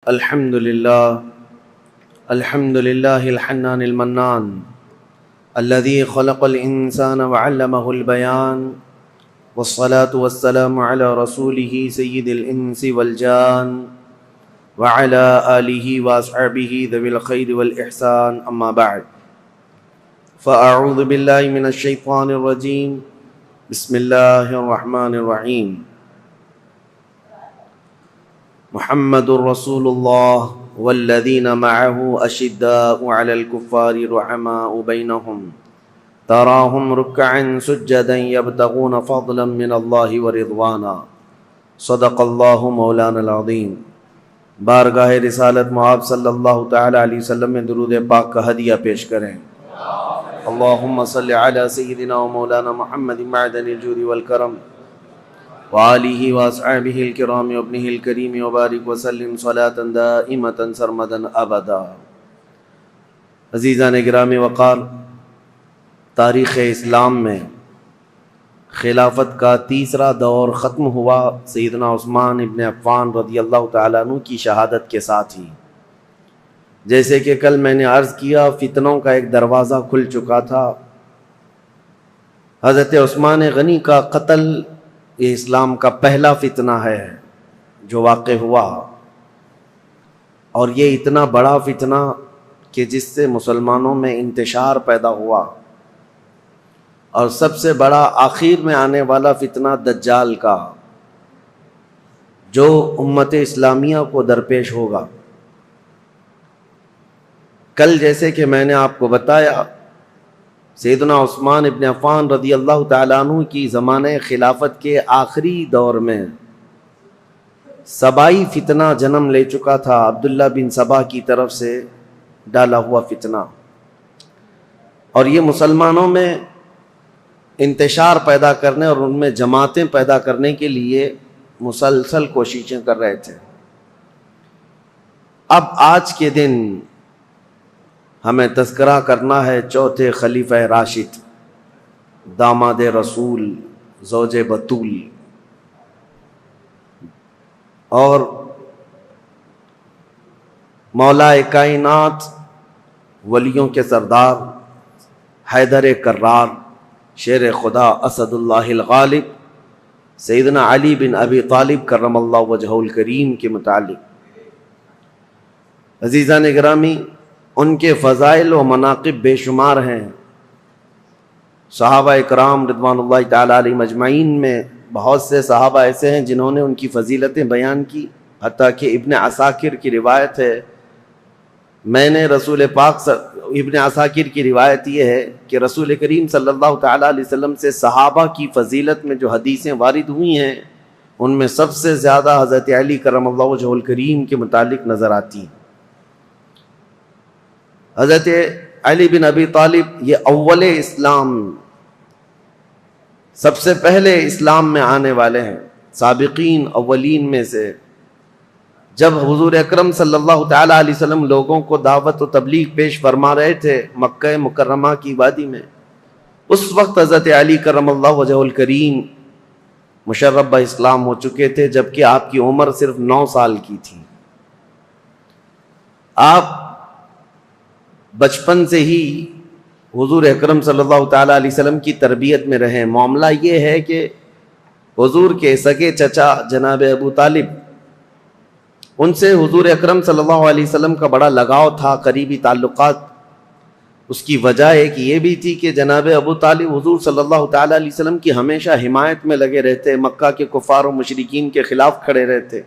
الحمد لله الحنان المنان الذي خلق الإنسان وعلمه البيان والصلاة والسلام على رسوله سيد الإنس والجان وعلى آله وأصحابه ذوي الخير والإحسان أما بعد فأعوذ بالله من الشيطان الرجيم بسم الله الرحمن الرحيم محمد رسول الله والذين معه أشداء على الكفار رحماء بينهم تراهم ركعا سجدا يبتغون فضلا من الله ورضوانا صدق الله مولانا العظيم۔ بارگاہ رسالت مآب صلی اللہ تعالی علیہ وسلم میں درود پاک کا ہدیہ پیش کریں۔ اللہم صلی علی سیدنا و مولانا محمد معدن الجود والکرم وآلہ واصحابہ الکرام وابنہ الکریم وبارک وسلم صلاة دائمة سرمدا ابدا۔ عزیزان گرامی وقار، تاریخ اسلام میں خلافت کا تیسرا دور ختم ہوا سیدنا عثمان ابن عفان رضی اللہ تعالیٰ عنہ کی شہادت کے ساتھ ہی۔ جیسے کہ کل میں نے عرض کیا، فتنوں کا ایک دروازہ کھل چکا تھا۔ حضرت عثمان غنی کا قتل یہ اسلام کا پہلا فتنہ ہے جو واقع ہوا، اور یہ اتنا بڑا فتنہ کہ جس سے مسلمانوں میں انتشار پیدا ہوا، اور سب سے بڑا آخر میں آنے والا فتنہ دجال کا جو امت اسلامیہ کو درپیش ہوگا۔ کل جیسے کہ میں نے آپ کو بتایا، سیدنا عثمان ابن عفان رضی اللہ تعالیٰ عنہ کی زمانہ خلافت کے آخری دور میں سبائی فتنہ جنم لے چکا تھا، عبداللہ بن سبا کی طرف سے ڈالا ہوا فتنہ، اور یہ مسلمانوں میں انتشار پیدا کرنے اور ان میں جماعتیں پیدا کرنے کے لیے مسلسل کوششیں کر رہے تھے۔ اب آج کے دن ہمیں تذکرہ کرنا ہے چوتھے خلیفہ راشد، داماد رسول، زوج بطول، اور مولا کائنات، ولیوں کے سردار، حیدر کرار، شیر خدا، اسد اللہ الغالب، سیدنا علی بن ابی طالب کرم اللہ وجہہ الکریم کے متعلق۔ عزیزان گرامی، ان کے فضائل و مناقب بے شمار ہیں۔ صحابہ اکرام رضوان اللہ تعالیٰ علیہم اجمعین میں بہت سے صحابہ ایسے ہیں جنہوں نے ان کی فضیلتیں بیان کی، حتیٰ کہ ابن عساکر کی روایت ہے، میں نے رسول پاک ابن عساکر کی روایت یہ ہے کہ رسول کریم صلی اللہ تعالیٰ علیہ وسلم سے صحابہ کی فضیلت میں جو حدیثیں وارد ہوئی ہیں، ان میں سب سے زیادہ حضرت علی کرم اللہ وجہہ الکریم کے متعلق نظر آتی ہیں۔ حضرت علی بن ابی طالب یہ اول اسلام، سب سے پہلے اسلام میں آنے والے ہیں، سابقین اولین میں سے۔ جب حضور اکرم صلی اللہ تعالیٰ علیہ وسلم لوگوں کو دعوت و تبلیغ پیش فرما رہے تھے مکہ مکرمہ کی وادی میں، اس وقت حضرت علی کرم اللہ وجہہ الکریم مشرف بہ اسلام ہو چکے تھے، جبکہ آپ کی عمر صرف 9 سال کی تھی۔ آپ بچپن سے ہی حضور اکرم صلی اللہ تعالیٰ علیہ وسلم کی تربیت میں رہے۔ معاملہ یہ ہے کہ حضور کے سگے چچا جناب ابو طالب، ان سے حضور اکرم صلی اللہ علیہ وسلم کا بڑا لگاؤ تھا، قریبی تعلقات۔ اس کی وجہ ایک یہ بھی تھی کہ جناب ابو طالب حضور صلی اللہ تعالیٰ علیہ وسلم کی ہمیشہ حمایت میں لگے رہتے، مکہ کے کفار و مشرکین کے خلاف کھڑے رہتے،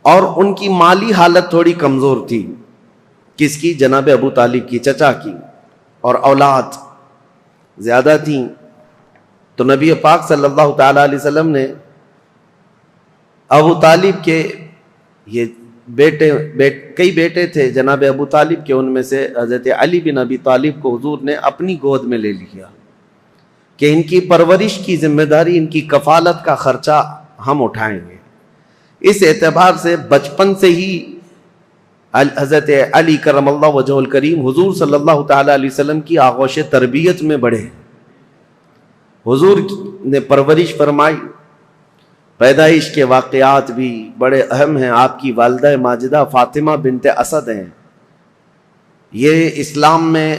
اور ان کی مالی حالت تھوڑی کمزور تھی۔ کس کی؟ جناب ابو طالب کی، چچا کی، اور اولاد زیادہ تھیں۔ تو نبی پاک صلی اللہ تعالیٰ علیہ وسلم نے ابو طالب کے یہ کئی بیٹے تھے جناب ابو طالب کے، ان میں سے حضرت علی بن ابی طالب کو حضور نے اپنی گود میں لے لیا کہ ان کی پرورش کی ذمہ داری، ان کی کفالت کا خرچہ ہم اٹھائیں گے۔ اس اعتبار سے بچپن سے ہی حضرت علی کرم اللہ وجہہ الکریم حضور صلی اللہ تعالیٰ علیہ وسلم کی آغوش تربیت میں بڑھے، حضور نے پرورش فرمائی، پیدائش کے واقعات بھی بڑے اہم ہیں. آپ کی والدہ ماجدہ فاطمہ بنت اسد ہیں. یہ اسلام میں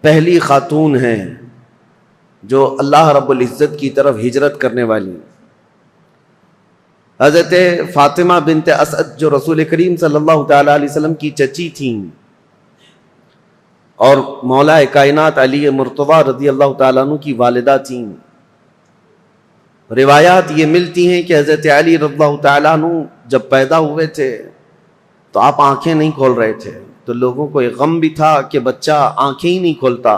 پہلی خاتون ہیں جو اللہ رب العزت کی طرف ہجرت کرنے والی. حضرت فاطمہ بنت اسد جو رسول کریم صلی اللہ تعالی علیہ وسلم کی چچی تھیں اور مولا کائنات علی مرتضیٰ رضی اللہ تعالیٰ عنہ کی والدہ تھیں. روایات یہ ملتی ہیں کہ حضرت علی رضی اللہ تعالیٰ عنہ جب پیدا ہوئے تھے تو آپ آنکھیں نہیں کھول رہے تھے، تو لوگوں کو ایک غم بھی تھا کہ بچہ آنکھیں ہی نہیں کھولتا.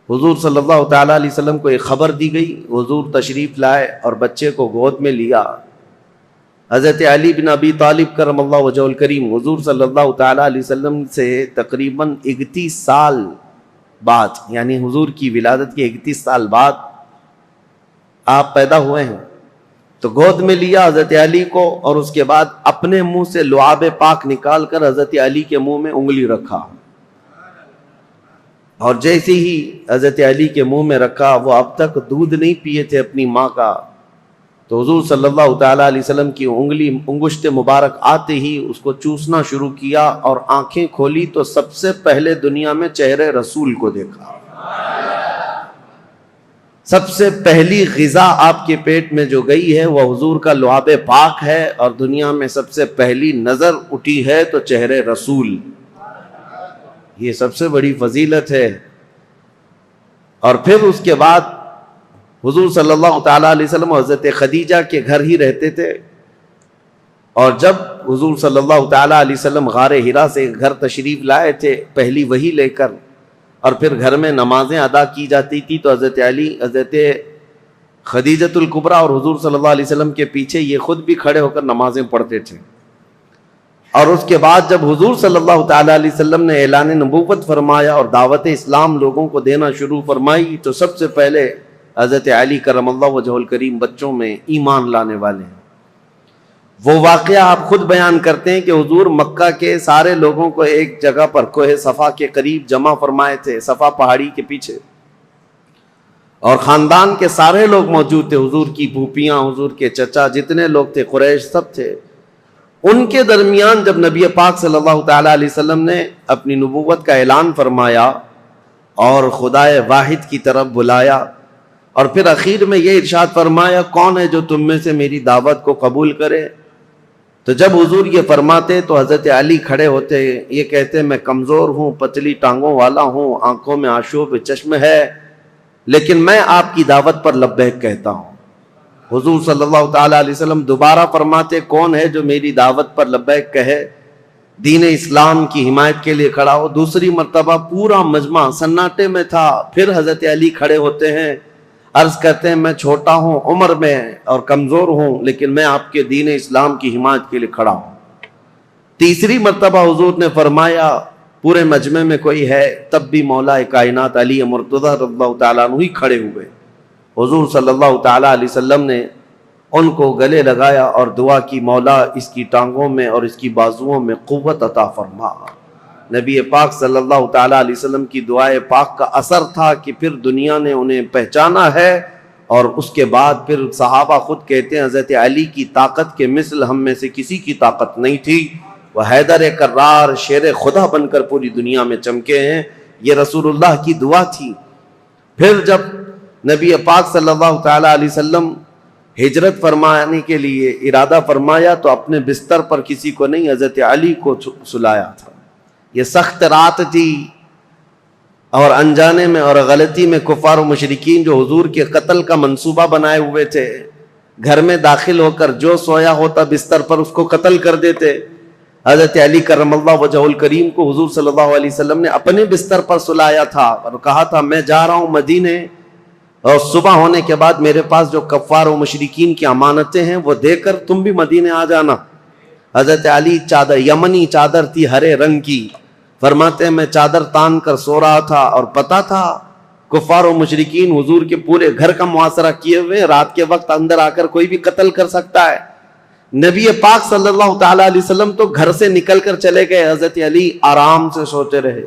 حضور صلی اللہ تعالیٰ علیہ وسلم کو ایک خبر دی گئی. حضور تشریف لائے اور بچے کو گود میں لیا. حضرت علی بن ابی طالب کرم اللہ وجہہ الکریم حضور صلی اللہ تعالیٰ علیہ وسلم سے تقریباً 31 سال بعد، یعنی حضور کی ولادت کے 31 سال بعد آپ پیدا ہوئے ہیں. تو گود میں لیا حضرت علی کو اور اس کے بعد اپنے منہ سے لعاب پاک نکال کر حضرت علی کے منہ میں انگلی رکھا، اور جیسے ہی حضرت علی کے منہ میں رکھا، وہ اب تک دودھ نہیں پیے تھے اپنی ماں کا، تو حضور صلی اللہ تعالیٰ علیہ وسلم کی انگشت مبارک آتے ہی اس کو چوسنا شروع کیا اور آنکھیں کھولی تو سب سے پہلے دنیا میں چہرے رسول کو دیکھا. سب سے پہلی غذا آپ کے پیٹ میں جو گئی ہے وہ حضور کا لعاب پاک ہے، اور دنیا میں سب سے پہلی نظر اٹھی ہے تو چہرے رسول. یہ سب سے بڑی فضیلت ہے. اور پھر اس کے بعد حضور صلی اللہ تعالیٰ علیہ وسلم حضرت خدیجہ کے گھر ہی رہتے تھے، اور جب حضور صلی اللہ تعالیٰ علیہ وسلم غار حرا سے گھر تشریف لائے تھے پہلی وحی لے کر، اور پھر گھر میں نمازیں ادا کی جاتی تھی، تو حضرت علی، حضرت خدیجۃ الکبریٰ اور حضور صلی اللہ علیہ وسلم کے پیچھے یہ خود بھی کھڑے ہو کر نمازیں پڑھتے تھے. اور اس کے بعد جب حضور صلی اللہ تعالیٰ علیہ وسلم نے اعلان نبوت فرمایا اور دعوت اسلام لوگوں کو دینا شروع فرمائی، تو سب سے پہلے حضرت علی کرم اللہ وجہہ الکریم بچوں میں ایمان لانے والے ہیں. وہ واقعہ آپ خود بیان کرتے ہیں کہ حضور مکہ کے سارے لوگوں کو ایک جگہ پر کوہ صفا کے قریب جمع فرمائے تھے، صفا پہاڑی کے پیچھے، اور خاندان کے سارے لوگ موجود تھے. حضور کی پھوپھیاں، حضور کے چچا، جتنے لوگ تھے قریش سب تھے. ان کے درمیان جب نبی پاک صلی اللہ تعالیٰ علیہ وسلم نے اپنی نبوت کا اعلان فرمایا اور خدائے واحد کی طرف بلایا، اور پھر اخیر میں یہ ارشاد فرمایا کون ہے جو تم میں سے میری دعوت کو قبول کرے، تو جب حضور یہ فرماتے تو حضرت علی کھڑے ہوتے، یہ کہتے میں کمزور ہوں، پتلی ٹانگوں والا ہوں، آنکھوں میں آشوب چشم ہے، لیکن میں آپ کی دعوت پر لبیک کہتا ہوں. حضور صلی اللہ تعالیٰ علیہ وسلم دوبارہ فرماتے کون ہے جو میری دعوت پر لبیک کہے، دین اسلام کی حمایت کے لیے کھڑا ہو. دوسری مرتبہ پورا مجمع سناٹے میں تھا. پھر حضرت علی کھڑے ہوتے ہیں، عرض کرتے ہیں میں چھوٹا ہوں عمر میں اور کمزور ہوں، لیکن میں آپ کے دین اسلام کی حمایت کے لیے کھڑا ہوں. تیسری مرتبہ حضور نے فرمایا پورے مجمع میں کوئی ہے، تب بھی مولا کائنات علی مرتضیٰ رضی اللہ تعالیٰ عنہ ہی کھڑے ہوئے. حضور صلی اللہ تعالیٰ علیہ وسلم نے ان کو گلے لگایا اور دعا کی مولا اس کی ٹانگوں میں اور اس کی بازوؤں میں قوت عطا فرما. نبی پاک صلی اللہ تعالیٰ علیہ وسلم کی دعائے پاک کا اثر تھا کہ پھر دنیا نے انہیں پہچانا ہے، اور اس کے بعد پھر صحابہ خود کہتے ہیں حضرت علی کی طاقت کے مثل ہم میں سے کسی کی طاقت نہیں تھی. وہ حیدر کرار شیر خدا بن کر پوری دنیا میں چمکے ہیں. یہ رسول اللہ کی دعا تھی. پھر جب نبی پاک صلی اللہ تعالیٰ علیہ وسلم ہجرت فرمانے کے لیے ارادہ فرمایا تو اپنے بستر پر کسی کو نہیں، حضرت علی کو سلایا تھا. یہ سخت رات تھی، اور انجانے میں اور غلطی میں کفار و مشرکین جو حضور کے قتل کا منصوبہ بنائے ہوئے تھے، گھر میں داخل ہو کر جو سویا ہوتا بستر پر اس کو قتل کر دیتے. حضرت علی کرم اللہ وجہہ الکریم کو حضور صلی اللہ علیہ وسلم نے اپنے بستر پر سلایا تھا اور کہا تھا میں جا رہا ہوں مدینے، اور صبح ہونے کے بعد میرے پاس جو کفار و مشرکین کی امانتیں ہیں وہ دے کر تم بھی مدینے آ جانا. حضرت علی چادر، یمنی چادر تھی ہرے رنگ کی، فرماتے ہیں میں چادر تان کر سو رہا تھا اور پتا تھا کفار و مشرکین حضور کے پورے گھر کا محاصرہ کیے ہوئے، رات کے وقت اندر آ کر کوئی بھی قتل کر سکتا ہے. نبی پاک صلی اللہ تعالیٰ علیہ وسلم تو گھر سے نکل کر چلے گئے، حضرت علی آرام سے سوتے رہے.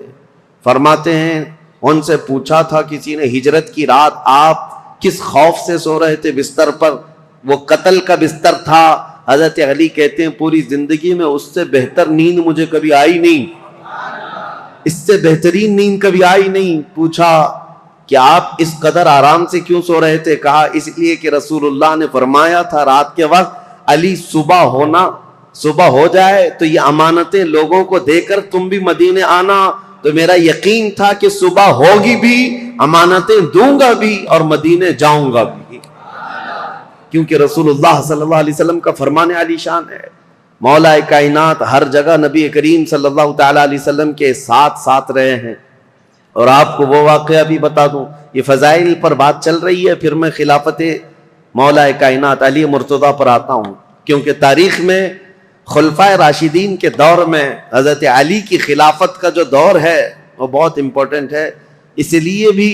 فرماتے ہیں ان سے پوچھا تھا کسی نے ہجرت کی رات آپ کس خوف سے سو رہے تھے بستر پر؟ وہ قتل کا بستر تھا. حضرت علی کہتے ہیں پوری زندگی میں اس سے بہتر نیند مجھے کبھی آئی نہیں, اس سے بہترین نیند کبھی آئی نہیں. پوچھا کہ آپ اس قدر آرام سے کیوں سو رہے تھے؟ کہا اس لیے کہ رسول اللہ نے فرمایا تھا رات کے وقت علی صبح ہو جائے تو یہ امانتیں لوگوں کو دے کر تم بھی مدینے آنا. تو میرا یقین تھا کہ صبح ہوگی بھی, امانتیں دوں گا بھی اور مدینے جاؤں گا بھی, کیونکہ رسول اللہ صلی اللہ علیہ وسلم کا فرمان علی شان ہے. مولا کائنات ہر جگہ نبی کریم صلی اللہ تعالی علیہ وسلم کے ساتھ رہے ہیں. اور آپ کو وہ واقعہ بھی بتا دوں, یہ فضائل پر بات چل رہی ہے, پھر میں خلافت مولا کائنات علی مرتضیٰ پر آتا ہوں, کیونکہ تاریخ میں خلفائے راشدین کے دور میں حضرت علی کی خلافت کا جو دور ہے وہ بہت امپورٹنٹ ہے, اس لیے بھی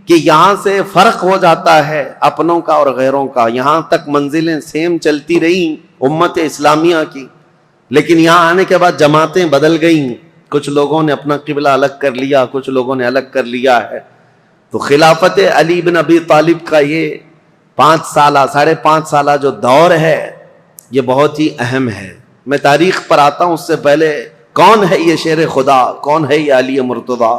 کہ یہاں سے فرق ہو جاتا ہے اپنوں کا اور غیروں کا. یہاں تک منزلیں سیم چلتی رہیں امت اسلامیہ کی, لیکن یہاں آنے کے بعد جماعتیں بدل گئیں, کچھ لوگوں نے اپنا قبلہ الگ کر لیا, کچھ لوگوں نے الگ کر لیا ہے. تو خلافت علی بن ابی طالب کا یہ 5.5 سالہ جو دور ہے یہ بہت ہی اہم ہے. میں تاریخ پر آتا ہوں, اس سے پہلے کون ہے یہ شیر خدا, کون ہے یہ علی مرتضیٰ؟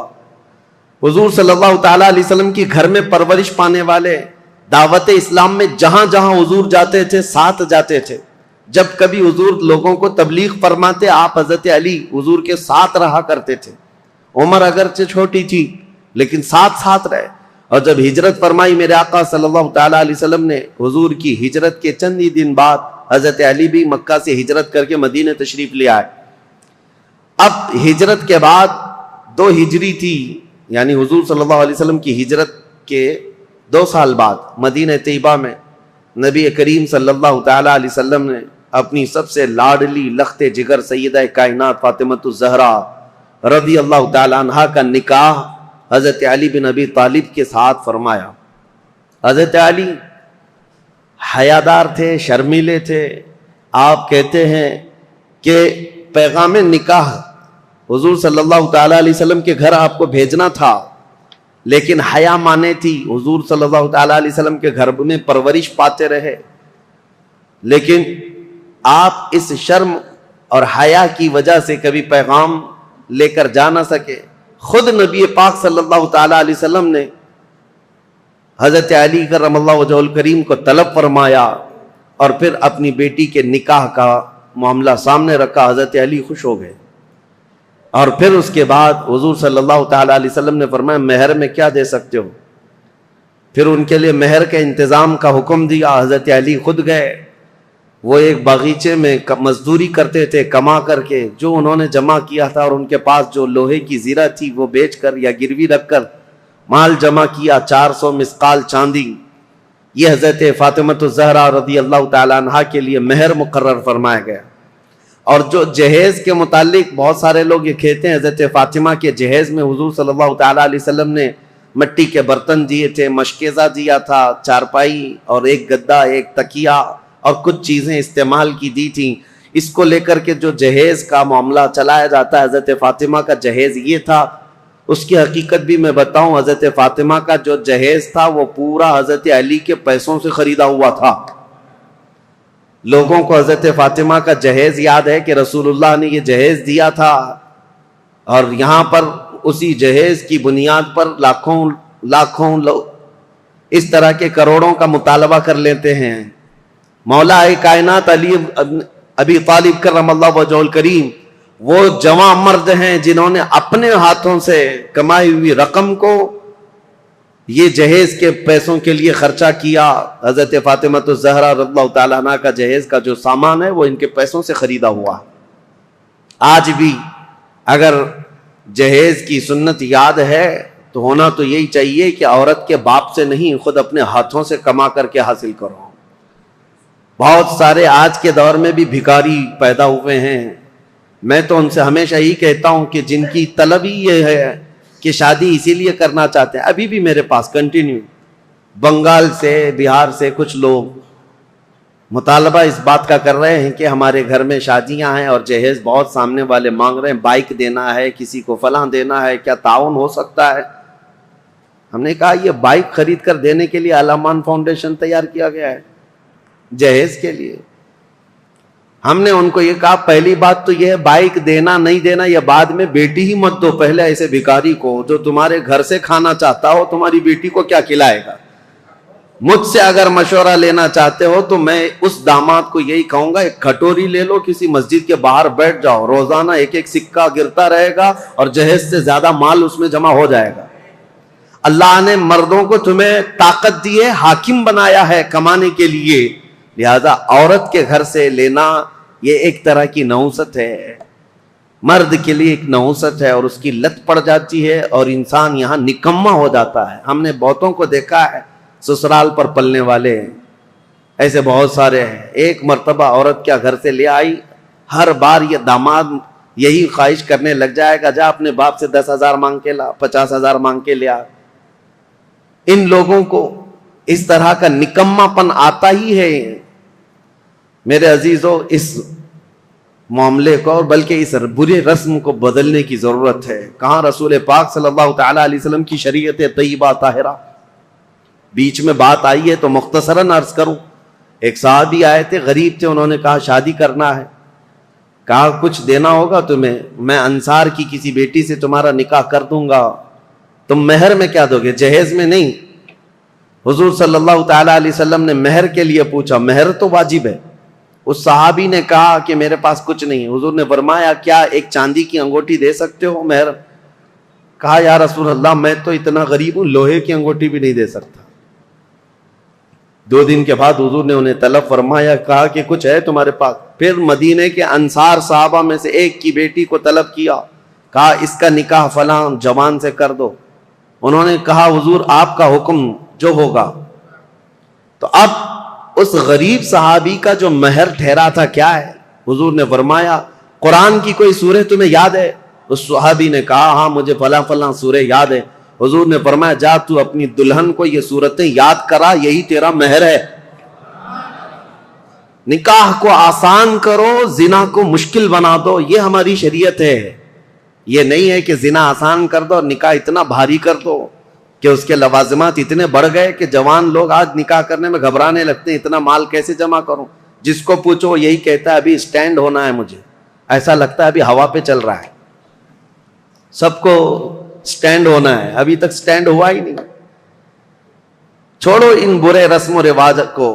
حضور صلی اللہ تعالیٰ علیہ وسلم کی گھر میں پرورش پانے والے, دعوت اسلام میں جہاں جہاں حضور جاتے تھے ساتھ جاتے تھے. جب کبھی حضور لوگوں کو تبلیغ فرماتے آپ حضرت علی حضور کے ساتھ رہا کرتے تھے. عمر اگرچہ چھوٹی تھی لیکن ساتھ رہے. اور جب ہجرت فرمائی میرے آقا صلی اللہ تعالیٰ علیہ وسلم نے, حضور کی ہجرت کے چند ہی دن بعد حضرت علی بھی مکہ سے ہجرت کر کے مدینہ تشریف لے آئے. اب ہجرت کے بعد 2 ہجری تھی, یعنی حضور صلی اللہ علیہ وسلم کی ہجرت کے 2 سال بعد مدینہ طیبہ میں نبی کریم صلی اللہ تعالیٰ علیہ وسلم نے اپنی سب سے لاڈلی لخت جگر سیدہ کائنات فاطمۃ الزہرا رضی اللہ تعالیٰ عنہا کا نکاح حضرت علی بن ابی طالب کے ساتھ فرمایا. حضرت علی حیادار تھے, شرمیلے تھے. آپ کہتے ہیں کہ پیغام نکاح حضور صلی اللہ تعالیٰ علیہ وسلم کے گھر آپ کو بھیجنا تھا, لیکن حیا مانے تھی. حضور صلی اللہ تعالیٰ علیہ وسلم کے گھر میں پرورش پاتے رہے, لیکن آپ اس شرم اور حیا کی وجہ سے کبھی پیغام لے کر جا نہ سکے. خود نبی پاک صلی اللہ تعالیٰ علیہ وسلم نے حضرت علی کرم اللہ وجہہ الکریم کو طلب فرمایا اور پھر اپنی بیٹی کے نکاح کا معاملہ سامنے رکھا. حضرت علی خوش ہو گئے اور پھر اس کے بعد حضور صلی اللہ تعالیٰ علیہ وسلم نے فرمایا مہر میں کیا دے سکتے ہو؟ پھر ان کے لیے مہر کے انتظام کا حکم دیا. حضرت علی خود گئے, وہ ایک باغیچے میں مزدوری کرتے تھے, کما کر کے جو انہوں نے جمع کیا تھا اور ان کے پاس جو لوہے کی زیرہ تھی وہ بیچ کر یا گروی رکھ کر مال جمع کیا. 400 مسقال چاندی, یہ حضرت فاطمۃ الزہرا رضی اللہ تعالیٰ عنہا کے لیے مہر مقرر فرمایا گیا. اور جو جہیز کے متعلق بہت سارے لوگ یہ کہتے ہیں حضرت فاطمہ کے جہیز میں حضور صلی اللہ تعالیٰ علیہ وسلم نے مٹی کے برتن دیے تھے, مشکیزہ دیا تھا, چارپائی اور ایک گدا, ایک تکیہ اور کچھ چیزیں استعمال کی دی تھیں. اس کو لے کر کے جو جہیز کا معاملہ چلایا جاتا ہے, حضرت فاطمہ کا جہیز یہ تھا. اس کی حقیقت بھی میں بتاؤں, حضرت فاطمہ کا جو جہیز تھا وہ پورا حضرت علی کے پیسوں سے خریدا ہوا تھا. لوگوں کو حضرت فاطمہ کا جہیز یاد ہے کہ رسول اللہ نے یہ جہیز دیا تھا, اور یہاں پر اسی جہیز کی بنیاد پر لاکھوں اس طرح کے کروڑوں کا مطالبہ کر لیتے ہیں. مولا کائنات علی ابی طالب کرم اللہ وجہہ الکریم وہ جواں مرد ہیں جنہوں نے اپنے ہاتھوں سے کمائی ہوئی رقم کو یہ جہیز کے پیسوں کے لیے خرچہ کیا. حضرت فاطمۃ الزہرا رضی اللہ تعالیٰ عنہ کا جہیز کا جو سامان ہے وہ ان کے پیسوں سے خریدا ہوا. آج بھی اگر جہیز کی سنت یاد ہے تو ہونا تو یہی چاہیے کہ عورت کے باپ سے نہیں, خود اپنے ہاتھوں سے کما کر کے حاصل کرو. بہت سارے آج کے دور میں بھی بھکاری پیدا ہوئے ہیں. میں تو ان سے ہمیشہ ہی کہتا ہوں کہ جن کی طلب ہی یہ ہے کہ شادی اسی لیے کرنا چاہتے ہیں, ابھی بھی میرے پاس کنٹینیو بنگال سے, بہار سے کچھ لوگ مطالبہ اس بات کا کر رہے ہیں کہ ہمارے گھر میں شادیاں ہیں اور جہیز بہت سامنے والے مانگ رہے ہیں, بائک دینا ہے, کسی کو فلاں دینا ہے, کیا تعاون ہو سکتا ہے؟ ہم نے کہا یہ بائک خرید کر دینے کے لیے علامان فاؤنڈیشن تیار کیا گیا ہے. جہیز کے لیے. ہم نے ان کو یہ کہا پہلی بات تو یہ ہے بائک دینا نہیں دینا یہ بعد میں، بیٹی ہی مت دو پہلے ایسے بھکاری کو جو تمہارے گھر سے کھانا چاہتا ہو، تمہاری بیٹی کو کیا کھلائے گا. مجھ سے اگر مشورہ لینا چاہتے ہو تو میں اس داماد کو یہی کہوں گا ایک کھٹوری لے لو، کسی مسجد کے باہر بیٹھ جاؤ، روزانہ ایک ایک سکہ گرتا رہے گا اور جہیز سے زیادہ مال اس میں جمع ہو جائے گا. اللہ نے مردوں کو تمہیں طاقت دی ہے، حاکم بنایا ہے کمانے کے لیے، لہذا عورت کے گھر سے لینا یہ ایک طرح کی نحوست ہے، مرد کے لیے ایک نحوست ہے اور اس کی لت پڑ جاتی ہے اور انسان یہاں نکما ہو جاتا ہے. ہم نے بہتوں کو دیکھا ہے سسرال پر پلنے والے ہیں، ایسے بہت سارے ہیں. ایک مرتبہ عورت کیا گھر سے لے آئی، ہر بار یہ داماد یہی خواہش کرنے لگ جائے گا جا اپنے باپ سے 10,000 مانگ کے لا، 50,000 مانگ کے لیا. ان لوگوں کو اس طرح کا نکما پن آتا ہی ہے. میرے عزیزو اس معاملے کو اور بلکہ اس برے رسم کو بدلنے کی ضرورت ہے. کہاں رسول پاک صلی اللہ تعالی علیہ وسلم کی شریعت طیبہ طاہرہ. بیچ میں بات آئی ہے تو مختصراً عرض کروں. ایک صحابی آئے تھے، غریب تھے، انہوں نے کہا شادی کرنا ہے. کہا کچھ دینا ہوگا تمہیں، میں انصار کی کسی بیٹی سے تمہارا نکاح کر دوں گا، تم مہر میں کیا دو گے؟ جہیز میں نہیں. حضور صلی اللہ تعالی علیہ وسلم نے مہر کے لیے پوچھا، مہر تو واجب ہے. اس صحابی نے کہا کہ میرے پاس کچھ نہیں. حضور نے فرمایا کیا ایک چاندی کی انگوٹھی دے سکتے ہو مہر؟ کہا یا رسول اللہ میں تو اتنا غریب ہوں لوہے کی انگوٹھی بھی نہیں دے سکتا. 2 دن کے بعد حضور نے انہیں طلب فرمایا، کہا کہ کچھ ہے تمہارے پاس؟ پھر مدینے کے انصار صحابہ میں سے ایک کی بیٹی کو طلب کیا، کہا اس کا نکاح فلاں جوان سے کر دو. انہوں نے کہا حضور آپ کا حکم جو ہوگا. تو اب اس غریب صحابی کا جو مہر ٹھہرا تھا کیا ہے؟ حضور نے فرمایا قرآن کی کوئی سورہ تمہیں یاد ہے؟ اس صحابی نے کہا ہاں مجھے فلاں فلاں سورہ یاد ہے. حضور نے فرمایا جا تو اپنی دلہن کو یہ سورتیں یاد کرا، یہی تیرا مہر ہے. نکاح کو آسان کرو، زنا کو مشکل بنا دو، یہ ہماری شریعت ہے. یہ نہیں ہے کہ زنا آسان کر دو اور نکاح اتنا بھاری کر دو کہ اس کے لوازمات اتنے بڑھ گئے کہ جوان لوگ آج نکاح کرنے میں گھبرانے لگتے ہیں، اتنا مال کیسے جمع کروں. جس کو پوچھو یہی کہتا ہے ابھی سٹینڈ ہونا ہے، مجھے ایسا لگتا ہے ابھی ہوا پہ چل رہا ہے. سب کو سٹینڈ ہونا ہے، ابھی تک سٹینڈ ہوا ہی نہیں. چھوڑو ان برے رسم و رواج کو.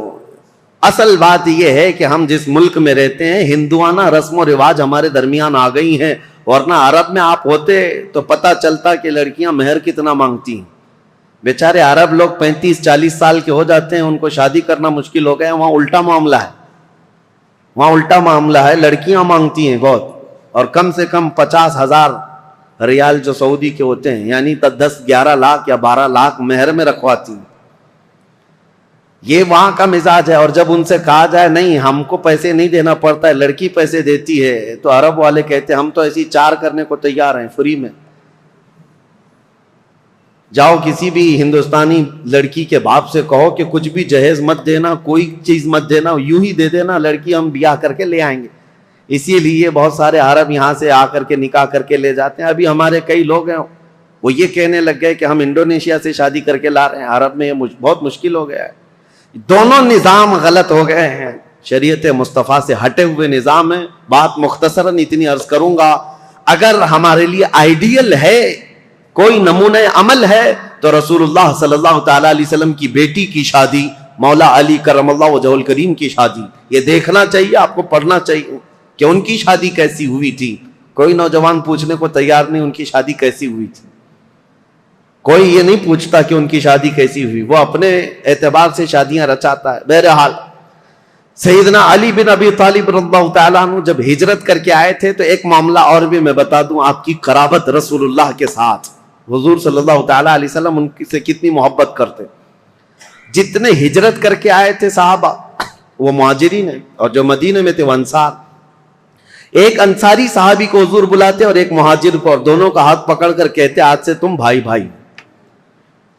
اصل بات یہ ہے کہ ہم جس ملک میں رہتے ہیں ہندوانہ رسم و رواج ہمارے درمیان آ گئی ہیں، ورنہ عرب میں آپ ہوتے تو پتہ چلتا کہ لڑکیاں مہر کتنا مانگتی ہیں. بیچارے عرب لوگ 35-40 سال کے ہو جاتے ہیں، ان کو شادی کرنا مشکل ہو گیا. وہاں الٹا معاملہ ہے، وہاں الٹا معاملہ ہے، لڑکیاں مانگتی ہیں بہت، اور کم سے کم 50,000 ریال جو سعودی کے ہوتے ہیں، یعنی 10-11 لاکھ یا 12 لاکھ مہر میں رکھواتی ہیں. یہ وہاں کا مزاج ہے. اور جب ان سے کہا جائے نہیں ہم کو پیسے نہیں دینا پڑتا ہے، لڑکی پیسے دیتی ہے، تو عرب والے کہتے ہیں ہم تو ایسی 4 کرنے کو تیار ہیں فری میں. جاؤ کسی بھی ہندوستانی لڑکی کے باپ سے کہو کہ کچھ بھی جہیز مت دینا، کوئی چیز مت دینا، یوں ہی دے دینا، لڑکی ہم بیاہ کر کے لے آئیں گے. اسی لیے بہت سارے عرب یہاں سے آ کر کے نکاح کر کے لے جاتے ہیں. ابھی ہمارے کئی لوگ ہیں وہ یہ کہنے لگ گئے کہ ہم انڈونیشیا سے شادی کر کے لا رہے ہیں. عرب میں یہ بہت مشکل ہو گیا ہے. دونوں نظام غلط ہو گئے ہیں، شریعت مصطفیٰ سے ہٹے ہوئے نظام ہے. بات مختصراً اتنی عرض کروں گا، اگر ہمارے لیے آئیڈیل ہے، کوئی نمونہ عمل ہے، تو رسول اللہ صلی اللہ تعالی علیہ وسلم کی بیٹی کی شادی، مولا علی کرم اللہ وجہہ الکریم کی شادی. یہ دیکھنا چاہیے، آپ کو پڑھنا چاہیے کہ ان کی شادی کیسی ہوئی تھی. کوئی نوجوان پوچھنے کو تیار نہیں ان کی شادی کیسی ہوئی تھی. کوئی یہ نہیں پوچھتا کہ ان کی شادی کیسی ہوئی، وہ اپنے اعتبار سے شادیاں رچاتا ہے. بہرحال سیدنا علی بن ابی طالب رضی اللہ تعالیٰ عنہ جب ہجرت کر کے آئے تھے تو ایک معاملہ اور بھی میں بتا دوں، آپ کی قرابت رسول اللہ کے ساتھ. حضور صلی اللہ تعالیٰ علیہ وسلم ان سے کتنی محبت کرتے. جتنے ہجرت کر کے آئے تھے صحابہ وہ مہاجرین ہیں، اور جو مدینے میں تھے وہ انصار. ایک انصاری صحابی کو حضور بلاتے اور ایک مہاجر کو، اور دونوں کا ہاتھ پکڑ کر کہتے آج سے تم بھائی بھائی.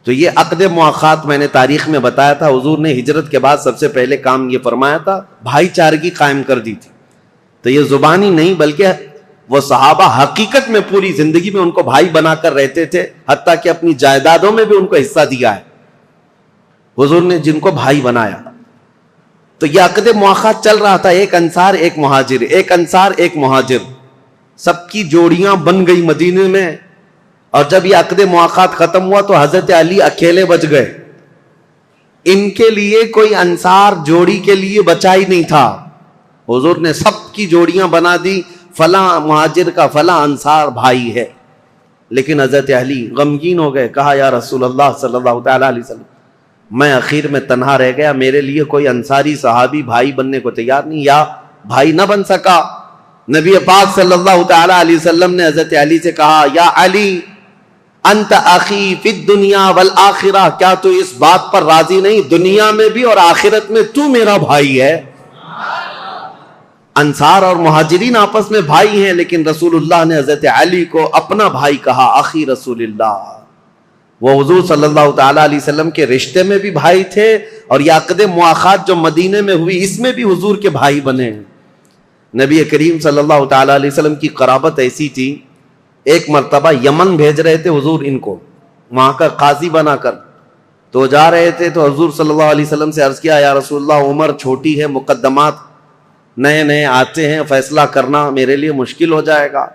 تو یہ عقد مؤاخات میں نے تاریخ میں بتایا تھا، حضور نے ہجرت کے بعد سب سے پہلے کام یہ فرمایا تھا، بھائی چارگی قائم کر دی تھی. تو یہ زبانی نہیں بلکہ وہ صحابہ حقیقت میں پوری زندگی میں ان کو بھائی بنا کر رہتے تھے، حتیٰ کہ اپنی جائیدادوں میں بھی ان کو حصہ دیا ہے حضور نے جن کو بھائی بنایا. تو تو یہ عقد مواخات چل رہا تھا، ایک انصار ایک مہاجر، ایک انصار ایک مہاجر، سب کی جوڑیاں بن گئی مدینے میں. اور جب یہ عقد مواخات ختم ہوا تو حضرت علی اکیلے بچ گئے. ان کے لیے کوئی انصار جوڑی کے لیے بچا ہی نہیں تھا. حضور نے سب کی جوڑیاں بنا دی، فلاں مہاجر کا فلاں انصار بھائی ہے. لیکن حضرت علی غمگین ہو گئے. کہا یا رسول اللہ صلی اللہ تعالی علیہ وسلم، میں اخیر میں تنہا رہ گیا، میرے لیے کوئی انصاری صحابی بھائی بننے کو تیار نہیں، یا بھائی نہ بن سکا. نبی پاک صلی اللہ تعالی علیہ وسلم نے حضرت علی سے کہا یا علی انت اخی فی الدنیا والآخرہ، کیا تو اس بات پر راضی نہیں دنیا میں بھی اور آخرت میں تو میرا بھائی ہے. انصار اور مہاجرین آپس میں بھائی ہیں، لیکن رسول اللہ نے حضرت علی کو اپنا بھائی کہا، اخی رسول اللہ. وہ حضور صلی اللہ تعالی علیہ وسلم کے رشتے میں بھی بھائی تھے، اور یہ عقد مواخات جو مدینے میں ہوئی اس میں بھی حضور کے بھائی بنے. نبی کریم صلی اللہ تعالی علیہ وسلم کی قرابت ایسی تھی، ایک مرتبہ یمن بھیج رہے تھے حضور ان کو وہاں کا قاضی بنا کر. تو جا رہے تھے تو حضور صلی اللہ علیہ وسلم سے عرض کیا یا رسول اللہ عمر چھوٹی ہے، مقدمات نئے نئے آتے ہیں، فیصلہ کرنا میرے لیے مشکل ہو جائے گا،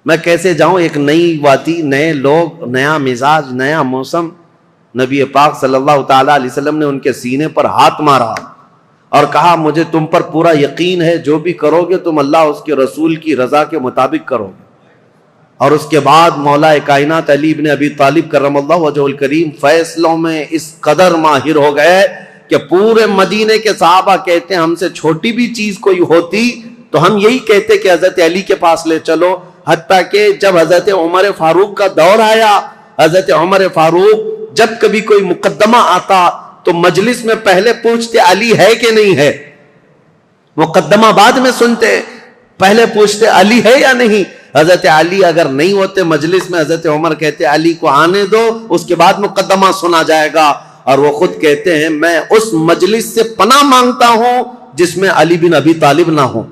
میں کیسے جاؤں، ایک نئی وادی، نئے لوگ، نیا مزاج، نیا موسم. نبی پاک صلی اللہ تعالی علیہ وسلم نے ان کے سینے پر ہاتھ مارا اور کہا مجھے تم پر پورا یقین ہے، جو بھی کرو گے تم اللہ اس کے رسول کی رضا کے مطابق کرو گے. اور اس کے بعد مولا کائنات علی بن ابی طالب کرم اللہ وجہہ الکریم فیصلوں میں اس قدر ماہر ہو گئے کہ پورے مدینے کے صحابہ کہتے ہیں ہم سے چھوٹی بھی چیز کوئی ہوتی تو ہم یہی کہتے کہ حضرت علی کے پاس لے چلو. حتیٰ کہ جب حضرت عمر فاروق کا دور آیا، حضرت عمر فاروق جب کبھی کوئی مقدمہ آتا تو مجلس میں پہلے پوچھتے علی ہے کہ نہیں ہے، مقدمہ بعد میں سنتے، پہلے پوچھتے علی ہے یا نہیں. حضرت علی اگر نہیں ہوتے مجلس میں، حضرت عمر کہتے علی کو آنے دو، اس کے بعد مقدمہ سنا جائے گا. اور وہ خود کہتے ہیں میں اس مجلس سے پناہ مانگتا ہوں جس میں علی بن ابی طالب نہ ہو.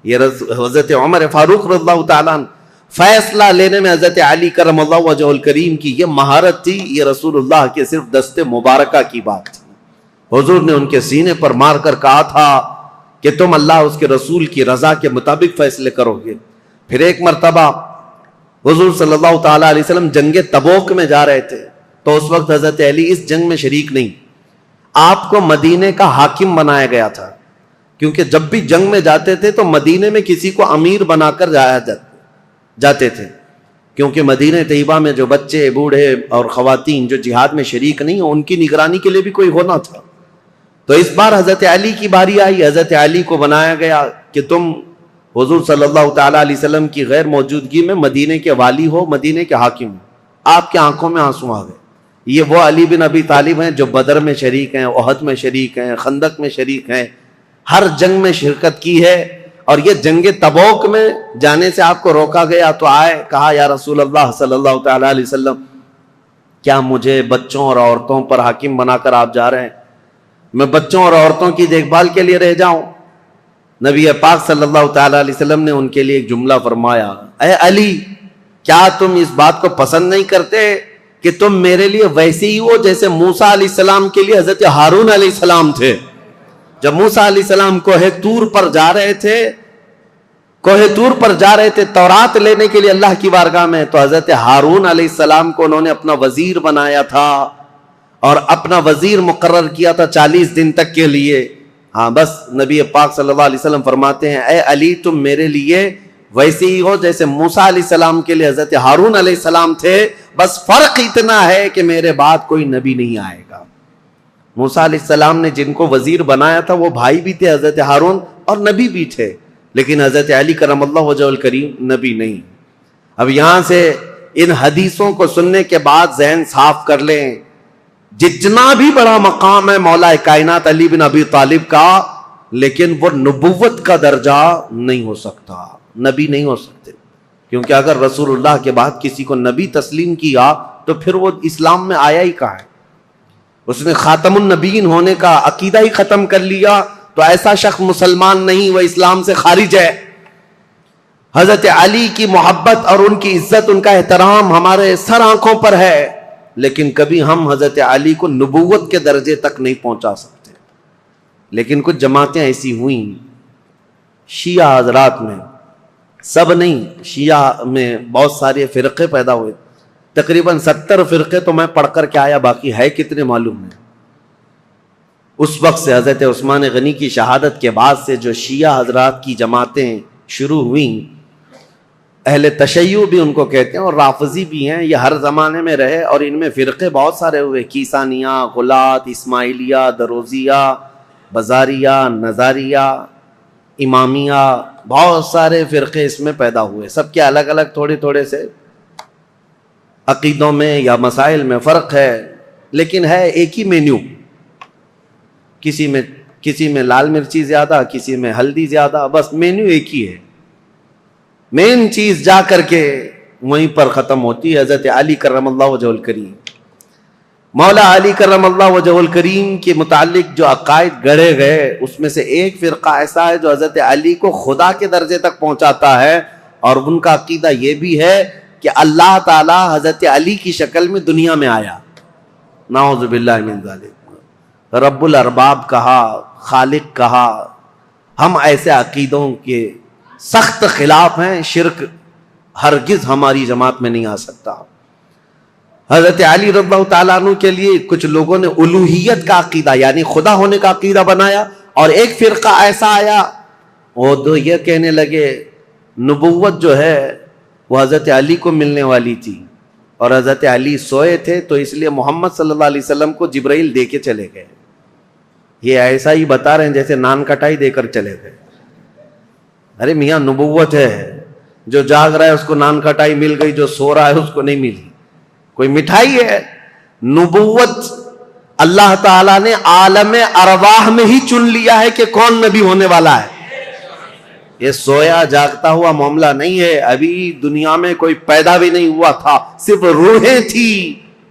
یہ حضرت عمر فاروق رضی اللہ تعالیٰ فیصلہ لینے میں حضرت علی کرم اللہ وجہ الکریم کی یہ مہارت تھی، یہ رسول اللہ کے صرف دست مبارکہ کی بات تھی. حضور نے ان کے سینے پر مار کر کہا تھا کہ تم اللہ اس کے رسول کی رضا کے مطابق فیصلے کرو گے. پھر ایک مرتبہ حضور صلی اللہ تعالیٰ علیہ وسلم جنگ تبوک میں جا رہے تھے تو اس وقت حضرت علی اس جنگ میں شریک نہیں، آپ کو مدینے کا حاکم بنایا گیا تھا، کیونکہ جب بھی جنگ میں جاتے تھے تو مدینے میں کسی کو امیر بنا کر جاتے تھے، کیونکہ مدینہ طیبہ میں جو بچے، بوڑھے اور خواتین جو جہاد میں شریک نہیں ہیں ان کی نگرانی کے لیے بھی کوئی ہونا تھا. تو اس بار حضرت علی کی باری آئی، حضرت علی کو بنایا گیا کہ تم حضور صلی اللہ تعالیٰ علیہ وسلم کی غیر موجودگی میں مدینے کے والی ہو، مدینے کے حاکم ہو. آپ کے آنکھوں میں آنسو آ گئے. یہ وہ علی بن ابی طالب ہیں جو بدر میں شریک ہیں، احد میں شریک ہیں، خندق میں شریک ہیں، ہر جنگ میں شرکت کی ہے. اور یہ جنگ تبوک میں جانے سے آپ کو روکا گیا تو آئے، کہا یا رسول اللہ صلی اللہ تعالیٰ علیہ وسلم کیا مجھے بچوں اور عورتوں پر حاکم بنا کر آپ جا رہے ہیں؟ میں بچوں اور عورتوں کی دیکھ بھال کے لیے رہ جاؤں؟ نبی پاک صلی اللہ تعالیٰ علیہ وسلم نے ان کے لیے ایک جملہ فرمایا، اے علی کیا تم اس بات کو پسند نہیں کرتے کہ تم میرے لیے ویسے ہی ہو جیسے موسیٰ علیہ السلام کے لیے حضرت ہارون علیہ السلام تھے؟ جب موسیٰ علیہ السلام کوہ طور پر جا رہے تھے تورات لینے کے لیے اللہ کی بارگاہ میں، تو حضرت ہارون علیہ السلام کو انہوں نے اپنا وزیر بنایا تھا اور اپنا وزیر مقرر کیا تھا 40 دن تک کے لیے. ہاں بس نبی پاک صلی اللہ علیہ وسلم فرماتے ہیں اے علی تم میرے لیے ویسے ہی ہو جیسے موسیٰ علیہ السلام کے لیے حضرت ہارون علیہ السلام تھے، بس فرق اتنا ہے کہ میرے بعد کوئی نبی نہیں آئے گا. موسیٰ علیہ السلام نے جن کو وزیر بنایا تھا وہ بھائی بھی تھے حضرت ہارون اور نبی بھی تھے، لیکن حضرت علی کرم اللہ وجہ الکریم نبی نہیں. اب یہاں سے ان حدیثوں کو سننے کے بعد ذہن صاف کر لیں، جتنا بھی بڑا مقام ہے مولا کائنات علی بن ابی طالب کا، لیکن وہ نبوت کا درجہ نہیں ہو سکتا، نبی نہیں ہو سکتے. کیونکہ اگر رسول اللہ کے بعد کسی کو نبی تسلیم کیا تو پھر وہ اسلام میں آیا ہی کہاں ہے؟ اس نے خاتم النبیین ہونے کا عقیدہ ہی ختم کر لیا تو ایسا شخص مسلمان نہیں، وہ اسلام سے خارج ہے. حضرت علی کی محبت اور ان کی عزت، ان کا احترام ہمارے سر آنکھوں پر ہے، لیکن کبھی ہم حضرت علی کو نبوت کے درجے تک نہیں پہنچا سکتے. لیکن کچھ جماعتیں ایسی ہوئیں شیعہ حضرات میں، سب نہیں، شیعہ میں بہت سارے فرقے پیدا ہوئے، تقریباً 70 فرقے تو میں پڑھ کر کے آیا، باقی ہے کتنے معلوم نہیں۔ اس وقت سے حضرت عثمان غنی کی شہادت کے بعد سے جو شیعہ حضرات کی جماعتیں شروع ہوئیں، اہل تشیع بھی ان کو کہتے ہیں اور رافضی بھی ہیں، یہ ہر زمانے میں رہے اور ان میں فرقے بہت سارے ہوئے، کیسانیہ، غلات، اسماعیلیہ، دروزیہ، بزاریہ، نظاریہ، امامیہ، بہت سارے فرقے اس میں پیدا ہوئے، سب کے الگ الگ تھوڑے تھوڑے سے عقیدوں میں یا مسائل میں فرق ہے، لیکن ہے ایک ہی مینیو، کسی میں لال مرچی زیادہ، کسی میں ہلدی زیادہ، بس مینیو ایک ہی ہے، مین چیز جا کر کے وہیں پر ختم ہوتی ہے۔ حضرت علی کرم اللہ وجہہ الکریم، مولا علی کرم اللہ وجہہ الکریم کے متعلق جو عقائد گڑھے گئے، اس میں سے ایک فرقہ ایسا ہے جو حضرت علی کو خدا کے درجے تک پہنچاتا ہے، اور ان کا عقیدہ یہ بھی ہے کہ اللہ تعالی حضرت علی کی شکل میں دنیا میں آیا، نعوذ باللہ من ذالک، رب الارباب کہا، خالق کہا۔ ہم ایسے عقیدوں کے سخت خلاف ہیں، شرک ہرگز ہماری جماعت میں نہیں آ سکتا۔ حضرت علی رضی اللہ تعالیٰ عنہ کے لیے کچھ لوگوں نے الوہیت کا عقیدہ یعنی خدا ہونے کا عقیدہ بنایا، اور ایک فرقہ ایسا آیا وہ تو یہ کہنے لگے نبوت جو ہے وہ حضرت علی کو ملنے والی تھی، اور حضرت علی سوئے تھے تو اس لیے محمد صلی اللہ علیہ وسلم کو جبرائیل دے کے چلے گئے۔ یہ ایسا ہی بتا رہے ہیں جیسے نان کٹائی دے کر چلے گئے۔ ارے میاں نبوت ہے، جو جاگ رہا ہے اس کو نان کٹائی مل گئی، جو سو رہا ہے اس کو نہیں ملی، کوئی مٹھائی ہے؟ نبوت اللہ تعالیٰ نے عالم ارواح میں ہی چن لیا ہے کہ کون نبی ہونے والا ہے، یہ سویا جاگتا ہوا معاملہ نہیں ہے۔ ابھی دنیا میں کوئی پیدا بھی نہیں ہوا تھا، صرف روحیں تھی،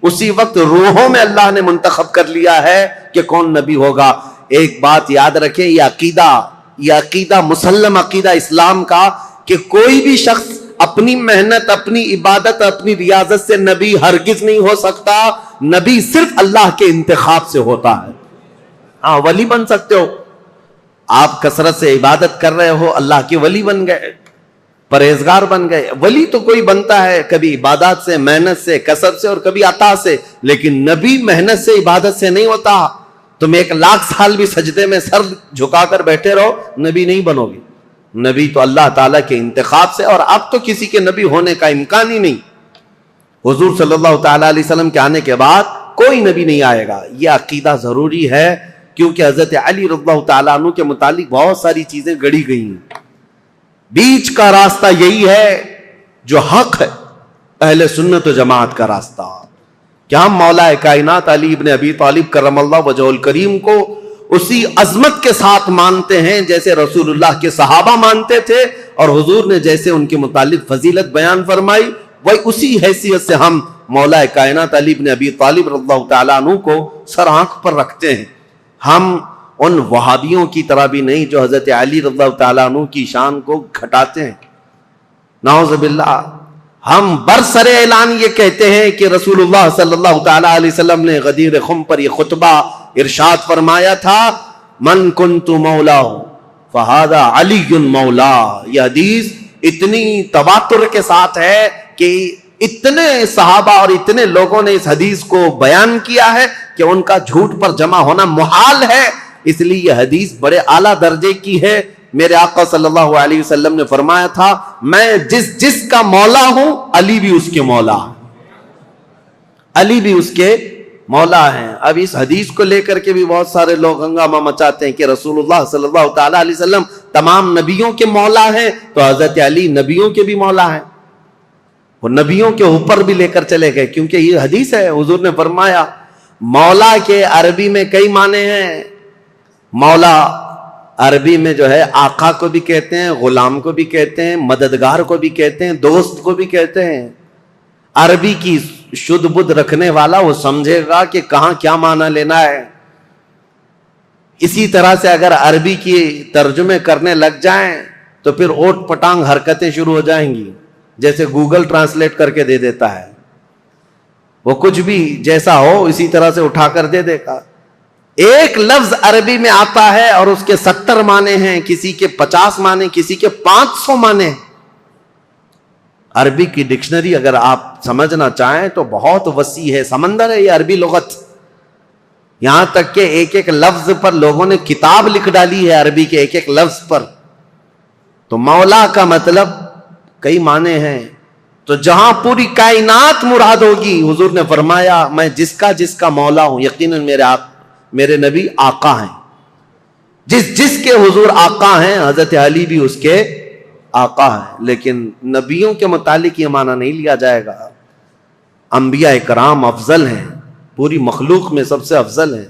اسی وقت روحوں میں اللہ نے منتخب کر لیا ہے کہ کون نبی ہوگا۔ ایک بات یاد رکھیں، یہ عقیدہ مسلم عقیدہ اسلام کا کہ کوئی بھی شخص اپنی محنت، اپنی عبادت، اپنی ریاضت سے نبی ہرگز نہیں ہو سکتا، نبی صرف اللہ کے انتخاب سے ہوتا ہے۔ ہاں ولی بن سکتے ہو، آپ کثرت سے عبادت کر رہے ہو، اللہ کے ولی بن گئے، پرہیزگار بن گئے۔ ولی تو کوئی بنتا ہے کبھی عبادات سے، محنت سے، کثرت سے، اور کبھی عطا سے، لیکن نبی محنت سے، عبادت سے نہیں ہوتا۔ تم 1,00,000 سال بھی سجدے میں سر جھکا کر بیٹھے رہو، نبی نہیں بنو گے۔ نبی تو اللہ تعالیٰ کے انتخاب سے، اور اب تو کسی کے نبی ہونے کا امکان ہی نہیں۔ حضور صلی اللہ تعالیٰ علیہ وسلم کے آنے کے بعد کوئی نبی نہیں آئے گا، یہ عقیدہ ضروری ہے، کیونکہ حضرت علی رضی اللہ تعالیٰ عنہ کے متعلق بہت ساری چیزیں گڑی گئی ہیں۔ بیچ کا راستہ یہی ہے جو حق ہے، اہل سنت و جماعت کا راستہ، کہ ہم مولا کائنات علی ابن ابی طالب کرم اللہ وجہہ الکریم کو اسی عظمت کے ساتھ مانتے ہیں جیسے رسول اللہ کے صحابہ مانتے تھے، اور حضور نے جیسے ان کے متعلق فضیلت بیان فرمائی، وہی اسی حیثیت سے ہم مولا کائنات علی ابن ابی طالب رضی اللہ تعالیٰ عنہ کو سر آنکھ پر رکھتے ہیں۔ ہم ان وہابیوں کی طرح بھی نہیں جو حضرت علی رضی اللہ تعالیٰ عنہ کی شان کو گھٹاتے ہیں، نعوذ باللہ۔ ہم برسر اعلان یہ کہتے ہیں کہ رسول اللہ صلی اللہ تعالیٰ علیہ وسلم نے غدیر خم پر یہ خطبہ ارشاد فرمایا تھا، من کنت مولا فہذا علی مولا۔ یہ حدیث اتنی تواتر کے ساتھ ہے کہ اتنے صحابہ اور اتنے لوگوں نے اس حدیث کو بیان کیا ہے کہ ان کا جھوٹ پر جمع ہونا محال ہے، اس لیے یہ حدیث بڑے اعلیٰ درجے کی ہے۔ میرے آقا صلی اللہ علیہ وسلم نے فرمایا تھا، میں جس کا مولا ہوں علی بھی اس کے مولا ہے، علی بھی اس کے مولا ہیں۔ اب اس حدیث کو لے کر کے بھی بہت سارے لوگ ہنگامہ مچاتے ہیں کہ رسول اللہ صلی اللہ تعالیٰ علیہ وسلم تمام نبیوں کے مولا ہیں، تو حضرت علی نبیوں کے بھی مولا ہیں، وہ نبیوں کے اوپر بھی لے کر چلے گئے، کیونکہ یہ حدیث ہے۔ حضور نے فرمایا مولا کے عربی میں کئی معنی ہیں۔ مولا عربی میں جو ہے آقا کو بھی کہتے ہیں، غلام کو بھی کہتے ہیں، مددگار کو بھی کہتے ہیں، دوست کو بھی کہتے ہیں۔ عربی کی شدھ بدھ رکھنے والا وہ سمجھے گا کہ کہاں کیا معنی لینا ہے۔ اسی طرح سے اگر عربی کی ترجمے کرنے لگ جائیں تو پھر اوٹ پٹانگ حرکتیں شروع ہو جائیں گی، جیسے گوگل ٹرانسلیٹ کر کے دے دیتا ہے، وہ کچھ بھی جیسا ہو اسی طرح سے اٹھا کر دے دے گا۔ ایک لفظ عربی میں آتا ہے اور اس کے 70 معنی ہیں، کسی کے 50 معنی، کسی کے 500 معنی. عربی کی ڈکشنری اگر آپ سمجھنا چاہیں تو بہت وسیع ہے، سمندر ہے یہ عربی لغت. یہاں تک کہ ایک ایک لفظ پر لوگوں نے کتاب لکھ ڈالی ہے، عربی کے ایک ایک لفظ پر. تو مولا کا مطلب کئی معنی ہیں. تو جہاں پوری کائنات مراد ہوگی، حضور نے فرمایا میں جس کا مولا ہوں، یقیناً میرے نبی آقا ہیں. جس کے حضور آقا ہیں، حضرت علی بھی اس کے آقا ہیں. لیکن نبیوں کے متعلق یہ معنی نہیں لیا جائے گا. انبیاء کرام افضل ہیں، پوری مخلوق میں سب سے افضل ہیں،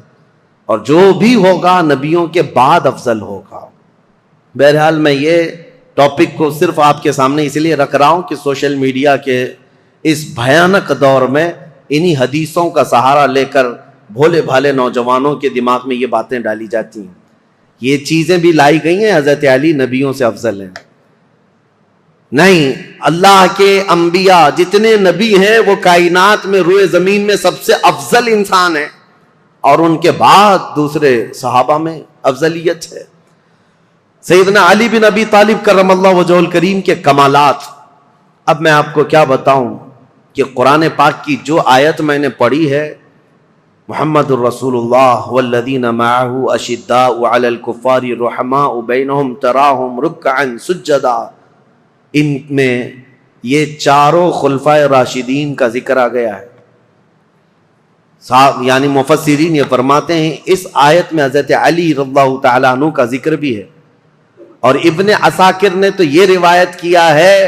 اور جو بھی ہوگا نبیوں کے بعد افضل ہوگا. بہرحال میں یہ ٹاپک کو صرف آپ کے سامنے اس لیے رکھ رہا ہوں کہ سوشل میڈیا کے اس بھیانک دور میں انہی حدیثوں کا سہارا لے کر بھولے بھالے نوجوانوں کے دماغ میں یہ باتیں ڈالی جاتی ہیں. یہ چیزیں بھی لائی گئی ہیں حضرت علی نبیوں سے افضل ہیں. نہیں، اللہ کے انبیاء جتنے نبی ہیں وہ کائنات میں روئے زمین میں سب سے افضل انسان ہیں، اور ان کے بعد دوسرے صحابہ میں افضلیت ہے. سیدنا علی بن ابی طالب کرم اللہ وجہہ الکریم کے کمالات. اب میں آپ کو کیا بتاؤں کہ قرآن پاک کی جو آیت میں نے پڑھی ہے، محمد الرسول اللہ والذین معہ اشداء علی الکفار رحماء بینہم تراہم رکعا سجدا، ان میں یہ چاروں خلفائے راشدین کا ذکر آ گیا ہے. یعنی مفسرین یہ فرماتے ہیں اس آیت میں حضرت علی رضی اللہ تعالیٰ عنہ کا ذکر بھی ہے. اور ابن عساکر نے تو یہ روایت کیا ہے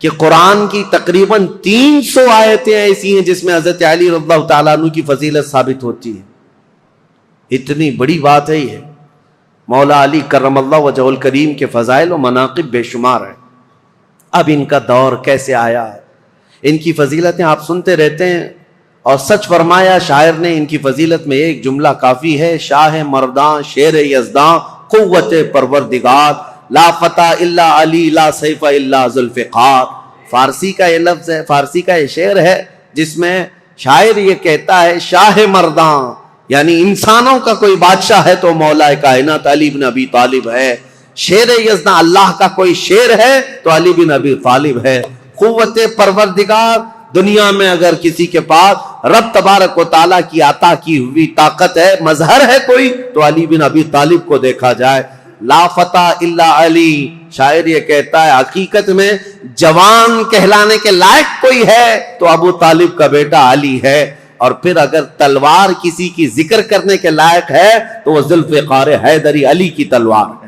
کہ قرآن کی تقریباً 300 آیتیں ایسی ہیں جس میں حضرت علی رضی اللہ تعالیٰ عنہ کی فضیلت ثابت ہوتی ہے. اتنی بڑی بات ہے یہ. مولا علی کرم اللہ وجہ الکریم کے فضائل و مناقب بے شمار ہیں. اب ان کا دور کیسے آیا، ان کی فضیلتیں آپ سنتے رہتے ہیں، اور سچ فرمایا شاعر نے ان کی فضیلت میں ایک جملہ کافی ہے: شاہ مرداں شیر یزداں قوت پروردگار، لا فتح الا علی لا سیف الا ذوالفقار. فارسی کا یہ لفظ ہے، فارسی کا یہ شعر ہے جس میں شاعر یہ کہتا ہے شاہ مرداں، یعنی انسانوں کا کوئی بادشاہ ہے تو مولا کائنات علی بن ابی طالب ہے. شیر یزداں اللہ کا کوئی شیر ہے تو علی بن ابی طالب ہے. قوت پروردگار، دنیا میں اگر کسی کے پاس رب تبارک و تعالیٰ کی عطا کی ہوئی طاقت ہے، مظہر ہے کوئی، تو علی بن ابی طالب کو دیکھا جائے. لا فتح الا علی، شاعر یہ کہتا ہے حقیقت میں جوان کہلانے کے لائق کوئی ہے تو ابو طالب کا بیٹا علی ہے. اور پھر اگر تلوار کسی کی ذکر کرنے کے لائق ہے تو وہ ذوالفقار حیدری علی کی تلوار ہے.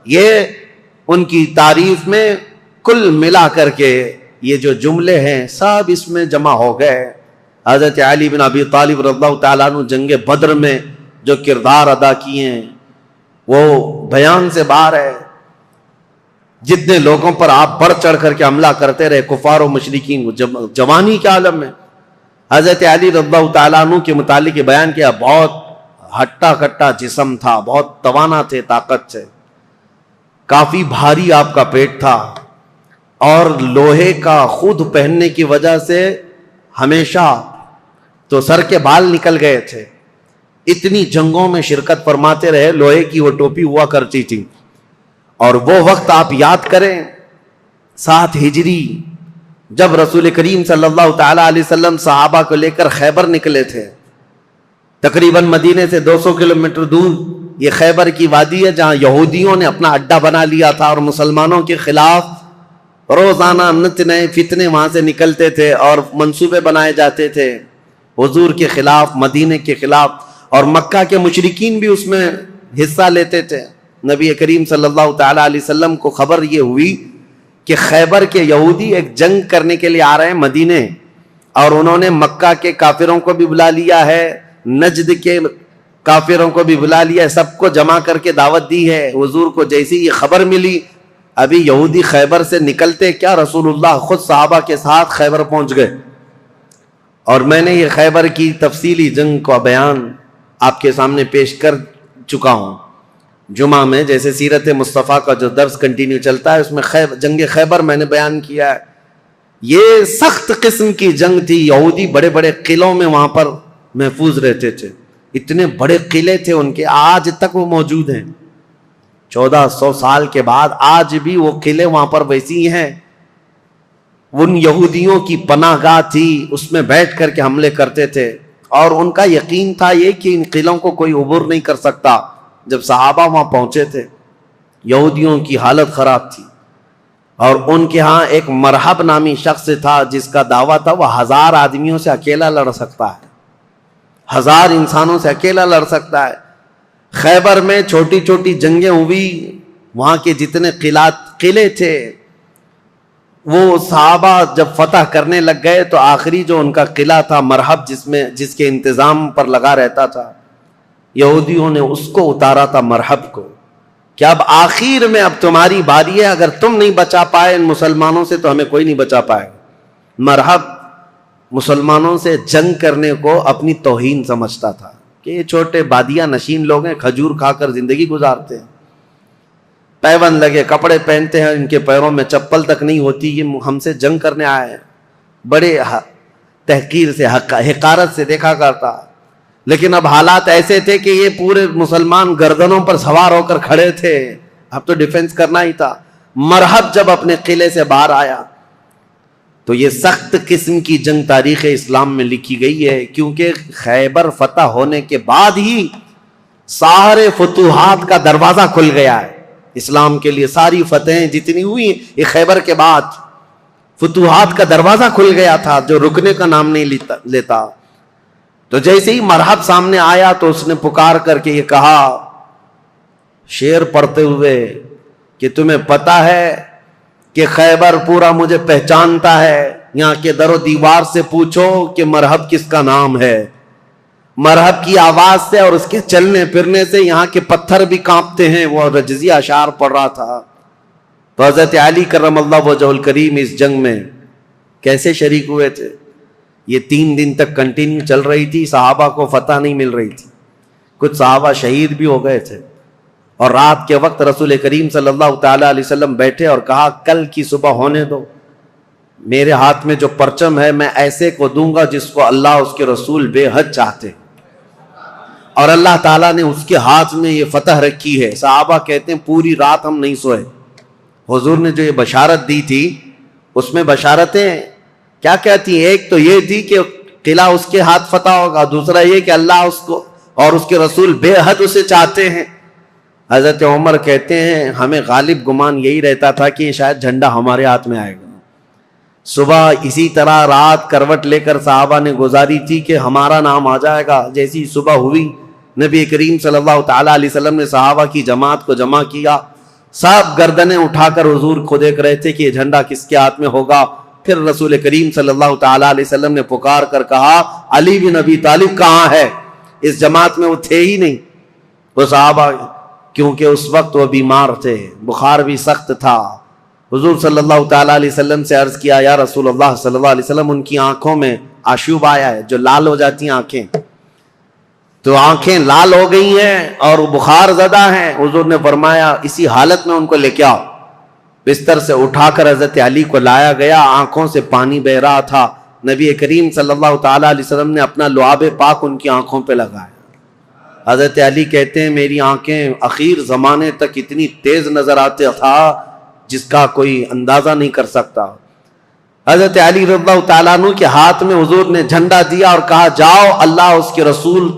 یہ ان کی تعریف میں کل ملا کر کے یہ جو جملے ہیں سب اس میں جمع ہو گئے. حضرت علی بن ابی طالب رضی اللہ تعالیٰ عنہ جنگ بدر میں جو کردار ادا کیے ہیں وہ بیان سے باہر ہے. جتنے لوگوں پر آپ بڑھ چڑھ کر کے حملہ کرتے رہے کفار و مشرکین جوانی کے عالم میں، حضرت علی رضی اللہ تعالیٰ عنہ کے متعلق یہ بیان کیا بہت ہٹا کٹا جسم تھا، بہت توانا تھے، طاقت سے، کافی بھاری آپ کا پیٹ تھا، اور لوہے کا خود پہننے کی وجہ سے ہمیشہ تو سر کے بال نکل گئے تھے. اتنی جنگوں میں شرکت فرماتے رہے، لوہے کی وہ ٹوپی ہوا کرتی تھی. اور وہ وقت آپ یاد کریں 7 ہجری جب رسول کریم صلی اللہ تعالی علیہ وسلم صحابہ کو لے کر خیبر نکلے تھے. تقریباً مدینے سے 200 کلومیٹر دور یہ خیبر کی وادی ہے جہاں یہودیوں نے اپنا اڈا بنا لیا تھا، اور مسلمانوں کے خلاف روزانہ نت نئے فتنے وہاں سے نکلتے تھے اور منصوبے بنائے جاتے تھے حضور کے خلاف، مدینے کے خلاف، اور مکہ کے مشرکین بھی اس میں حصہ لیتے تھے. نبی کریم صلی اللہ تعالی علیہ وسلم کو خبر یہ ہوئی کہ خیبر کے یہودی ایک جنگ کرنے کے لیے آ رہے ہیں مدینے، اور انہوں نے مکہ کے کافروں کو بھی بلا لیا ہے، نجد کے کافروں کو بھی بلا لیا ہے، سب کو جمع کر کے دعوت دی ہے. حضور کو جیسی یہ خبر ملی، ابھی یہودی خیبر سے نکلتے کیا رسول اللہ خود صحابہ کے ساتھ خیبر پہنچ گئے. اور میں نے یہ خیبر کی تفصیلی جنگ کا بیان آپ کے سامنے پیش کر چکا ہوں جمعہ میں، جیسے سیرت مصطفیٰ کا جو درس کنٹینیو چلتا ہے اس میں جنگ خیبر میں نے بیان کیا ہے. یہ سخت قسم کی جنگ تھی. یہودی بڑے بڑے قلعوں میں وہاں پر محفوظ رہتے تھے. اتنے بڑے قلعے تھے ان کے، آج تک وہ موجود ہیں 1400 سال کے بعد آج بھی وہ قلعے وہاں پر ویسی ہیں. ان یہودیوں کی پناہ گاہ تھی، اس میں بیٹھ کر کے حملے کرتے تھے، اور ان کا یقین تھا یہ کہ ان قلعوں کو کوئی عبور نہیں کر سکتا. جب صحابہ وہاں پہنچے تھے یہودیوں کی حالت خراب تھی، اور ان کے ہاں ایک مرحب نامی شخص تھا جس کا دعویٰ تھا وہ 1000 آدمیوں سے اکیلا لڑ سکتا ہے، 1000 انسانوں سے اکیلا لڑ سکتا ہے. خیبر میں چھوٹی چھوٹی جنگیں ہوئی، وہاں کے جتنے قلعے تھے وہ صحابہ جب فتح کرنے لگ گئے تو آخری جو ان کا قلعہ تھا مرحب، جس کے انتظام پر لگا رہتا تھا، یہودیوں نے اس کو اتارا تھا مرحب کو، کہ اب آخر میں اب تمہاری باری ہے، اگر تم نہیں بچا پائے ان مسلمانوں سے تو ہمیں کوئی نہیں بچا پائے. مرحب مسلمانوں سے جنگ کرنے کو اپنی توہین سمجھتا تھا کہ یہ چھوٹے بادیہ نشین لوگ ہیں، کھجور کھا کر زندگی گزارتے ہیں، پیوند لگے کپڑے پہنتے ہیں، ان کے پیروں میں چپل تک نہیں ہوتی، یہ ہم سے جنگ کرنے آئے ہیں. بڑے تحقیر سے حقارت سے دیکھا کرتا. لیکن اب حالات ایسے تھے کہ یہ پورے مسلمان گردنوں پر سوار ہو کر کھڑے تھے، اب تو ڈیفنس کرنا ہی تھا. مرحب جب اپنے قلعے سے باہر آیا تو یہ سخت قسم کی جنگ تاریخ اسلام میں لکھی گئی ہے، کیونکہ خیبر فتح ہونے کے بعد ہی سارے فتوحات کا دروازہ کھل گیا ہے اسلام کے لیے. ساری فتحیں جتنی ہوئی یہ خیبر کے بعد، فتوحات کا دروازہ کھل گیا تھا جو رکنے کا نام نہیں لیتا. تو جیسے ہی مرحب سامنے آیا تو اس نے پکار کر کے یہ کہا شعر پڑھتے ہوئے کہ تمہیں پتا ہے کہ خیبر پورا مجھے پہچانتا ہے، یہاں کے در و دیوار سے پوچھو کہ مرحب کس کا نام ہے. مرحب کی آواز سے اور اس کے چلنے پھرنے سے یہاں کے پتھر بھی کانپتے ہیں. وہ رجزی اشعار پڑھ رہا تھا. تو حضرت علی کرم اللہ وجہہ الکریم اس جنگ میں کیسے شریک ہوئے تھے؟ یہ 3 دن تک کنٹینیو چل رہی تھی، صحابہ کو فتح نہیں مل رہی تھی، کچھ صحابہ شہید بھی ہو گئے تھے. اور رات کے وقت رسول کریم صلی اللہ تعالی علیہ وسلم بیٹھے اور کہا کل کی صبح ہونے دو، میرے ہاتھ میں جو پرچم ہے میں ایسے کو دوں گا جس کو اللہ اس کے رسول بے حد چاہتے ہیں، اور اللہ تعالیٰ نے اس کے ہاتھ میں یہ فتح رکھی ہے. صحابہ کہتے ہیں پوری رات ہم نہیں سوئے. حضور نے جو یہ بشارت دی تھی اس میں بشارتیں کیا کہتی ہیں؟ ایک تو یہ تھی کہ قلعہ اس کے ہاتھ فتح ہوگا، دوسرا یہ کہ اللہ اس کو اور اس کے رسول بے حد اسے چاہتے ہیں. حضرت عمر کہتے ہیں ہمیں غالب گمان یہی رہتا تھا کہ شاید جھنڈا ہمارے ہاتھ میں آئے گا. صبح اسی طرح رات کروٹ لے کر صحابہ نے گزاری تھی کہ ہمارا نام آ جائے گا. جیسی صبح ہوئی نبی کریم صلی اللہ تعالیٰ علیہ وسلم نے صحابہ کی جماعت کو جمع کیا، سب گردنیں اٹھا کر حضور کو دیکھ رہے تھے کہ یہ جھنڈا کس کے ہاتھ میں ہوگا. پھر رسول کریم صلی اللہ تعالیٰ علیہ وسلم نے پکار کر کہا علی بن ابی طالب کہاں ہے؟ اس جماعت میں وہ تھے ہی نہیں وہ صحابہ، کیونکہ اس وقت وہ بیمار تھے، بخار بھی سخت تھا. حضور صلی اللہ تعالیٰ علیہ وسلم سے عرض کیا یا رسول اللہ صلی اللہ علیہ وسلم ان کی آنکھوں میں آشوب آیا ہے، جو لال ہو جاتی ہیں آنکھیں، تو آنکھیں لال ہو گئی ہیں اور بخار زدہ ہیں. حضور نے فرمایا اسی حالت میں ان کو لے کے آؤ. بستر سے اٹھا کر حضرت علی کو لایا گیا، آنکھوں سے پانی بہ رہا تھا. نبی کریم صلی اللہ تعالیٰ علیہ وسلم نے اپنا لعاب پاک ان کی آنکھوں پہ لگایا. حضرت علی کہتے ہیں میری آنکھیں اخیر زمانے تک اتنی تیز نظر آتے تھا جس کا کوئی اندازہ نہیں کر سکتا. حضرت علی رضی اللہ تعالیٰ عنہ کے ہاتھ میں حضور نے جھنڈا دیا اور کہا جاؤ، اللہ اس کے رسول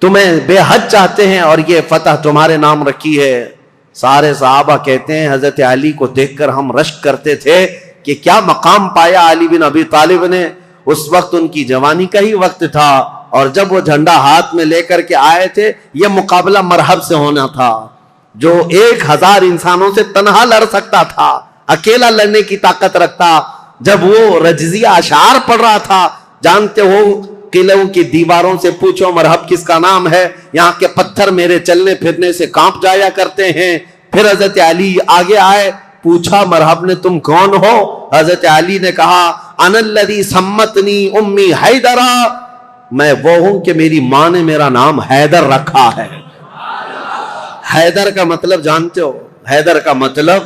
تمہیں بے حد چاہتے ہیں اور یہ فتح تمہارے نام رکھی ہے. سارے صحابہ کہتے ہیں حضرت علی کو دیکھ کر ہم رشک کرتے تھے کہ کیا مقام پایا علی بن ابی طالب نے. اس وقت ان کی جوانی کا ہی وقت تھا، اور جب وہ جھنڈا ہاتھ میں لے کر کے آئے تھے یہ مقابلہ مرحب سے ہونا تھا، جو 1000 انسانوں سے تنہا لڑ سکتا تھا، اکیلا لڑنے کی طاقت رکھتا. جب وہ رجزی اشعار پڑھ رہا تھا، جانتے ہو قلعوں کی دیواروں سے پوچھو مرحب کس کا نام ہے، یہاں کے پتھر میرے چلنے پھرنے سے کانپ جایا کرتے ہیں. پھر حضرت علی آگے آئے، پوچھا مرحب نے تم کون ہو؟ حضرت علی نے کہا انا الذی سمتنی امی حیدرا، میں وہ ہوں کہ میری ماں نے میرا نام حیدر رکھا ہے. حیدر کا مطلب جانتے ہو؟ حیدر کا مطلب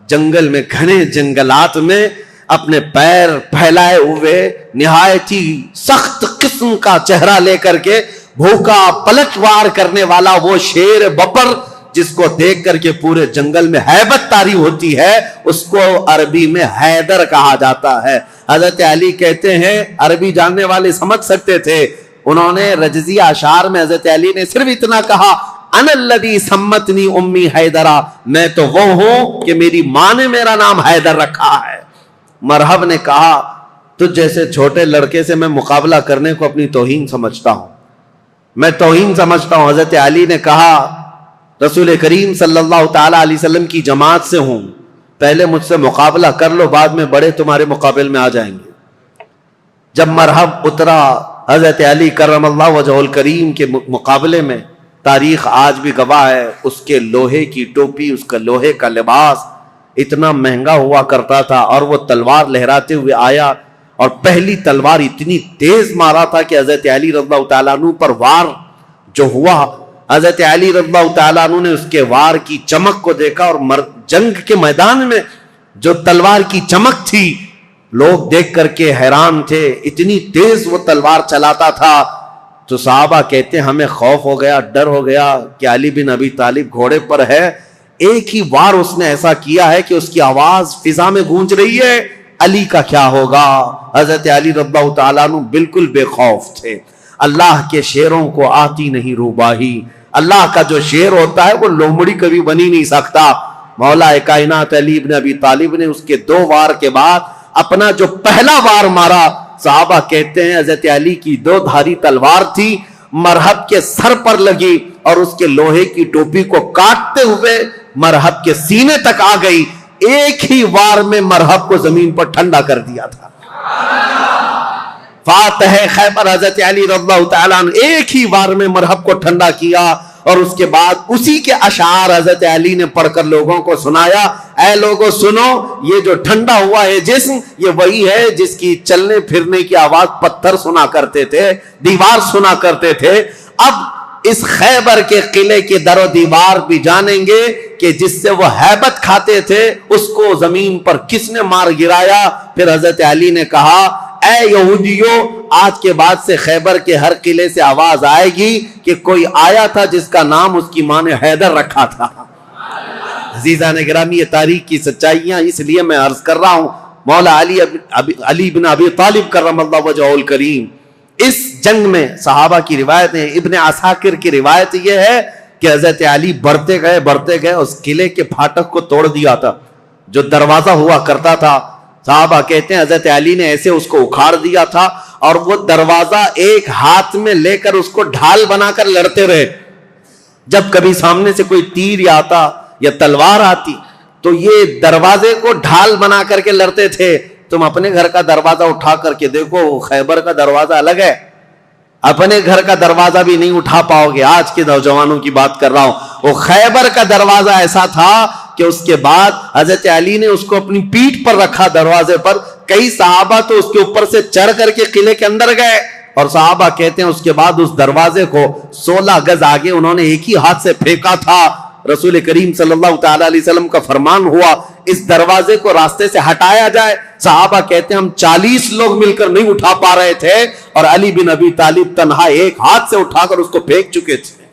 جنگل میں، گھنے جنگلات میں اپنے پیر پھیلائے ہوئے نہایت ہی سخت قسم کا چہرہ لے کر کے بھوکا پلٹوار کرنے والا وہ شیر ببر جس کو دیکھ کر کے پورے جنگل میں ہیبت طاری ہوتی ہے، اس کو عربی میں حیدر کہا جاتا ہے۔ حضرت علی کہتے ہیں، عربی جاننے والے سمجھ سکتے تھے، انہوں نے رجزی اشعار میں حضرت علی نے صرف اتنا کہا، انا الذی سمتنی امی حیدرہ، میں تو وہ ہوں کہ میری ماں نے میرا نام حیدر رکھا ہے۔ مرحب نے کہا، تجھ جیسے چھوٹے لڑکے سے میں مقابلہ کرنے کو اپنی توہین سمجھتا ہوں، میں توہین سمجھتا ہوں۔ حضرت علی نے کہا، رسول کریم صلی اللہ تعالی علیہ وسلم کی جماعت سے ہوں، پہلے مجھ سے مقابلہ کر لو، بعد میں بڑے تمہارے مقابل میں آ جائیں گے۔ جب مرحب اترا حضرت علی کرم اللہ وجہہ الکریم کے مقابلے میں، تاریخ آج بھی گواہ ہے، اس کے لوہے کی ٹوپی، اس کا لوہے کا لباس اتنا مہنگا ہوا کرتا تھا، اور وہ تلوار لہراتے ہوئے آیا، اور پہلی تلوار اتنی تیز مارا تھا کہ حضرت علی رضی اللہ تعالیٰ عنہ پر وار جو ہوا، حضرت علی رضی اللہ تعالیٰ عنہ نے اس کے وار کی چمک کو دیکھا، اور جنگ کے میدان میں جو تلوار کی چمک تھی، لوگ دیکھ کر کے حیران تھے، اتنی تیز وہ تلوار چلاتا تھا۔ تو صحابہ کہتے ہیں ہمیں خوف ہو گیا، ڈر ہو گیا کہ علی بن ابی طالب گھوڑے پر ہے، ایک ہی وار اس نے ایسا کیا ہے کہ اس کی آواز فضا میں گونج رہی ہے، علی کا کیا ہوگا؟ حضرت علی رضی اللہ تعالیٰ عنہ بالکل بے خوف تھے۔ اللہ کے شیروں کو آتی نہیں روباہی، اللہ کا جو شیر ہوتا ہے وہ لومڑی کبھی بنی نہیں سکتا۔ مولا کائنات علی بن ابی طالب نے اس کے 2 وار کے بعد اپنا جو پہلا وار مارا، صحابہ کہتے ہیں حضرت علی کی 2 دھاری تلوار تھی، مرحب کے سر پر لگی اور اس کے لوہے کی ٹوپی کو کاٹتے ہوئے مرحب کے سینے تک آ گئی، ایک ہی وار میں مرحب کو زمین پر ٹھنڈا کر دیا تھا۔ فاتح خیبر حضرت علی رضی اللہ تعالیٰ عنہ ایک ہی وار میں مرحب کو ٹھنڈا کیا، اور اس کے بعد اسی کے اشعار حضرت علی نے پڑھ کر لوگوں کو سنایا، اے لوگوں سنو، یہ جو ٹھنڈا ہوا ہے جسم، یہ وہی ہے جس کی چلنے پھرنے کی آواز پتھر سنا کرتے تھے، دیوار سنا کرتے تھے۔ اب اس خیبر کے قلعے کے در و دیوار بھی جانیں گے کہ جس سے وہ ہیبت کھاتے تھے، اس کو زمین پر کس نے مار گرایا۔ پھر حضرت علی نے کہا، اے یہودیوں، آج کے بعد سے خیبر کے ہر قلعے سے آواز آئے گی کہ کوئی آیا تھا جس کا نام اس کی ماں نے حیدر رکھا تھا۔ عزیزان گرامی، یہ تاریخ کی سچائیاں اس لیے میں عرض کر رہا ہوں۔ مولا علی بن ابی طالب کرم اللہ وجہہ الکریم، اس جنگ میں صحابہ کی روایت ہے، ابن عساکر کی روایت یہ ہے کہ حضرت علی بڑھتے گئے اس قلعے کے پھاٹک کو توڑ دیا تھا، جو دروازہ ہوا کرتا تھا۔ صحابہ کہتے ہیں حضرت علی نے ایسے اس کو اکھاڑ دیا تھا، اور وہ دروازہ ایک ہاتھ میں لے کر اس کو ڈھال بنا کر لڑتے رہے۔ جب کبھی سامنے سے کوئی تیر یا آتا یا تلوار آتی تو یہ دروازے کو ڈھال بنا کر کے لڑتے تھے۔ تم اپنے گھر کا دروازہ اٹھا کر کے دیکھو، خیبر کا دروازہ الگ ہے، اپنے گھر کا دروازہ بھی نہیں اٹھا پاؤ گے۔ آج کے نوجوانوں کی بات کر رہا ہوں، وہ خیبر کا دروازہ ایسا تھا کہ اس کے بعد حضرت علی نے اس کو اپنی پیٹھ پر رکھا دروازے پر، کئی صحابہ تو اس کے اوپر سے چڑھ کر کے قلعے کے اندر گئے، اور صحابہ کہتے ہیں اس کے بعد اس دروازے کو 16 گز آگے انہوں نے ایک ہی ہاتھ سے پھینکا تھا۔ رسول کریم صلی اللہ تعالی علیہ وسلم کا فرمان ہوا اس دروازے کو راستے سے ہٹایا جائے۔ صحابہ کہتے ہیں ہم 40 لوگ مل کر نہیں اٹھا پا رہے تھے، اور علی بن ابی طالب تنہا ایک ہاتھ سے اٹھا کر اس کو پھینک چکے تھے۔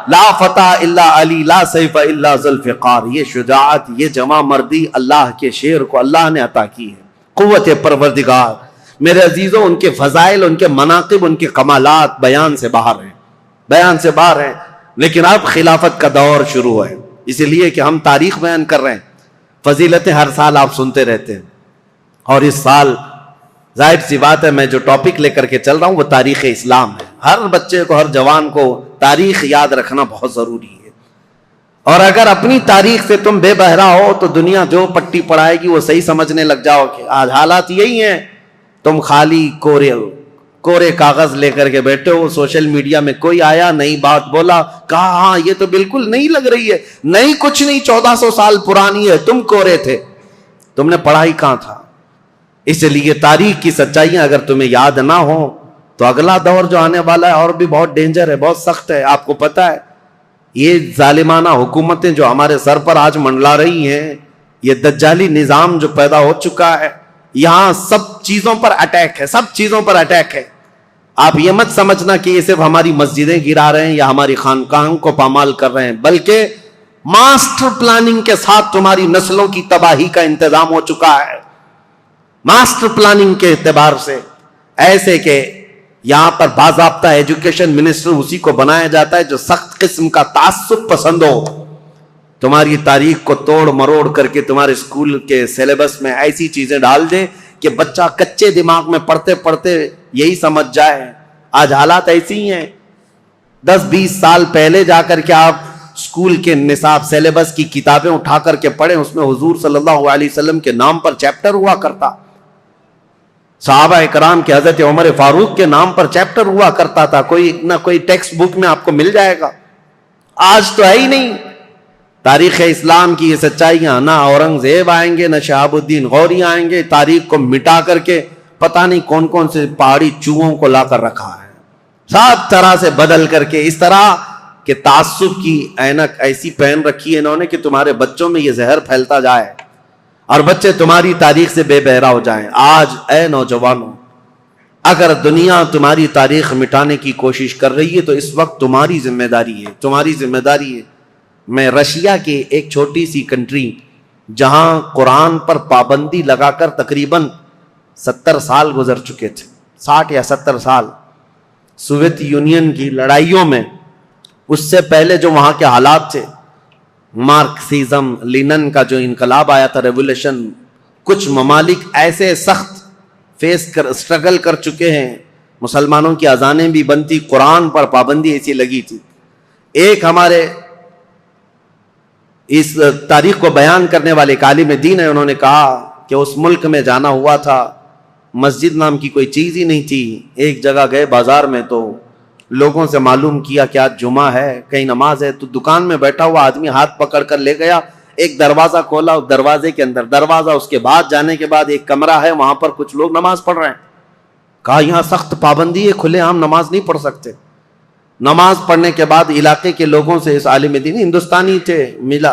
لا فتح الا علی، لا سیف الا ذوالفقار، یہ شجاعت، یہ جمع مردی اللہ کے شیر کو اللہ نے عطا کی ہے۔ قوت پروردگار، میرے عزیزوں، ان کے فضائل، ان کے مناقب، ان کے کمالات بیان سے باہر ہیں، لیکن اب خلافت کا دور شروع ہے، اسی لیے کہ ہم تاریخ بیان کر رہے ہیں، فضیلتیں ہر سال آپ سنتے رہتے ہیں، اور اس سال ظاہر سی بات ہے میں جو ٹاپک لے کر کے چل رہا ہوں وہ تاریخ اسلام ہے۔ ہر بچے کو، ہر جوان کو تاریخ یاد رکھنا بہت ضروری ہے، اور اگر اپنی تاریخ سے تم بے بہرا ہو تو دنیا جو پٹی پڑھائے گی وہ صحیح سمجھنے لگ جاؤ کہ آج حالات یہی ہیں۔ تم خالی کورے کاغذ لے کر کے بیٹھے ہو، سوشل میڈیا میں کوئی آیا نئی بات بولا، کہا ہاں یہ تو بالکل نہیں لگ رہی ہے، نہیں کچھ نہیں، 1400 سال پرانی ہے، تم کورے تھے، تم نے پڑھا ہی کہاں تھا۔ اس لیے تاریخ کی سچائیاں اگر تمہیں یاد نہ ہو تو اگلا دور جو آنے والا ہے اور بھی بہت ڈینجر ہے، بہت سخت ہے۔ آپ کو پتا ہے یہ ظالمانہ حکومتیں جو ہمارے سر پر آج منڈلا رہی ہیں، یہ دجالی نظام جو پیدا ہو چکا ہے، یہاں سب چیزوں پر اٹیک ہے، سب چیزوں پر اٹیک ہے۔ آپ یہ مت سمجھنا کہ یہ صرف ہماری مسجدیں گرا رہے ہیں یا ہماری خانقاہوں کو پامال کر رہے ہیں، بلکہ ماسٹر پلاننگ کے ساتھ تمہاری نسلوں کی تباہی کا انتظام ہو چکا ہے، ماسٹر پلاننگ کے اعتبار سے، ایسے کہ یہاں پر باضابطہ ایجوکیشن منسٹر اسی کو بنایا جاتا ہے جو سخت قسم کا تعصب پسند ہو، تمہاری تاریخ کو توڑ مروڑ کر کے تمہارے اسکول کے سلیبس میں ایسی چیزیں ڈال دے کہ بچہ کچے دماغ میں پڑھتے پڑھتے یہی سمجھ جائے۔ آج حالات ایسی ہی ہیں، 10-20 سال پہلے جا کر کے آپ اسکول کے نصاب سلیبس کی کتابیں اٹھا کر کے پڑھیں، اس میں حضور صلی اللہ علیہ وسلم کے نام پر چیپٹر ہوا کرتا، صحابہ اکرام کے حضرت عمر فاروق کے نام پر چیپٹر ہوا کرتا تھا، کوئی نہ کوئی ٹیکسٹ بک میں آپ کو مل جائے گا۔ آج تو ہے ہی نہیں۔ تاریخ اسلام کی یہ سچائیاں، نہ اورنگزیب آئیں گے، نہ شہاب الدین غوری آئیں گے، تاریخ کو مٹا کر کے پتہ نہیں کون کون سے پہاڑی چوہوں کو لا کر رکھا ہے، سب طرح سے بدل کر کے، اس طرح کہ تعصب کی اینک ایسی پہن رکھی ہے انہوں نے کہ تمہارے بچوں میں یہ زہر پھیلتا جائے اور بچے تمہاری تاریخ سے بے بہرا ہو جائیں۔ آج اے نوجوانوں، اگر دنیا تمہاری تاریخ مٹانے کی کوشش کر رہی ہے تو اس وقت تمہاری ذمہ داری ہے، تمہاری ذمہ داری ہے۔ میں رشیا کی ایک چھوٹی سی کنٹری جہاں قرآن پر پابندی لگا کر تقریباً 70 سال گزر چکے تھے، 60 یا 70 سال، سوویت یونین کی لڑائیوں میں، اس سے پہلے جو وہاں کے حالات تھے، مارکسزم، لینن کا جو انقلاب آیا تھا، ریولیوشن، کچھ ممالک ایسے سخت اسٹرگل کر چکے ہیں، مسلمانوں کی اذانیں بھی بنتی، قرآن پر پابندی ایسی لگی تھی۔ ایک ہمارے اس تاریخ کو بیان کرنے والے ایک عالم دین ہے، انہوں نے کہا کہ اس ملک میں جانا ہوا تھا، مسجد نام کی کوئی چیز ہی نہیں تھی، ایک جگہ گئے بازار میں تو لوگوں سے معلوم کیا کہ آج جمعہ ہے، کہیں نماز ہے، تو دکان میں بیٹھا ہوا آدمی ہاتھ پکڑ کر لے گیا، ایک دروازہ کھولا، اس دروازے کے اندر دروازہ، اس کے بعد جانے کے بعد ایک کمرہ ہے، وہاں پر کچھ لوگ نماز پڑھ رہے ہیں۔ کہا یہاں سخت پابندی ہے، کھلے عام نماز نہیں پڑھ سکتے۔ نماز پڑھنے کے بعد علاقے کے لوگوں سے، اس عالم دین ہندوستانی تھے،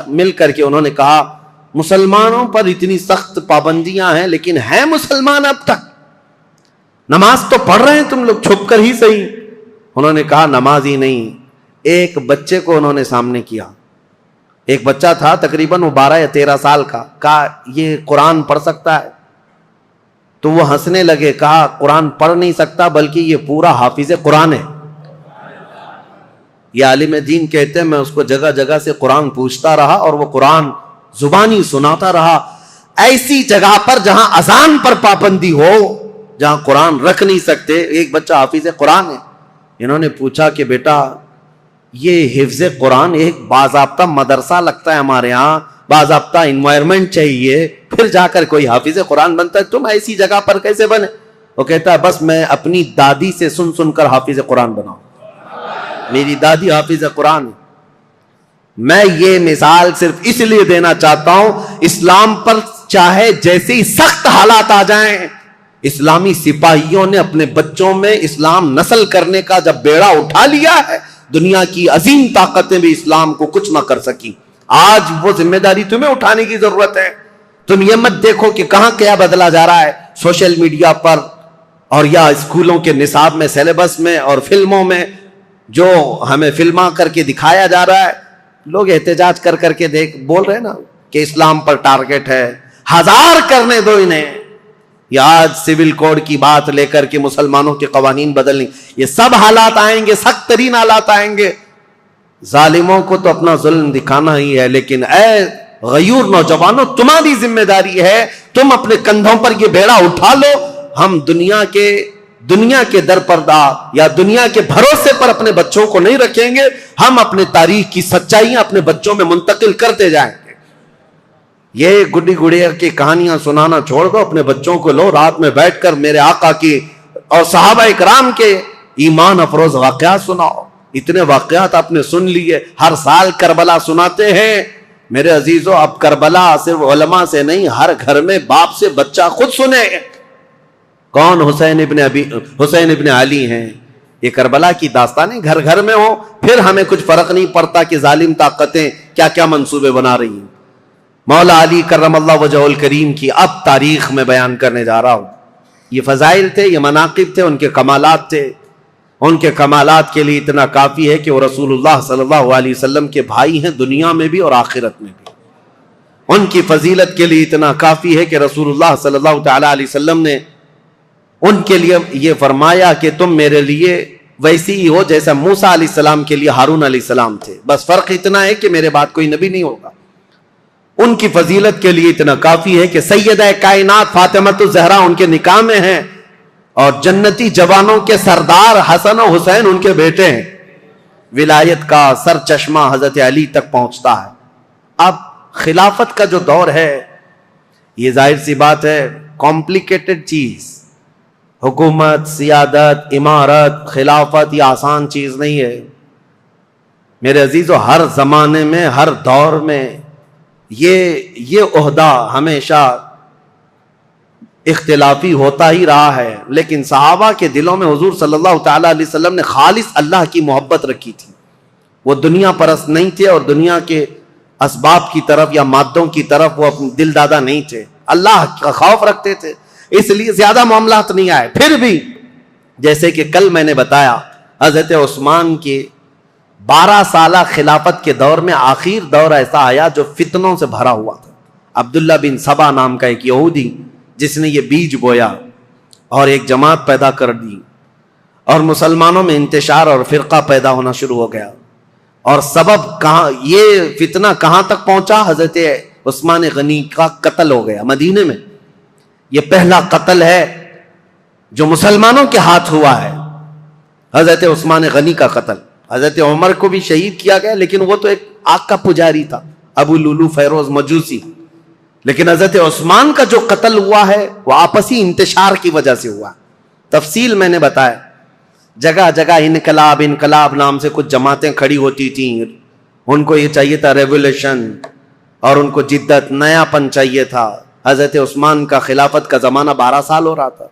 مل کر کے انہوں نے کہا مسلمانوں پر اتنی سخت پابندیاں ہیں لیکن ہیں مسلمان اب تک، نماز تو پڑھ رہے ہیں تم لوگ چھپ کر ہی صحیح۔ انہوں نے کہا نماز ہی نہیں۔ ایک بچے کو انہوں نے سامنے کیا، ایک بچہ تھا تقریباً وہ 12 یا 13 سال کا، کہا یہ قرآن پڑھ سکتا ہے؟ تو وہ ہنسنے لگے، کہا قرآن پڑھ نہیں سکتا بلکہ یہ پورا حافظ قرآن ہے۔ یہ عالم دین کہتے ہیں میں اس کو جگہ جگہ سے قرآن پوچھتا رہا اور وہ قرآن زبانی سناتا رہا۔ ایسی جگہ پر جہاں اذان پر پابندی ہو، جہاں قرآن رکھ نہیں سکتے، ایک بچہ حافظ قرآن ہے۔ انہوں نے پوچھا کہ بیٹا یہ حفظ قرآن ایک باضابطہ مدرسہ لگتا ہے ہمارے ہاں، باضابطہ انوائرمنٹ چاہیے، پھر جا کر کوئی حافظ قرآن بنتا ہے، تم ایسی جگہ پر کیسے بنے؟ وہ کہتا ہے بس میں اپنی دادی سے سن سن کر حافظ قرآن بناؤں، میری دادی حافظ قرآن ہے۔ میں یہ مثال صرف اس لیے دینا چاہتا ہوں، اسلام پر چاہے جیسے ہی سخت حالات آ جائیں، اسلامی سپاہیوں نے اپنے بچوں میں اسلام نسل کرنے کا جب بیڑا اٹھا لیا ہے، دنیا کی عظیم طاقتیں بھی اسلام کو کچھ نہ کر سکی۔ آج وہ ذمہ داری تمہیں اٹھانے کی ضرورت ہے۔ تم یہ مت دیکھو کہ کہاں کیا بدلا جا رہا ہے سوشل میڈیا پر اور یا اسکولوں کے نصاب میں، سلیبس میں اور فلموں میں، جو ہمیں فلما کر کے دکھایا جا رہا ہے۔ لوگ احتجاج کر کر کے بول رہے ہیں نا کہ اسلام پر ٹارگٹ ہے، ہزار کرنے دو انہیں۔ یا آج سول کوڈ کی بات لے کر کے مسلمانوں کے قوانین بدلنے، یہ سب حالات آئیں گے، سخت ترین حالات آئیں گے۔ ظالموں کو تو اپنا ظلم دکھانا ہی ہے، لیکن اے غیور نوجوانوں، تمہاری ذمہ داری ہے، تم اپنے کندھوں پر یہ بیڑا اٹھا لو۔ ہم دنیا کے درپردہ یا دنیا کے بھروسے پر اپنے بچوں کو نہیں رکھیں گے، ہم اپنے تاریخ کی سچائیاں اپنے بچوں میں منتقل کرتے جائیں گے۔ یہ گڈی گڑیا کی کہانیاں سنانا چھوڑ دو، اپنے بچوں کو لو، رات میں بیٹھ کر میرے آقا کی اور صحابہ اکرام کے ایمان افروز واقعات سناؤ۔ اتنے واقعات آپ نے سن لیے، ہر سال کربلا سناتے ہیں۔ میرے عزیزو، اب کربلا صرف علماء سے نہیں، ہر گھر میں باپ سے بچہ خود سنے۔ کون؟ حسین ابن علی ہیں۔ یہ کربلا کی داستانیں گھر گھر میں ہو، پھر ہمیں کچھ فرق نہیں پڑتا کہ ظالم طاقتیں کیا کیا منصوبے بنا رہی ہیں۔ مولا علی کرم اللہ وجہہ الکریم کی اب تاریخ میں بیان کرنے جا رہا ہوں۔ یہ فضائل تھے، یہ مناقب تھے، ان کے کمالات تھے۔ ان کے کمالات کے لیے اتنا کافی ہے کہ وہ رسول اللہ صلی اللہ علیہ وسلم کے بھائی ہیں، دنیا میں بھی اور آخرت میں بھی۔ ان کی فضیلت کے لیے اتنا کافی ہے کہ رسول اللہ صلی اللہ تعالی علیہ وسلم نے ان کے لیے یہ فرمایا کہ تم میرے لیے ویسی ہی ہو جیسا موسیٰ علیہ السلام کے لیے ہارون علیہ السلام تھے، بس فرق اتنا ہے کہ میرے بعد کوئی نبی نہیں ہوگا۔ ان کی فضیلت کے لیے اتنا کافی ہے کہ سیدہ کائنات فاطمۃ الزہرا ان کے نکاح میں ہیں، اور جنتی جوانوں کے سردار حسن و حسین ان کے بیٹے ہیں۔ ولایت کا سر چشمہ حضرت علی تک پہنچتا ہے۔ اب خلافت کا جو دور ہے، یہ ظاہر سی بات ہے کمپلیکیٹڈ چیز، حکومت، سیادت، امارت، خلافت یہ آسان چیز نہیں ہے میرے عزیزو۔ ہر زمانے میں، ہر دور میں یہ عہدہ ہمیشہ اختلافی ہوتا ہی رہا ہے، لیکن صحابہ کے دلوں میں حضور صلی اللہ تعالی علیہ وسلم نے خالص اللہ کی محبت رکھی تھی۔ وہ دنیا پرست نہیں تھے اور دنیا کے اسباب کی طرف یا مادوں کی طرف وہ اپنے دل دادا نہیں تھے، اللہ کا خوف رکھتے تھے، اس لیے زیادہ معاملات نہیں آئے۔ پھر بھی جیسے کہ کل میں نے بتایا، حضرت عثمان کے 12 سالہ خلافت کے دور میں آخر دور ایسا آیا جو فتنوں سے بھرا ہوا تھا۔ عبداللہ بن سبا نام کا ایک یہودی جس نے یہ بیج بویا اور ایک جماعت پیدا کر دی، اور مسلمانوں میں انتشار اور فرقہ پیدا ہونا شروع ہو گیا، اور سبب کہاں، یہ فتنہ کہاں تک پہنچا؟ حضرت عثمان غنی کا قتل ہو گیا مدینے میں۔ یہ پہلا قتل ہے جو مسلمانوں کے ہاتھ ہوا ہے، حضرت عثمان غنی کا قتل۔ حضرت عمر کو بھی شہید کیا گیا، لیکن وہ تو ایک آگ کا پجاری تھا، ابو لولو فیروز مجوسی، لیکن حضرت عثمان کا جو قتل ہوا ہے وہ آپسی انتشار کی وجہ سے ہوا۔ تفصیل میں نے بتایا، جگہ جگہ انقلاب نام سے کچھ جماعتیں کھڑی ہوتی تھیں، ان کو یہ چاہیے تھا ریولیوشن، اور ان کو جدت، نیا پن چاہیے تھا۔ حضرت عثمان کا خلافت کا زمانہ 12 سال ہو رہا تھا،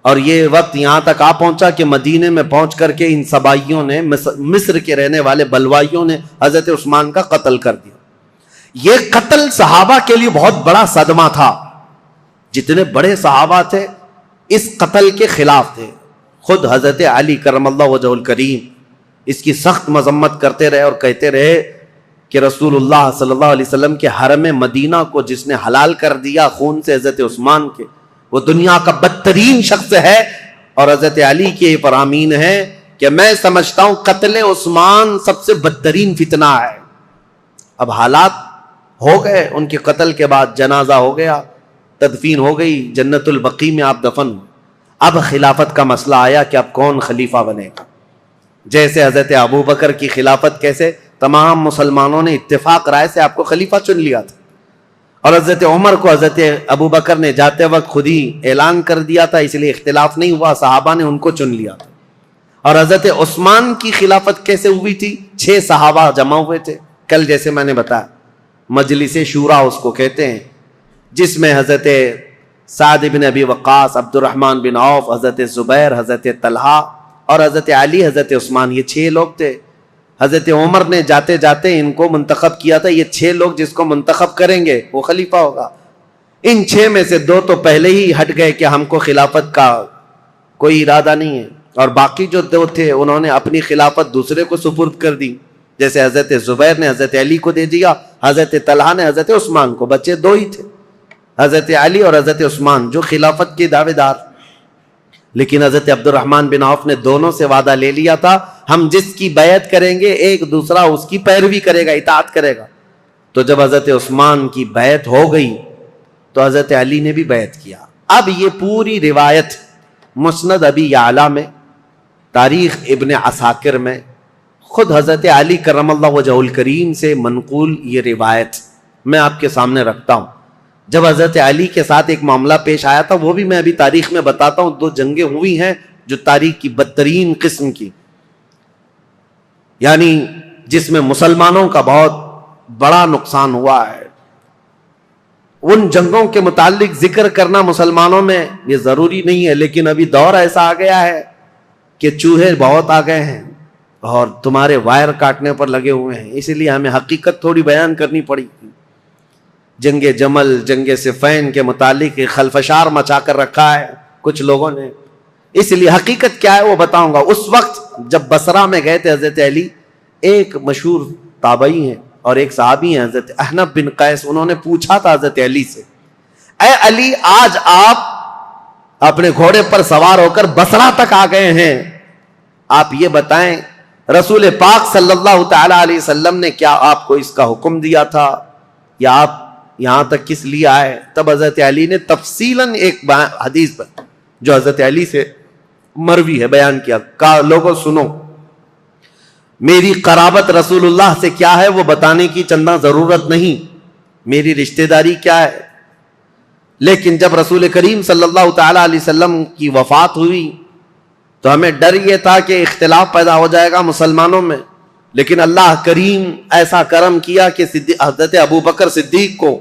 اور یہ وقت یہاں تک آ پہنچا کہ مدینے میں پہنچ کر کے ان سبائیوں نے، مصر کے رہنے والے بلوائیوں نے حضرت عثمان کا قتل کر دیا۔ یہ قتل صحابہ کے لیے بہت بڑا صدمہ تھا، جتنے بڑے صحابہ تھے اس قتل کے خلاف تھے۔ خود حضرت علی کرم اللہ وجہ الکریم اس کی سخت مذمت کرتے رہے اور کہتے رہے کہ رسول اللہ صلی اللہ علیہ وسلم کے حرم مدینہ کو جس نے حلال کر دیا خون سے حضرت عثمان کے، وہ دنیا کا بدترین شخص ہے۔ اور حضرت علی کے یہ فرامین ہے کہ میں سمجھتا ہوں قتل عثمان سب سے بدترین فتنہ ہے۔ اب حالات ہو گئے، ان کے قتل کے بعد جنازہ ہو گیا، تدفین ہو گئی، جنت البقیع میں آپ دفن ہوئے۔ اب خلافت کا مسئلہ آیا کہ اب کون خلیفہ بنے گا۔ جیسے حضرت ابو بکر کی خلافت، کیسے تمام مسلمانوں نے اتفاق رائے سے آپ کو خلیفہ چن لیا تھا، اور حضرت عمر کو حضرت ابو بکر نے جاتے وقت خود ہی اعلان کر دیا تھا، اس لیے اختلاف نہیں ہوا، صحابہ نے ان کو چن لیا تھا۔ اور حضرت عثمان کی خلافت کیسے ہوئی تھی؟ 6 صحابہ جمع ہوئے تھے، کل جیسے میں نے بتایا مجلس شورا اس کو کہتے ہیں، جس میں حضرت سعد بن ابی وقاص، عبد الرحمن بن عوف، حضرت زبیر، حضرت طلحہ اور حضرت علی، حضرت عثمان، یہ 6 لوگ تھے۔ حضرت عمر نے جاتے جاتے ان کو منتخب کیا تھا، یہ 6 لوگ جس کو منتخب کریں گے وہ خلیفہ ہوگا۔ ان 6 میں سے 2 تو پہلے ہی ہٹ گئے کہ ہم کو خلافت کا کوئی ارادہ نہیں ہے، اور باقی جو 2 تھے انہوں نے اپنی خلافت دوسرے کو سپرد کر دی، جیسے حضرت زبیر نے حضرت علی کو دے دیا، حضرت طلحہ نے حضرت عثمان کو۔ بچے 2 ہی تھے، حضرت علی اور حضرت عثمان، جو خلافت کے دعوے دار۔ لیکن حضرت عبد الرحمن بن عوف نے دونوں سے وعدہ لے لیا تھا، ہم جس کی بیعت کریں گے ایک دوسرا اس کی پیروی کرے گا، اطاعت کرے گا۔ تو جب حضرت عثمان کی بیعت ہو گئی تو حضرت علی نے بھی بیعت کیا۔ اب یہ پوری روایت مسند ابی یعلا میں، تاریخ ابن عساکر میں، خود حضرت علی کرم اللہ وجہ الکریم سے منقول یہ روایت میں آپ کے سامنے رکھتا ہوں۔ جب حضرت علی کے ساتھ ایک معاملہ پیش آیا تھا، وہ بھی میں ابھی تاریخ میں بتاتا ہوں۔ 2 جنگیں ہوئی ہیں جو تاریخ کی بدترین قسم کی، یعنی جس میں مسلمانوں کا بہت بڑا نقصان ہوا ہے۔ ان جنگوں کے متعلق ذکر کرنا مسلمانوں میں یہ ضروری نہیں ہے، لیکن ابھی دور ایسا آ گیا ہے کہ چوہے بہت آ گئے ہیں اور تمہارے وائر کاٹنے پر لگے ہوئے ہیں، اس لیے ہمیں حقیقت تھوڑی بیان کرنی پڑی۔ جنگ جمل، جنگ صفین کے متعلق خلفشار مچا کر رکھا ہے کچھ لوگوں نے، اس لیے حقیقت کیا ہے وہ بتاؤں گا. اس وقت جب بصرہ میں گئے تھے حضرت علی، ایک مشہور تابعی ہیں اور ایک صحابی ہیں حضرت احنف بن قیس، انہوں نے پوچھا تھا حضرت علی سے، اے علی آج آپ اپنے گھوڑے پر سوار ہو کر بصرہ تک آ گئے ہیں، آپ یہ بتائیں رسول پاک صلی اللہ تعالی علیہ وسلم نے کیا آپ کو اس کا حکم دیا تھا، یا آپ یہاں تک کس لیے آئے؟ تب حضرت علی نے تفصیلاً ایک حدیث پر جو حضرت علی سے مروی ہے بیان کیا، کہا لوگوں سنو، میری قرابت رسول اللہ سے کیا ہے وہ بتانے کی چندہ ضرورت نہیں، میری رشتہ داری کیا ہے، لیکن جب رسول کریم صلی اللہ تعالی علیہ وسلم کی وفات ہوئی تو ہمیں ڈر یہ تھا کہ اختلاف پیدا ہو جائے گا مسلمانوں میں، لیکن اللہ کریم ایسا کرم کیا کہ حضرت ابو بکر صدیق کو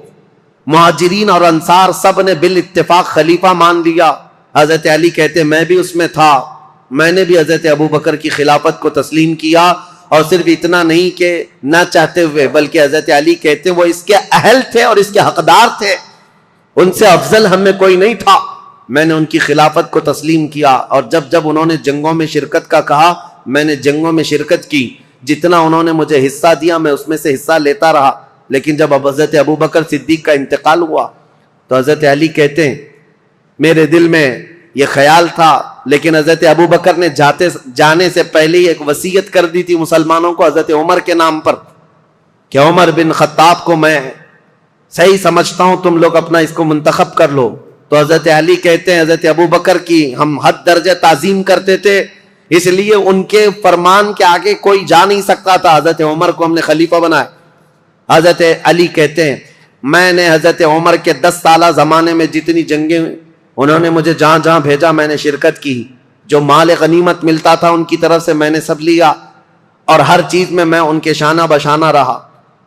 مہاجرین اور انصار سب نے بالاتفاق خلیفہ مان لیا. حضرت علی کہتے میں بھی اس میں تھا، میں نے بھی حضرت ابو بکر کی خلافت کو تسلیم کیا، اور صرف اتنا نہیں کہ نہ چاہتے ہوئے، بلکہ حضرت علی کہتے وہ اس کے اہل تھے اور اس کے حقدار تھے، ان سے افضل ہم میں کوئی نہیں تھا، میں نے ان کی خلافت کو تسلیم کیا. اور جب انہوں نے جنگوں میں شرکت کا کہا، میں نے جنگوں میں شرکت کی، جتنا انہوں نے مجھے حصہ دیا میں اس میں سے حصہ لیتا رہا. لیکن جب حضرت ابو بکر صدیق کا انتقال ہوا تو حضرت علی کہتے ہیں میرے دل میں یہ خیال تھا، لیکن حضرت ابو بکر نے جانے سے پہلے ہی ایک وصیت کر دی تھی مسلمانوں کو حضرت عمر کے نام پر کہ عمر بن خطاب کو میں صحیح سمجھتا ہوں، تم لوگ اپنا اس کو منتخب کر لو. تو حضرت علی کہتے ہیں حضرت ابو بکر کی ہم حد درجہ تعظیم کرتے تھے، اس لیے ان کے فرمان کے آگے کوئی جا نہیں سکتا تھا. حضرت عمر کو ہم نے خلیفہ بنایا. حضرت علی کہتے ہیں میں نے حضرت عمر کے 10 سالہ زمانے میں جتنی جنگیں انہوں نے مجھے جہاں جہاں بھیجا میں نے شرکت کی، جو مال غنیمت ملتا تھا ان کی طرف سے میں نے سب لیا، اور ہر چیز میں ان کے شانہ بشانہ رہا.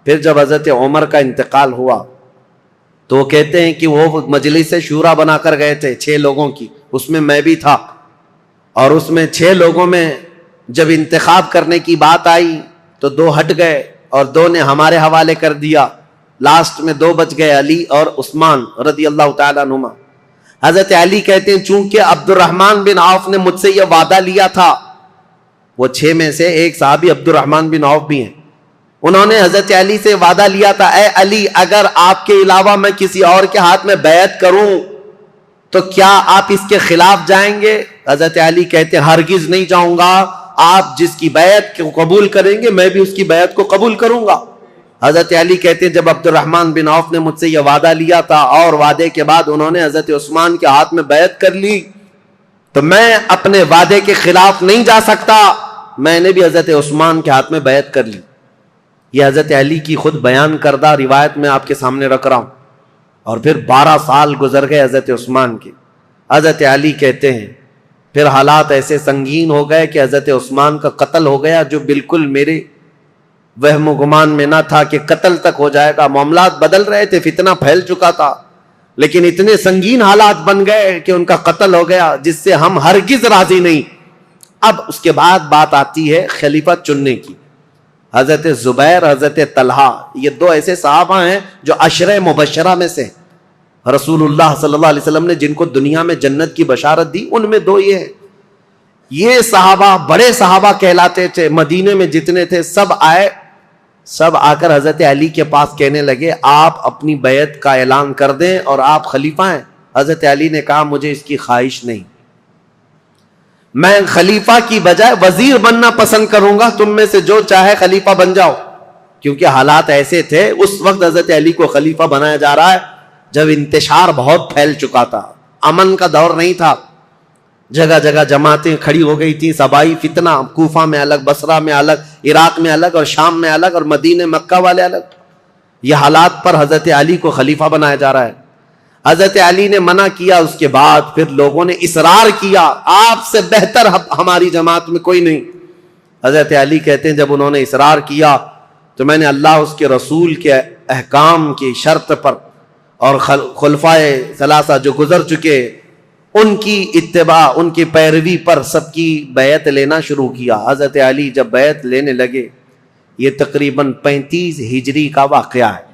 پھر جب حضرت عمر کا انتقال ہوا تو وہ کہتے ہیں کہ وہ مجلس شورا بنا کر گئے تھے 6 لوگوں کی، اس میں بھی تھا، اور اس میں 6 لوگوں میں جب انتخاب کرنے کی بات آئی تو 2 ہٹ گئے اور 2 نے ہمارے حوالے کر دیا. لاسٹ میں 2 بچ گئے، علی اور عثمان رضی اللہ تعالیٰ عنہما. حضرت علی کہتے ہیں چونکہ عبد الرحمن بن عوف نے مجھ سے یہ وعدہ لیا تھا، وہ 6 میں سے ایک صحابی عبد الرحمن بن عوف بھی ہیں، انہوں نے حضرت علی سے وعدہ لیا تھا اے علی اگر آپ کے علاوہ میں کسی اور کے ہاتھ میں بیعت کروں تو کیا آپ اس کے خلاف جائیں گے؟ حضرت علی کہتے ہیں ہرگز نہیں جاؤں گا، آپ جس کی بیعت کو قبول کریں گے میں بھی اس کی بیعت کو قبول کروں گا. حضرت علی کہتے ہیں جب عبد الرحمن بن عوف نے مجھ سے یہ وعدہ لیا تھا اور وعدے کے بعد انہوں نے حضرت عثمان کے ہاتھ میں بیعت کر لی تو میں اپنے وعدے کے خلاف نہیں جا سکتا، میں نے بھی حضرت عثمان کے ہاتھ میں بیعت کر لی. یہ حضرت علی کی خود بیان کردہ روایت میں آپ کے سامنے رکھ رہا ہوں. اور پھر 12 سال گزر گئے حضرت عثمان کے. حضرت علی کہتے ہیں پھر حالات ایسے سنگین ہو گئے کہ حضرت عثمان کا قتل ہو گیا، جو بالکل میرے وہم و گمان میں نہ تھا کہ قتل تک ہو جائے گا. معاملات بدل رہے تھے، فتنہ پھیل چکا تھا، لیکن اتنے سنگین حالات بن گئے کہ ان کا قتل ہو گیا جس سے ہم ہرگز راضی نہیں. اب اس کے بعد بات آتی ہے خلیفہ چننے کی. حضرت زبیر، حضرت طلحہ، یہ 2 ایسے صحابہ ہیں جو عشرہ مبشرہ میں سے رسول اللہ صلی اللہ علیہ وسلم نے جن کو دنیا میں جنت کی بشارت دی، ان میں 2 یہ ہیں. یہ صحابہ بڑے صحابہ کہلاتے تھے، مدینے میں جتنے تھے سب آئے، سب آ کر حضرت علی کے پاس کہنے لگے آپ اپنی بیعت کا اعلان کر دیں اور آپ خلیفہ ہیں. حضرت علی نے کہا مجھے اس کی خواہش نہیں، میں خلیفہ کی بجائے وزیر بننا پسند کروں گا، تم میں سے جو چاہے خلیفہ بن جاؤ. کیونکہ حالات ایسے تھے اس وقت حضرت علی کو خلیفہ بنایا جا رہا ہے جب انتشار بہت پھیل چکا تھا، امن کا دور نہیں تھا، جگہ جگہ جماعتیں کھڑی ہو گئی تھی، سبائی فتنہ، کوفہ میں الگ، بصرہ میں الگ، عراق میں الگ، اور شام میں الگ، اور مدینہ مکہ والے الگ. یہ حالات پر حضرت علی کو خلیفہ بنایا جا رہا ہے. حضرت علی نے منع کیا، اس کے بعد پھر لوگوں نے اصرار کیا آپ سے بہتر ہماری جماعت میں کوئی نہیں. حضرت علی کہتے ہیں جب انہوں نے اصرار کیا تو میں نے اللہ اس کے رسول کے احکام کی شرط پر اور خلفائے ثلاثہ جو گزر چکے ان کی اتباع، ان کی پیروی پر سب کی بیعت لینا شروع کیا. حضرت علی جب بیعت لینے لگے، یہ تقریباً 35 ہجری کا واقعہ ہے.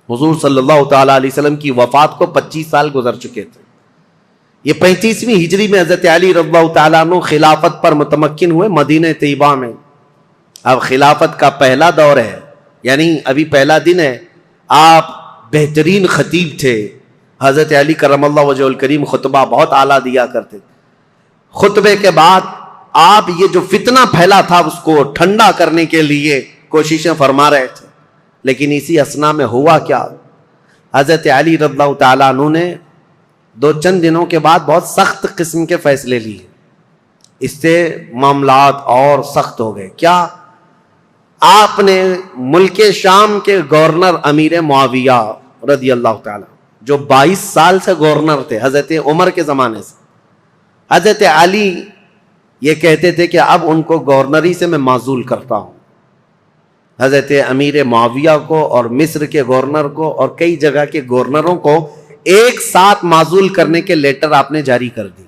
حضور صلی اللہ تعالیٰ علیہ وسلم کی وفات کو 25 سال گزر چکے تھے. یہ 35ویں ہجری میں حضرت علی رضی اللہ تعالیٰ عنہ خلافت پر متمکن ہوئے مدینہ طیبہ میں. اب خلافت کا پہلا دور ہے، یعنی ابھی پہلا دن ہے. آپ بہترین خطیب تھے. حضرت علی کرم اللہ وجہ الکریم خطبہ بہت اعلیٰ دیا کرتے. خطبے کے بعد آپ یہ جو فتنہ پھیلا تھا اس کو ٹھنڈا کرنے کے لیے کوششیں فرما رہے تھے. لیکن اسی اثنا میں ہوا کیا، حضرت علی رضی اللہ تعالیٰ عنہ نے چند دنوں کے بعد بہت سخت قسم کے فیصلے لیے. اس سے معاملات اور سخت ہو گئے. کیا؟ آپ نے ملک شام کے گورنر امیر معاویہ رضی اللہ تعالیٰ جو 22 سال سے گورنر تھے حضرت عمر کے زمانے سے، حضرت علی یہ کہتے تھے کہ اب ان کو گورنری سے میں معزول کرتا ہوں. حضرت امیر معاویہ کو اور مصر کے گورنر کو اور کئی جگہ کے گورنروں کو ایک ساتھ معزول کرنے کے لیٹر آپ نے جاری کر دی.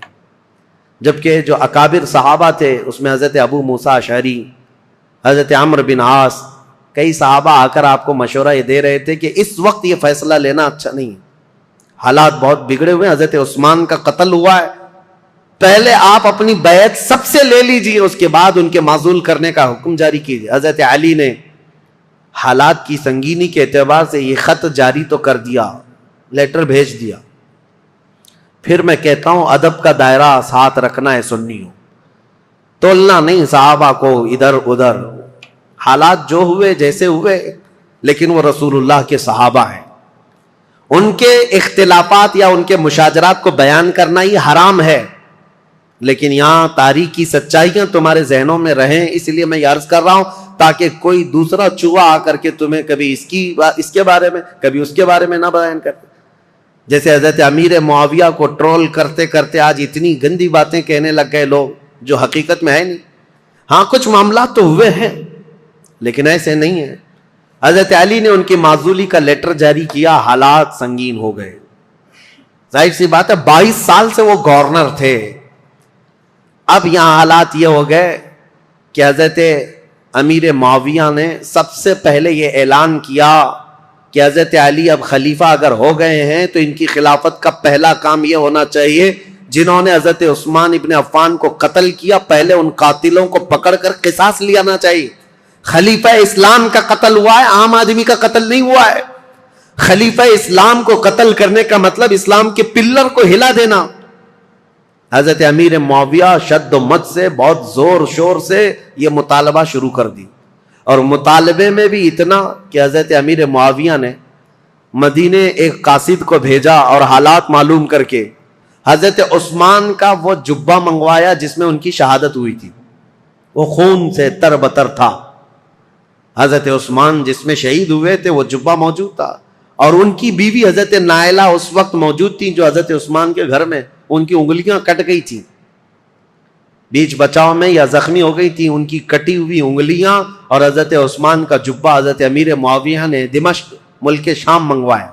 جبکہ جو اکابر صحابہ تھے اس میں حضرت ابو موسیٰ اشعری، حضرت عمرو بن عاص، کئی صحابہ آ کر آپ کو مشورہ یہ دے رہے تھے کہ اس وقت یہ فیصلہ لینا اچھا نہیں ہے، حالات بہت بگڑے ہوئے. حضرت عثمان کا قتل ہوا ہے، پہلے آپ اپنی بیعت سب سے لے لیجئے، اس کے بعد ان کے معزول کرنے کا حکم جاری کیجئے. حضرت علی نے حالات کی سنگینی کے اعتبار سے یہ خط جاری تو کر دیا، لیٹر بھیج دیا. پھر میں کہتا ہوں ادب کا دائرہ ساتھ رکھنا ہے سنیوں، تولنا نہیں صحابہ کو ادھر ادھر. حالات جو ہوئے جیسے ہوئے، لیکن وہ رسول اللہ کے صحابہ ہیں. ان کے اختلافات یا ان کے مشاجرات کو بیان کرنا ہی حرام ہے، لیکن یہاں تاریخی سچائیاں تمہارے ذہنوں میں رہیں، اس لیے میں یہ عرض کر رہا ہوں تاکہ کوئی دوسرا چوہا آ کر کے تمہیں کبھی اس کے بارے میں کبھی اس کے بارے میں نہ بیان کرتے. جیسے حضرت امیر معاویہ کو ٹرول کرتے کرتے آج اتنی گندی باتیں کہنے لگ گئے لوگ جو حقیقت میں ہے نہیں. ہاں کچھ معاملات تو ہوئے ہیں لیکن ایسے نہیں ہیں. حضرت علی نے ان کی معزولی کا لیٹر جاری کیا، حالات سنگین ہو گئے. ظاہر سی بات ہے 22 سال سے وہ گورنر تھے. اب یہاں حالات یہ ہو گئے کہ حضرت امیر معاویہ نے سب سے پہلے یہ اعلان کیا کہ حضرت علی اب خلیفہ اگر ہو گئے ہیں تو ان کی خلافت کا پہلا کام یہ ہونا چاہیے جنہوں نے حضرت عثمان ابن عفان کو قتل کیا، پہلے ان قاتلوں کو پکڑ کر قصاص لینا چاہیے. خلیفہ اسلام کا قتل ہوا ہے، عام آدمی کا قتل نہیں ہوا ہے. خلیفہ اسلام کو قتل کرنے کا مطلب اسلام کے پلر کو ہلا دینا. حضرت امیر معاویہ شد و مت سے بہت زور شور سے یہ مطالبہ شروع کر دی، اور مطالبے میں بھی اتنا کہ حضرت امیر معاویہ نے مدینے ایک قاصد کو بھیجا اور حالات معلوم کر کے حضرت عثمان کا وہ جبہ منگوایا جس میں ان کی شہادت ہوئی تھی. وہ خون سے تر بتر تھا. حضرت عثمان جس میں شہید ہوئے تھے وہ جبہ موجود تھا، اور ان کی بیوی حضرت نائلہ اس وقت موجود تھی جو حضرت عثمان کے گھر میں ان کی انگلیاں کٹ گئی تھی، بیچ بچاؤ میں یا زخمی ہو گئی تھی. ان کی کٹی ہوئی انگلیاں اور حضرت عثمان کا جبہ حضرت امیر معاویہ نے دمشق ملک شام منگوایا.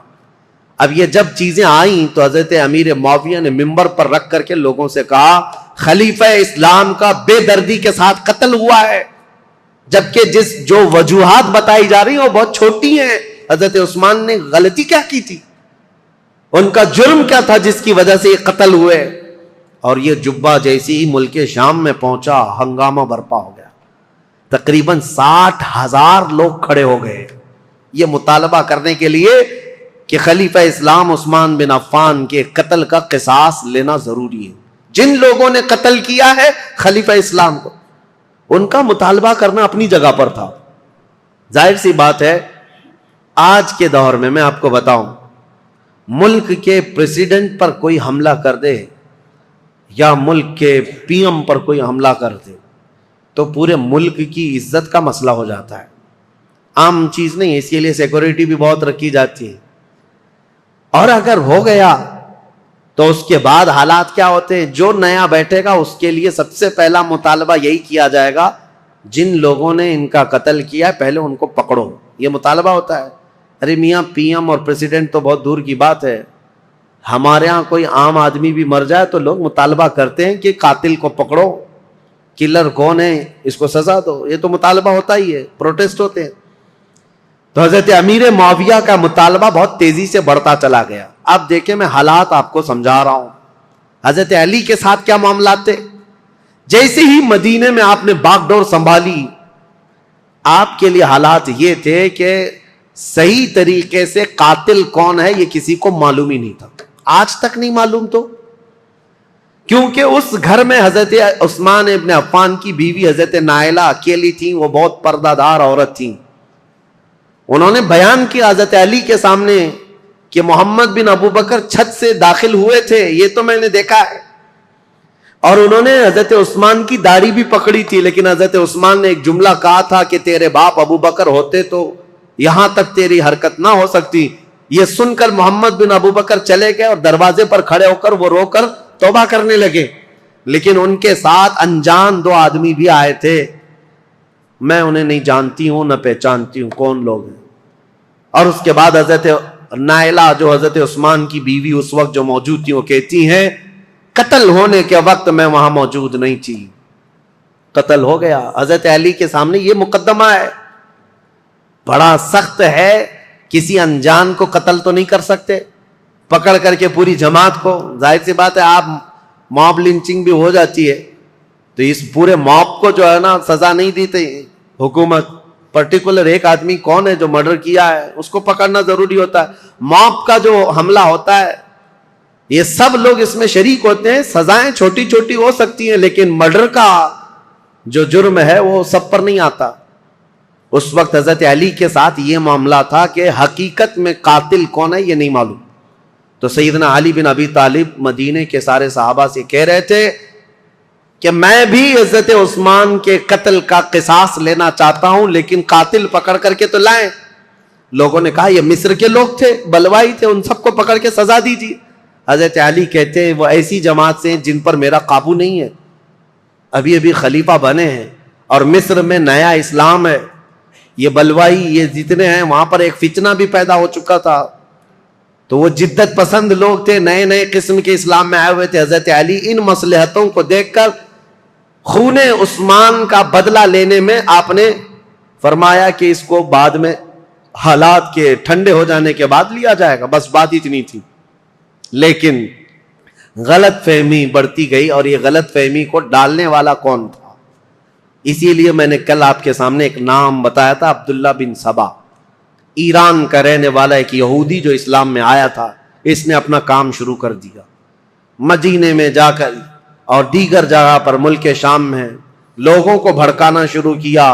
اب یہ جب چیزیں آئیں تو حضرت امیر معاویہ نے منبر پر رکھ کر کے لوگوں سے کہا خلیفہ اسلام کا بے دردی کے ساتھ قتل ہوا ہے، جبکہ جو وجوہات بتائی جا رہی ہیں وہ بہت چھوٹی ہیں. حضرت عثمان نے غلطی کیا کی تھی، ان کا جرم کیا تھا جس کی وجہ سے یہ قتل ہوئے. اور یہ جبہ جیسی ہی ملک شام میں پہنچا، ہنگامہ برپا ہو گیا. تقریباً 60,000 لوگ کھڑے ہو گئے یہ مطالبہ کرنے کے لیے کہ خلیفہ اسلام عثمان بن عفان کے قتل کا قصاص لینا ضروری ہے. جن لوگوں نے قتل کیا ہے خلیفہ اسلام کو، ان کا مطالبہ کرنا اپنی جگہ پر تھا. ظاہر سی بات ہے آج کے دور میں میں آپ کو بتاؤں، ملک کے پریزیڈنٹ پر کوئی حملہ کر دے یا ملک کے پی ایم پر کوئی حملہ کر دے تو پورے ملک کی عزت کا مسئلہ ہو جاتا ہے. عام چیز نہیں ہے، اس کے لیے سیکورٹی بھی بہت رکھی جاتی ہے. اور اگر ہو گیا تو اس کے بعد حالات کیا ہوتے ہیں؟ جو نیا بیٹھے گا اس کے لیے سب سے پہلا مطالبہ یہی کیا جائے گا جن لوگوں نے ان کا قتل کیا ہے پہلے ان کو پکڑو. یہ مطالبہ ہوتا ہے. ارے میاں پی ایم اور پریزیڈنٹ تو بہت دور کی بات ہے، ہمارے ہاں کوئی عام آدمی بھی مر جائے تو لوگ مطالبہ کرتے ہیں کہ قاتل کو پکڑو، کلر کون ہے اس کو سزا دو. یہ تو مطالبہ ہوتا ہی ہے، پروٹیسٹ ہوتے ہیں. تو حضرت امیر معاویہ کا مطالبہ بہت تیزی سے بڑھتا چلا گیا. اب دیکھیں میں حالات آپ کو سمجھا رہا ہوں. حضرت علی کے ساتھ کیا معاملات تھے. جیسے ہی مدینے میں آپ نے باغ ڈور سنبھالی, آپ کے لیے حالات یہ تھے کہ صحیح طریقے سے قاتل کون ہے یہ کسی کو معلوم ہی نہیں تھا, آج تک نہیں معلوم. تو کیونکہ اس گھر میں حضرت عثمان ابن عفان کی بیوی حضرت نائلہ اکیلی تھیں, وہ بہت پردہ دار عورت تھیں. انہوں نے بیان کیا حضرت علی کے سامنے کہ محمد بن ابو بکر چھت سے داخل ہوئے تھے, یہ تو میں نے دیکھا ہے. اور انہوں نے حضرت عثمان کی داڑھی بھی پکڑی تھی, لیکن حضرت عثمان نے ایک جملہ کہا تھا کہ تیرے باپ ابو بکر ہوتے تو یہاں تک تیری حرکت نہ ہو سکتی. یہ سن کر محمد بن ابو بکر چلے گئے اور دروازے پر کھڑے ہو کر وہ رو کر توبہ کرنے لگے. لیکن ان کے ساتھ انجان 2 آدمی بھی آئے تھے, میں انہیں نہیں جانتی ہوں نہ پہچانتی ہوں کون لوگ ہیں. اور اس کے بعد حضرت نائلہ جو حضرت عثمان کی بیوی اس وقت جو موجود تھی, وہ کہتی ہیں قتل ہونے کے وقت میں وہاں موجود نہیں تھی, قتل ہو گیا. حضرت علی کے سامنے یہ مقدمہ ہے, بڑا سخت ہے. کسی انجان کو قتل تو نہیں کر سکتے پکڑ کر کے پوری جماعت کو. ظاہر سی بات ہے آپ موب لنچنگ بھی ہو جاتی ہے تو اس پورے موب کو جو ہے نا سزا نہیں دیتے حکومت. پرٹیکولر ایک آدمی کون ہے جو مرڈر کیا ہے اس کو پکڑنا ضروری ہوتا ہے. موب کا جو حملہ ہوتا ہے یہ سب لوگ اس میں شریک ہوتے ہیں. سزائیں چھوٹی چھوٹی ہو سکتی ہیں لیکن مرڈر کا جو جرم ہے وہ سب پر نہیں آتا. اس وقت حضرت علی کے ساتھ یہ معاملہ تھا کہ حقیقت میں قاتل کون ہے یہ نہیں معلوم. تو سیدنا علی بن ابی طالب مدینے کے سارے صحابہ سے کہہ رہے تھے کہ میں بھی حضرت عثمان کے قتل کا قصاص لینا چاہتا ہوں, لیکن قاتل پکڑ کر کے تو لائیں. لوگوں نے کہا یہ مصر کے لوگ تھے, بلوائی تھے, ان سب کو پکڑ کے سزا دیجیے. حضرت علی کہتے ہیں وہ ایسی جماعت سے جن پر میرا قابو نہیں ہے, ابھی ابھی خلیفہ بنے ہیں اور مصر میں نیا اسلام ہے. یہ بلوائی یہ جتنے ہیں وہاں پر ایک فتنہ بھی پیدا ہو چکا تھا, تو وہ جدت پسند لوگ تھے, نئے نئے قسم کے اسلام میں آئے ہوئے تھے. حضرت علی ان مصلحتوں کو دیکھ کر خون عثمان کا بدلہ لینے میں آپ نے فرمایا کہ اس کو بعد میں حالات کے ٹھنڈے ہو جانے کے بعد لیا جائے گا, بس بات اتنی تھی. لیکن غلط فہمی بڑھتی گئی, اور یہ غلط فہمی کو ڈالنے والا کون تھا؟ اسی لیے میں نے کل آپ کے سامنے ایک نام بتایا تھا, عبداللہ بن سبا, ایران کا رہنے والا ایک یہودی جو اسلام میں آیا تھا. اس نے اپنا کام شروع کر دیا مدینے میں جا کر اور دیگر جگہ پر ملک شام میں لوگوں کو بھڑکانا شروع کیا.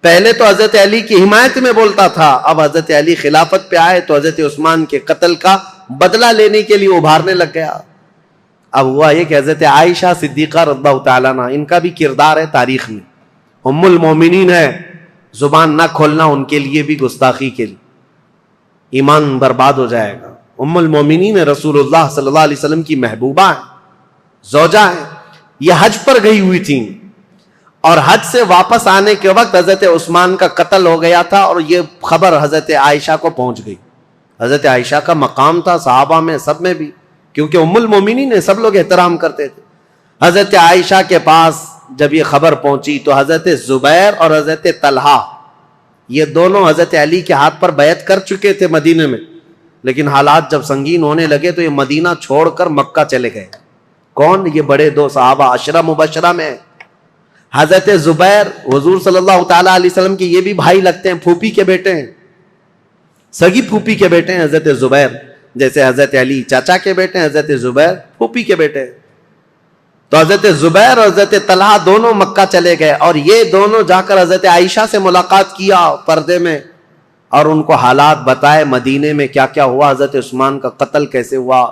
پہلے تو حضرت علی کی حمایت میں بولتا تھا, اب حضرت علی خلافت پہ آئے تو حضرت عثمان کے قتل کا بدلہ لینے کے لیے ابھارنے لگ گیا. اب ہوا یہ کہ حضرت عائشہ صدیقہ رضی اللہ تعالیٰ عنہ, ان کا بھی کردار ہے تاریخ میں, ام المومنین ہے, زبان نہ کھولنا ان کے لیے بھی گستاخی کے لیے, ایمان برباد ہو جائے گا. ام المومنین رسول اللہ صلی اللہ علیہ وسلم کی محبوبہ ہیں, زوجہ ہیں. یہ حج پر گئی ہوئی تھیں اور حج سے واپس آنے کے وقت حضرت عثمان کا قتل ہو گیا تھا, اور یہ خبر حضرت عائشہ کو پہنچ گئی. حضرت عائشہ کا مقام تھا صحابہ میں سب میں بھی, کیونکہ ام المومنین نے سب لوگ احترام کرتے تھے. حضرت عائشہ کے پاس جب یہ خبر پہنچی تو حضرت زبیر اور حضرت طلحہ یہ دونوں حضرت علی کے ہاتھ پر بیعت کر چکے تھے مدینے میں, لیکن حالات جب سنگین ہونے لگے تو یہ مدینہ چھوڑ کر مکہ چلے گئے. کون؟ یہ بڑے 2 صحابہ عشرہ مبشرہ میں. حضرت زبیر حضور صلی اللہ تعالیٰ علیہ وسلم کے یہ بھی بھائی لگتے ہیں, پھوپھی کے بیٹے ہیں, سگی پھوپھی کے بیٹے ہیں حضرت زبیر. جیسے حضرت علی چاچا کے بیٹے ہیں, حضرت زبیر پھوپھی کے بیٹے ہیں. تو حضرت زبیر اور حضرت طلحہ دونوں مکہ چلے گئے, اور یہ دونوں جا کر حضرت عائشہ سے ملاقات کیا پردے میں, اور ان کو حالات بتائے مدینے میں کیا کیا ہوا, حضرت عثمان کا قتل کیسے ہوا.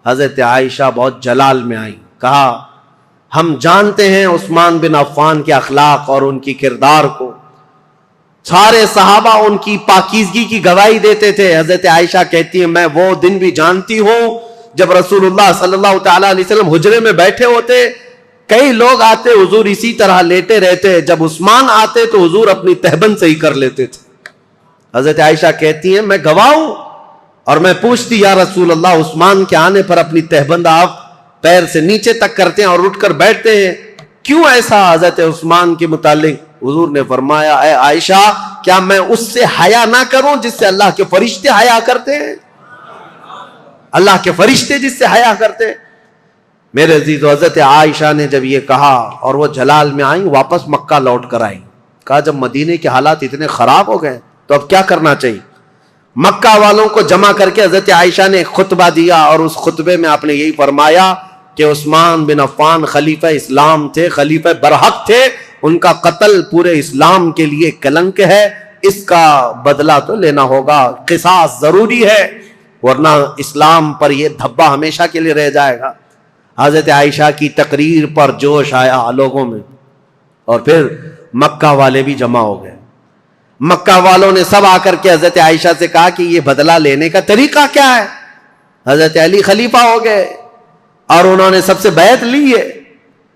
حضرت عائشہ بہت جلال میں آئی, کہا ہم جانتے ہیں عثمان بن عفان کے اخلاق اور ان کی کردار کو, سارے صحابہ ان کی پاکیزگی کی گواہی دیتے تھے. حضرت عائشہ کہتی ہے میں وہ دن بھی جانتی ہوں جب رسول اللہ صلی اللہ تعالیٰ علیہ وسلم حجرے میں بیٹھے ہوتے, کئی لوگ آتے حضور اسی طرح لیٹے رہتے, جب عثمان آتے تو حضور اپنی تہبند سے ہی کر لیتے تھے. حضرت عائشہ کہتی ہیں میں گواہ ہوں, اور میں پوچھتی یا رسول اللہ عثمان کے آنے پر اپنی تہبند آپ پیر سے نیچے تک کرتے ہیں اور اٹھ کر بیٹھتے ہیں, کیوں ایسا؟ حضرت عثمان کے متعلق حضور نے فرمایا اے عائشہ کیا میں اس سے حیا نہ کروں جس سے اللہ کے فرشتے حیا کرتے ہیں, اللہ کے فرشتے جس سے حیا کرتے ہیں. میرے عزیز، حضرت عائشہ نے جب یہ کہا اور وہ جلال میں آئیں، واپس مکہ لوٹ کر آئیں، کہا جب مدینے کے حالات اتنے خراب ہو گئے تو اب کیا کرنا چاہیے؟ مکہ والوں کو جمع کر کے حضرت عائشہ نے ایک خطبہ دیا، اور اس خطبے میں آپ نے یہی فرمایا کہ عثمان بن عفان خلیفہ اسلام تھے، خلیفہ برحق تھے، ان کا قتل پورے اسلام کے لیے کلنک ہے، اس کا بدلہ تو لینا ہوگا، قصاص ضروری ہے، ورنہ اسلام پر یہ دھبا ہمیشہ کے لیے رہ جائے گا۔ حضرت عائشہ کی تقریر پر جوش آیا لوگوں میں، اور پھر مکہ والے بھی جمع ہو گئے۔ مکہ والوں نے سب آ کر کے حضرت عائشہ سے کہا کہ یہ بدلہ لینے کا طریقہ کیا ہے؟ حضرت علی خلیفہ ہو گئے اور انہوں نے سب سے بیعت لی ہے،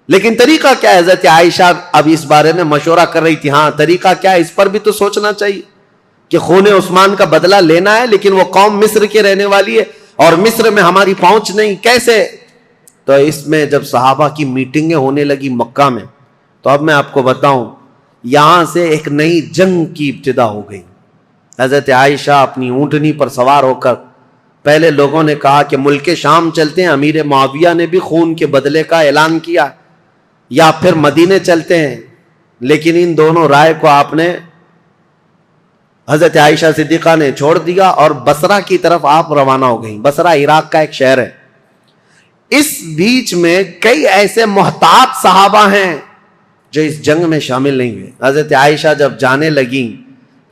لیکن طریقہ کیا ہے؟ حضرت عائشہ اب اس بارے میں مشورہ کر رہی تھی، ہاں طریقہ کیا ہے، اس پر بھی تو سوچنا چاہیے کہ خون عثمان کا بدلہ لینا ہے، لیکن وہ قوم مصر کے رہنے والی ہے اور مصر میں ہماری پہنچ نہیں، کیسے؟ تو اس میں جب صحابہ کی میٹنگیں ہونے لگی مکہ میں، تو اب میں آپ کو بتاؤں، یہاں سے ایک نئی جنگ کی ابتدا ہو گئی۔ حضرت عائشہ اپنی اونٹنی پر سوار ہو کر، پہلے لوگوں نے کہا کہ ملک شام چلتے ہیں، امیر معاویہ نے بھی خون کے بدلے کا اعلان کیا، یا پھر مدینے چلتے ہیں، لیکن ان دونوں رائے کو آپ نے، حضرت عائشہ صدیقہ نے چھوڑ دیا اور بصرہ کی طرف آپ روانہ ہو گئیں۔ بصرہ عراق کا ایک شہر ہے۔ اس بیچ میں کئی ایسے محتاط صحابہ ہیں جو اس جنگ میں شامل نہیں ہوئے۔ حضرت عائشہ جب جانے لگیں،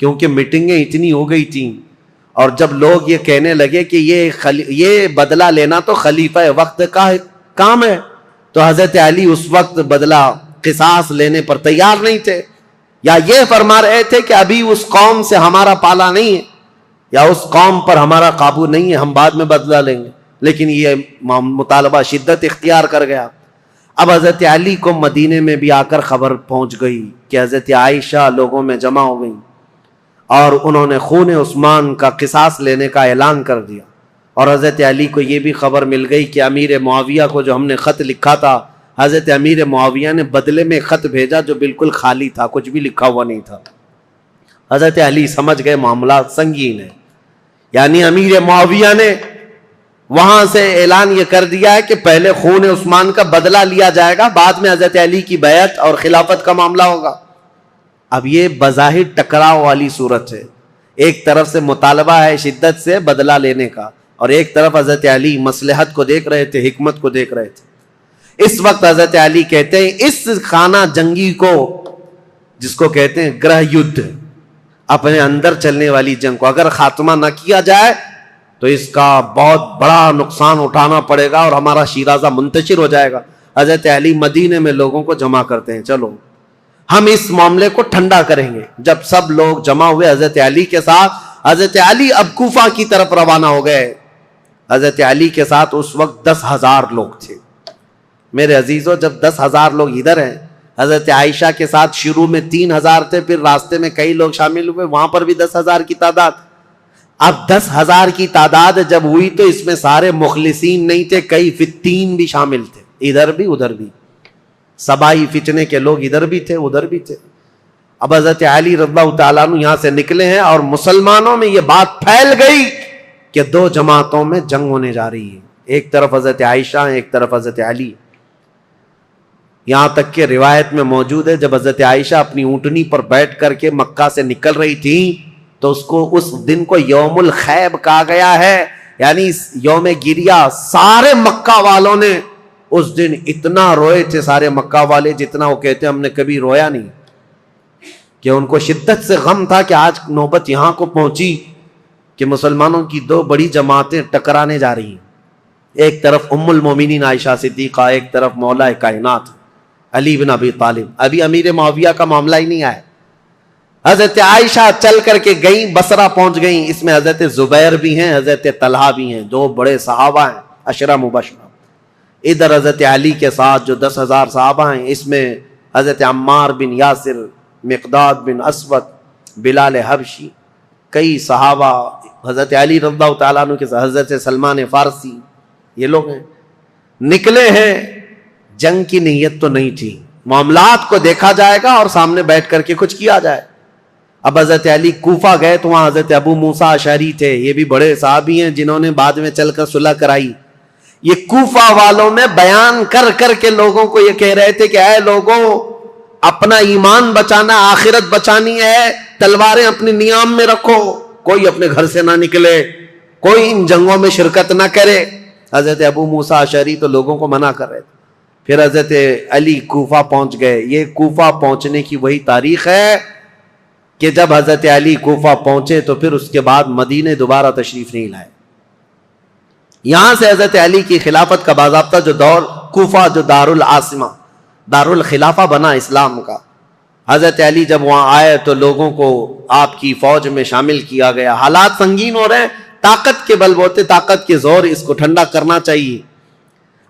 کیونکہ میٹنگیں اتنی ہو گئی تھیں، اور جب لوگ یہ کہنے لگے کہ یہ بدلہ لینا تو خلیفہ وقت کا کام ہے، تو حضرت علی اس وقت بدلہ قصاص لینے پر تیار نہیں تھے، یا یہ فرما رہے تھے کہ ابھی اس قوم سے ہمارا پالا نہیں ہے، یا اس قوم پر ہمارا قابو نہیں ہے، ہم بعد میں بدلہ لیں گے، لیکن یہ مطالبہ شدت اختیار کر گیا۔ اب حضرت علی کو مدینے میں بھی آ کر خبر پہنچ گئی کہ حضرت عائشہ لوگوں میں جمع ہو گئی، اور انہوں نے خون عثمان کا قصاص لینے کا اعلان کر دیا، اور حضرت علی کو یہ بھی خبر مل گئی کہ امیر معاویہ کو جو ہم نے خط لکھا تھا، حضرت امیر معاویہ نے بدلے میں خط بھیجا جو بالکل خالی تھا، کچھ بھی لکھا ہوا نہیں تھا۔ حضرت علی سمجھ گئے معاملات سنگین ہے، یعنی امیر معاویہ نے وہاں سے اعلان یہ کر دیا ہے کہ پہلے خون عثمان کا بدلہ لیا جائے گا، بعد میں حضرت علی کی بیعت اور خلافت کا معاملہ ہوگا۔ اب یہ بظاہر ٹکراؤ والی صورت ہے، ایک طرف سے مطالبہ ہے شدت سے بدلہ لینے کا، اور ایک طرف حضرت علی مصلحت کو دیکھ رہے تھے، حکمت کو دیکھ رہے تھے۔ اس وقت حضرت علی کہتے ہیں اس خانہ جنگی کو، جس کو کہتے ہیں گرہ یدھ، اپنے اندر چلنے والی جنگ کو اگر خاتمہ نہ کیا جائے تو اس کا بہت بڑا نقصان اٹھانا پڑے گا اور ہمارا شیرازہ منتشر ہو جائے گا۔ حضرت علی مدینے میں لوگوں کو جمع کرتے ہیں، چلو ہم اس معاملے کو ٹھنڈا کریں گے۔ جب سب لوگ جمع ہوئے حضرت علی کے ساتھ، حضرت علی اب کوفہ کی طرف روانہ ہو گئے۔ حضرت علی کے ساتھ اس وقت 10,000 لوگ تھے۔ میرے عزیزو، جب 10,000 لوگ ادھر ہیں، حضرت عائشہ کے ساتھ شروع میں 3,000 تھے، پھر راستے میں کئی لوگ شامل ہوئے، وہاں پر بھی 10,000 کی تعداد۔ اب 10,000 کی تعداد جب ہوئی تو اس میں سارے مخلصین نہیں تھے، کئی فتین بھی شامل تھے، ادھر بھی ادھر بھی، سبائی فتنے کے لوگ ادھر بھی تھے ادھر بھی تھے۔ اب حضرت علی رضی اللہ تعالیٰ عنہ یہاں سے نکلے ہیں اور مسلمانوں میں یہ بات پھیل گئی کہ 2 جماعتوں میں جنگ ہونے جا رہی ہے، ایک طرف حضرت عائشہ ایک طرف حضرت علی۔ یہاں تک کہ روایت میں موجود ہے جب حضرت عائشہ اپنی اونٹنی پر بیٹھ کر کے مکہ سے نکل رہی تھی تو اس کو اس دن کو یوم الخیب کہا گیا ہے، یعنی یوم گریہ۔ سارے مکہ والوں نے اس دن اتنا روئے تھے، سارے مکہ والے، جتنا وہ کہتے ہیں ہم نے کبھی رویا نہیں، کہ ان کو شدت سے غم تھا کہ آج نوبت یہاں کو پہنچی کہ مسلمانوں کی 2 بڑی جماعتیں ٹکرانے جا رہی ہیں، ایک طرف ام المومنین عائشہ صدیقہ، ایک طرف مولا کائنات علی بن ابی طالب۔ ابھی امیر معاویہ کا معاملہ ہی نہیں آیا۔ حضرت عائشہ چل کر کے گئیں، بصرہ پہنچ گئیں، اس میں حضرت زبیر بھی ہیں، حضرت طلحہ بھی ہیں، 2 بڑے صحابہ ہیں، عشرہ مبشرہ۔ ادھر حضرت علی کے ساتھ جو 10,000 صحابہ ہیں، اس میں حضرت عمار بن یاسر، مقداد بن اسود، بلال حبشی، کئی صحابہ، حضرت علی رضی اللہ تعالیٰ عنہ کے ساتھ حضرت سلمان فارسی، یہ لوگ ہیں۔ نکلے ہیں، جنگ کی نیت تو نہیں تھی، معاملات کو دیکھا جائے گا اور سامنے بیٹھ کر کے کچھ کیا جائے۔ اب حضرت علی کوفہ گئے تو وہاں حضرت ابو موسیٰ اشعری تھے، یہ بھی بڑے صحابی ہیں جنہوں نے بعد میں چل کر صلح کرائی۔ یہ کوفہ والوں میں بیان کر کر کے لوگوں کو یہ کہہ رہے تھے کہ اے لوگوں، اپنا ایمان بچانا، آخرت بچانی ہے، تلواریں اپنی نیام میں رکھو، کوئی اپنے گھر سے نہ نکلے، کوئی ان جنگوں میں شرکت نہ کرے۔ حضرت ابو موسیٰ اشعری تو لوگوں کو منع کر رہے تھے۔ پھر حضرت علی کوفہ پہنچ گئے۔ یہ کوفہ پہنچنے کی وہی تاریخ ہے کہ جب حضرت علی کوفہ پہنچے تو پھر اس کے بعد مدینے دوبارہ تشریف نہیں لائے۔ یہاں سے حضرت علی کی خلافت کا باضابطہ جو دور، کوفہ جو دارالعاصمہ، دارالخلافہ بنا اسلام کا، حضرت علی جب وہاں آئے تو لوگوں کو آپ کی فوج میں شامل کیا گیا۔ حالات سنگین ہو رہے ہیں، طاقت کے بل بوتے، طاقت کے زور، اس کو ٹھنڈا کرنا چاہیے۔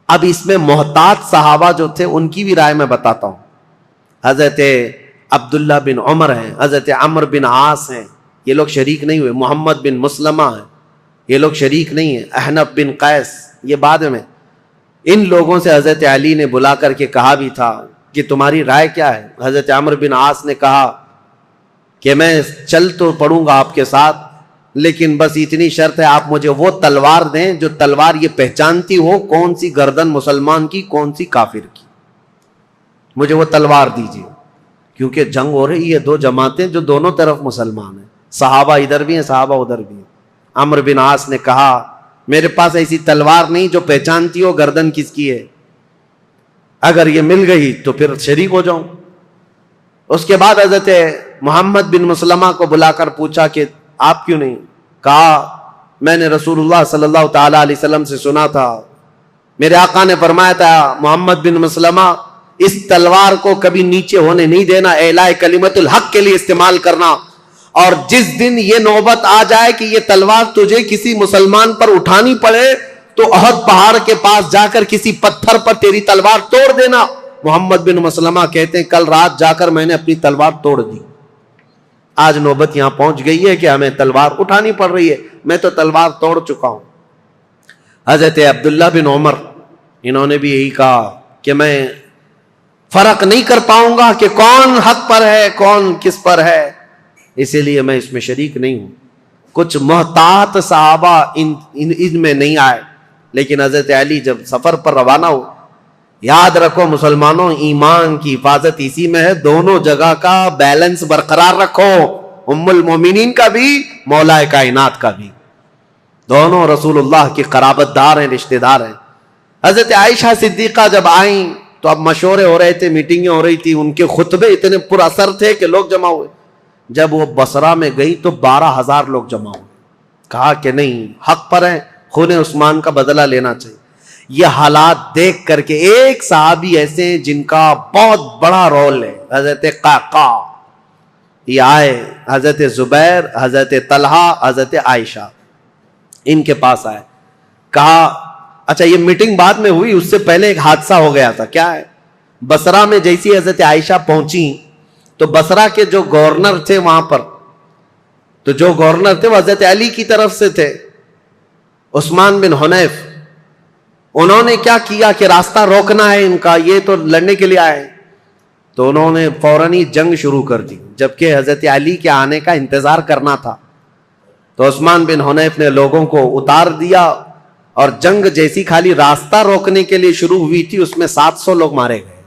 اب اس میں محتاط صحابہ جو تھے ان کی بھی رائے میں بتاتا ہوں۔ حضرت عبداللہ بن عمر ہیں، حضرت عمر بن عاص ہیں، یہ لوگ شریک نہیں ہوئے۔ محمد بن مسلمہ ہیں، یہ لوگ شریک نہیں ہیں۔ احنف بن قیس، یہ بعد میں۔ ان لوگوں سے حضرت علی نے بلا کر کے کہا بھی تھا کہ تمہاری رائے کیا ہے؟ حضرت عمر بن عاص نے کہا کہ میں چل تو پڑوں گا آپ کے ساتھ، لیکن بس اتنی شرط ہے، آپ مجھے وہ تلوار دیں جو تلوار یہ پہچانتی ہو کون سی گردن مسلمان کی کون سی کافر کی، مجھے وہ تلوار دیجیے، کیونکہ جنگ ہو رہی ہے، دو جماعتیں جو دونوں طرف مسلمان ہیں، صحابہ ادھر بھی ہیں، صحابہ ادھر بھی ہیں۔ عمر بن عاص نے کہا میرے پاس ایسی تلوار نہیں جو پہچانتی ہو گردن کس کی ہے، اگر یہ مل گئی تو پھر شریک ہو جاؤں۔ اس کے بعد حضرت محمد بن مسلمہ کو بلا کر پوچھا کہ آپ کیوں نہیں؟ کہا میں نے رسول اللہ صلی اللہ تعالی علیہ وسلم سے سنا تھا، میرے آقا نے فرمایا تھا محمد بن مسلمہ اس تلوار کو کبھی نیچے ہونے نہیں دینا، اعلاء کلمت الحق کے لیے استعمال کرنا، اور جس دن یہ نوبت آ جائے کہ یہ تلوار تجھے کسی مسلمان پر اٹھانی پڑے تو احد پہاڑ کے پاس جا کر کسی پتھر پر تیری تلوار توڑ دینا۔ محمد بن مسلمہ کہتے ہیں کل رات جا کر میں نے اپنی تلوار توڑ دی، آج نوبت یہاں پہنچ گئی ہے کہ ہمیں تلوار اٹھانی پڑ رہی ہے، میں تو تلوار توڑ چکا ہوں۔ حضرت عبداللہ بن عمر، انہوں نے بھی یہی کہا کہ میں فرق نہیں کر پاؤں گا کہ کون حق پر ہے کون کس پر ہے، اسی لیے میں اس میں شریک نہیں ہوں۔ کچھ محتاط صحابہ ان میں نہیں آئے، لیکن حضرت علی جب سفر پر روانہ ہو، یاد رکھو مسلمانوں، ایمان کی حفاظت اسی میں ہے، دونوں جگہ کا بیلنس برقرار رکھو، ام المومنین کا بھی، مولا کائنات کا بھی، دونوں رسول اللہ کی قرابت دار ہیں، رشتہ دار ہیں۔ حضرت عائشہ صدیقہ جب آئیں تو اب مشورے ہو رہے تھے، میٹنگیں ہو رہی تھی، ان کے خطبے اتنے پر اثر تھے کہ لوگ جمع ہوئے۔ جب وہ بصرہ میں گئی تو 12,000 لوگ جمع ہوئے، کہا کہ نہیں حق پر ہیں، خون عثمان کا بدلہ لینا چاہیے۔ یہ حالات دیکھ کر کے ایک صحابی ایسے ہیں جن کا بہت بڑا رول ہے، حضرت قعقاع، یہ آئے، حضرت زبیر، حضرت طلحہ، حضرت عائشہ، ان کے پاس آئے، کہا اچھا یہ میٹنگ بعد میں ہوئی، اس سے پہلے ایک حادثہ ہو گیا تھا، کیا ہے؟ بصرہ میں جیسی حضرت عائشہ پہنچی تو بصرہ کے جو گورنر تھے وہاں پر، تو جو گورنر تھے وہ حضرت علی کی طرف سے تھے، عثمان بن حنیف، انہوں نے کیا کیا کہ راستہ روکنا ہے ان کا، یہ تو لڑنے کے لیے آئے، تو انہوں نے فوراً ہی جنگ شروع کر دی، جبکہ حضرت علی کے آنے کا انتظار کرنا تھا۔ تو عثمان بن حنیف نے لوگوں کو اتار دیا، اور جنگ جیسی خالی راستہ روکنے کے لیے شروع ہوئی تھی، اس میں 700 لوگ مارے گئے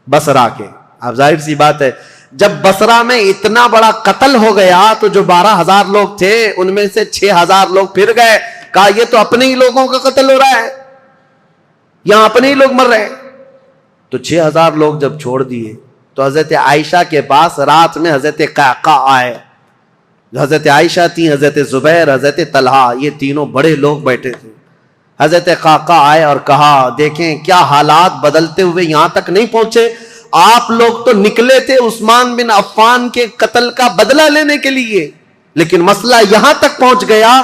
بصرہ کے۔ اب ظاہر سی بات ہے جب بصرہ میں اتنا بڑا قتل ہو گیا تو جو 12,000 لوگ تھے ان میں سے 6,000 لوگ پھر گئے، کہا یہ تو اپنے ہی لوگوں کا قتل ہو رہا ہے، یہاں اپنے ہی لوگ مر رہے ہیں۔ تو 6,000 لوگ جب چھوڑ دیے تو حضرت عائشہ کے پاس رات میں حضرت قعقاع آئے، حضرت عائشہ تھی، حضرت زبیر، حضرت طلحہ، یہ تینوں بڑے لوگ بیٹھے تھے۔ حضرت قعقاع آئے اور کہا دیکھیں کیا حالات بدلتے ہوئے یہاں تک نہیں پہنچے، آپ لوگ تو نکلے تھے عثمان بن عفان کے قتل کا بدلہ لینے کے لیے، لیکن مسئلہ یہاں تک پہنچ گیا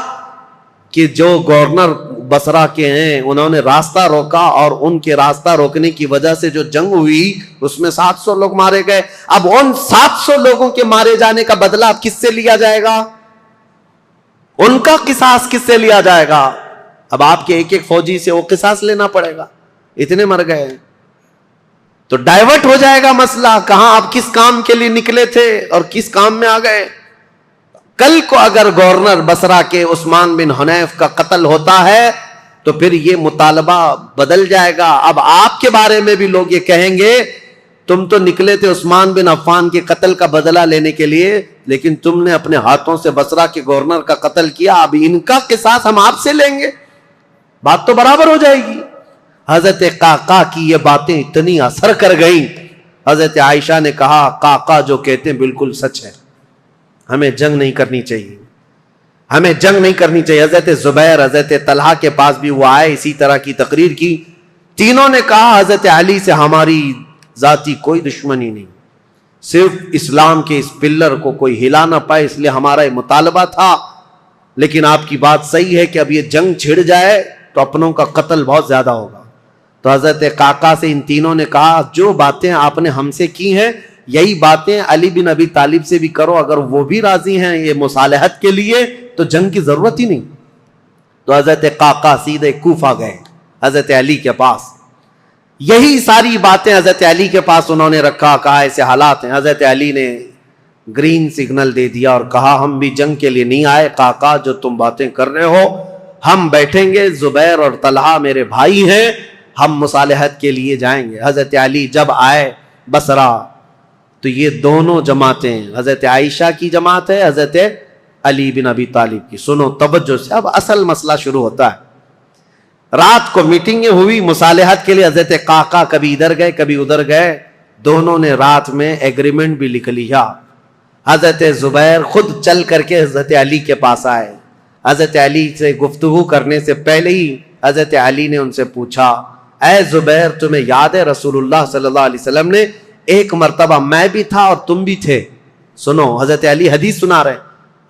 کہ جو گورنر بصرہ کے ہیں انہوں نے راستہ روکا، اور ان کے راستہ روکنے کی وجہ سے جو جنگ ہوئی اس میں 700 لوگ مارے گئے۔ اب ان 700 لوگوں کے مارے جانے کا بدلہ اب کس سے لیا جائے گا؟ ان کا قصاص کس سے لیا جائے گا؟ اب آپ کے ایک ایک فوجی سے وہ قصاص لینا پڑے گا، اتنے مر گئے، تو ڈائیورٹ ہو جائے گا مسئلہ، کہاں آپ کس کام کے لیے نکلے تھے اور کس کام میں آ گئے۔ کل کو اگر گورنر بصرہ کے عثمان بن حنیف کا قتل ہوتا ہے تو پھر یہ مطالبہ بدل جائے گا. اب آپ کے بارے میں بھی لوگ یہ کہیں گے تم تو نکلے تھے عثمان بن عفان کے قتل کا بدلہ لینے کے لیے, لیکن تم نے اپنے ہاتھوں سے بصرہ کے گورنر کا قتل کیا, اب ان کا قصاص ہم آپ سے لیں گے. بات تو برابر ہو جائے گی. حضرت قعقاع کی یہ باتیں اتنی اثر کر گئیں, حضرت عائشہ نے کہا قعقاع جو کہتے ہیں بالکل سچ ہے, ہمیں جنگ نہیں کرنی چاہیے, ہمیں جنگ نہیں کرنی چاہیے. حضرت زبیر, حضرت طلحہ کے پاس بھی وہ آئے, اسی طرح کی تقریر کی. تینوں نے کہا حضرت علی سے ہماری ذاتی کوئی دشمنی نہیں, صرف اسلام کے اس پلر کو کوئی ہلا نہ پائے اس لیے ہمارا یہ مطالبہ تھا, لیکن آپ کی بات صحیح ہے کہ اب یہ جنگ چھڑ جائے تو اپنوں کا قتل بہت زیادہ ہوگا. تو حضرت قعقاع سے ان تینوں نے کہا جو باتیں آپ نے ہم سے کی ہیں یہی باتیں علی بن ابی طالب سے بھی کرو, اگر وہ بھی راضی ہیں یہ مصالحت کے لیے تو جنگ کی ضرورت ہی نہیں. تو حضرت قعقاع سیدھے کوفہ گئے حضرت علی کے پاس, یہی ساری باتیں حضرت علی کے پاس انہوں نے رکھا, کہا ایسے حالات ہیں. حضرت علی نے گرین سگنل دے دیا اور کہا ہم بھی جنگ کے لیے نہیں آئے قعقاع, جو تم باتیں کر رہے ہو ہم بیٹھیں گے, زبیر اور طلحہ میرے بھائی ہیں, ہم مصالحت کے لیے جائیں گے. حضرت علی جب آئے بصرہ تو یہ دونوں جماعتیں, حضرت عائشہ کی جماعت ہے, حضرت علی بن ابی طالب کی. سنو توجہ سے, اب اصل مسئلہ شروع ہوتا ہے. رات کو میٹنگیں ہوئی مصالحت کے لیے, حضرت قعقاع کبھی ادھر گئے کبھی ادھر گئے, دونوں نے رات میں ایگریمنٹ بھی لکھ لیا. حضرت زبیر خود چل کر کے حضرت علی کے پاس آئے. حضرت علی سے گفتگو کرنے سے پہلے ہی حضرت علی نے ان سے پوچھا اے زبیر تمہیں یاد ہے رسول اللہ صلی اللہ علیہ وسلم نے ایک مرتبہ میں بھی تھا اور تم بھی تھے. سنو حضرت علی حدیث سنا رہے,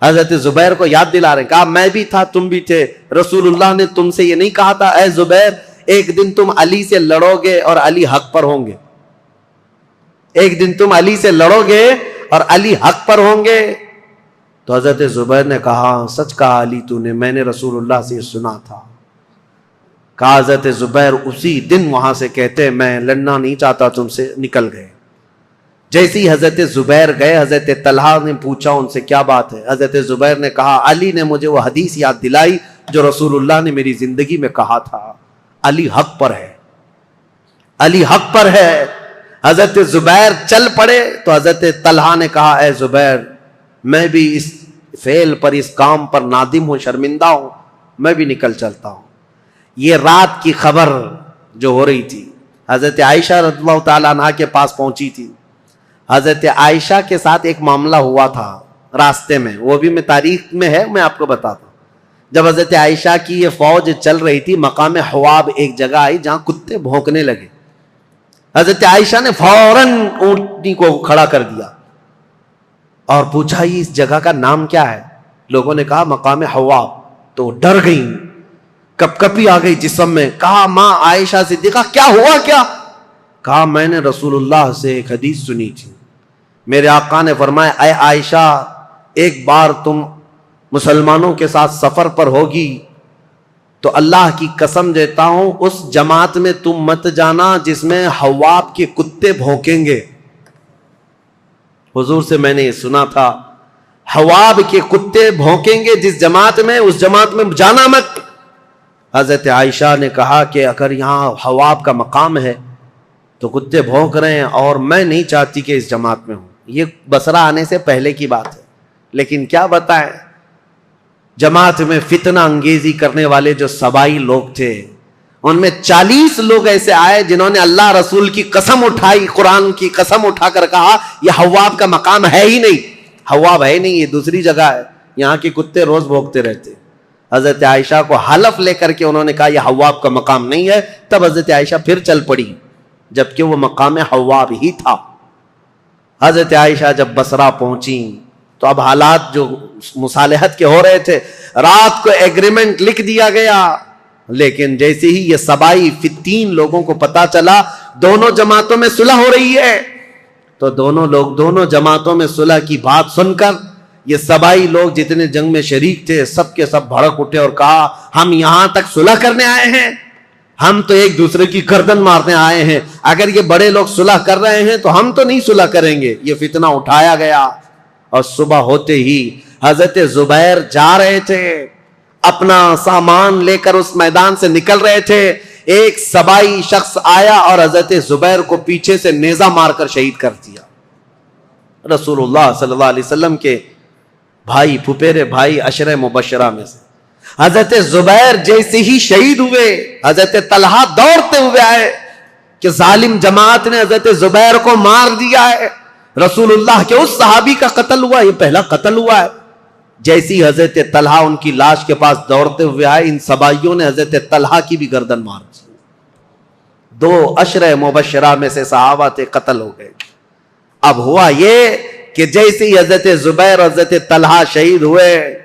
حضرت زبیر کو یاد دلا رہے, کہا میں بھی تھا تم بھی تھے, رسول اللہ نے تم سے یہ نہیں کہا تھا اے زبیر ایک دن تم علی سے لڑو گے اور علی حق پر ہوں گے, ایک دن تم علی سے لڑو گے اور علی حق پر ہوں گے. تو حضرت زبیر نے کہا سچ کہا علی تو نے, میں نے رسول اللہ سے یہ سنا تھا. کہا حضرت زبیر اسی دن وہاں سے کہتے میں لڑنا نہیں چاہتا تم سے, نکل گئے. جیسے ہی حضرت زبیر گئے حضرت طلحہ نے پوچھا ان سے کیا بات ہے. حضرت زبیر نے کہا علی نے مجھے وہ حدیث یاد دلائی جو رسول اللہ نے میری زندگی میں کہا تھا, علی حق پر ہے, علی حق پر ہے. حضرت زبیر چل پڑے تو حضرت طلحہ نے کہا اے زبیر میں بھی اس فعل پر اس کام پر نادم ہوں, شرمندہ ہوں, میں بھی نکل چلتا ہوں. یہ رات کی خبر جو ہو رہی تھی حضرت عائشہ رضی اللہ تعالیٰ عنہ کے پاس پہنچی تھی. حضرت عائشہ کے ساتھ ایک معاملہ ہوا تھا راستے میں, وہ بھی میں تاریخ میں ہے میں آپ کو بتاتا ہوں. جب حضرت عائشہ کی یہ فوج چل رہی تھی مقام حواب ایک جگہ آئی جہاں کتے بھونکنے لگے. حضرت عائشہ نے فوراً اونٹنی کو کھڑا کر دیا اور پوچھا یہ اس جگہ کا نام کیا ہے. لوگوں نے کہا مقام حواب. تو ڈر گئیں, کپ کپی آ گئی جسم میں. کہا ماں عائشہ صدیقہ کیا ہوا کیا؟ کہا میں نے رسول اللہ سے ایک حدیث سنی تھی, میرے آقا نے فرمایا اے عائشہ ایک بار تم مسلمانوں کے ساتھ سفر پر ہوگی تو اللہ کی قسم دیتا ہوں اس جماعت میں تم مت جانا جس میں حواب کے کتے بھونکیں گے. حضور سے میں نے یہ سنا تھا حواب کے کتے بھونکیں گے جس جماعت میں, اس جماعت میں جانا مت. حضرت عائشہ نے کہا کہ اگر یہاں حواب کا مقام ہے تو کتے بھونک رہے ہیں اور میں نہیں چاہتی کہ اس جماعت میں ہوں. یہ بصرہ آنے سے پہلے کی بات ہے, لیکن کیا بتائیں جماعت میں فتنہ انگیزی کرنے والے جو سبائی لوگ تھے ان میں 40 لوگ ایسے آئے جنہوں نے اللہ رسول کی قسم اٹھائی, قرآن کی قسم اٹھا کر کہا یہ حواب کا مقام ہے ہی نہیں, حواب ہے نہیں, یہ دوسری جگہ ہے, یہاں کے کتے روز بھونکتے رہتے. حضرت عائشہ کو حلف لے کر کے انہوں نے کہا یہ حواب کا مقام نہیں ہے. تب حضرت عائشہ پھر چل پڑی جبکہ وہ مقام حواب ہی تھا. حضرت عائشہ جب بصرہ پہنچی تو اب حالات جو مصالحت کے ہو رہے تھے, رات کو ایگریمنٹ لکھ دیا گیا, لیکن جیسے ہی یہ سبائی 3 لوگوں کو پتا چلا دونوں جماعتوں میں صلح ہو رہی ہے تو دونوں جماعتوں میں صلح کی بات سن کر یہ سبائی لوگ جتنے جنگ میں شریک تھے سب کے سب بھڑک اٹھے اور کہا ہم یہاں تک صلح کرنے آئے ہیں, ہم تو ایک دوسرے کی گردن مارنے آئے ہیں, اگر یہ بڑے لوگ صلح کر رہے ہیں تو ہم تو نہیں صلح کریں گے. یہ فتنہ اٹھایا گیا اور صبح ہوتے ہی حضرت زبیر جا رہے تھے, اپنا سامان لے کر اس میدان سے نکل رہے تھے، ایک سبائی شخص آیا اور حضرت زبیر کو پیچھے سے نیزہ مار کر شہید کر دیا۔ رسول اللہ صلی اللہ علیہ وسلم کے بھائی، پھپھیرے بھائی، عشرہ مبشرہ میں سے حضرت زبیر جیسے ہی شہید ہوئے، حضرت طلحہ دوڑتے ہوئے آئے کہ ظالم جماعت نے حضرت زبیر کو مار دیا ہے، رسول اللہ کے اس صحابی کا قتل ہوا، یہ پہلا قتل ہوا ہے۔ جیسی حضرت طلحہ ان کی لاش کے پاس دوڑتے ہوئے آئے، ان سبائیوں نے حضرت طلحہ کی بھی گردن مار دی۔ 2 عشرہ مبشرہ میں سے صحابہ تھے، قتل ہو گئے۔ اب ہوا یہ کہ جیسے ہی حضرت زبیر اور حضرت طلحہ شہید ہوئے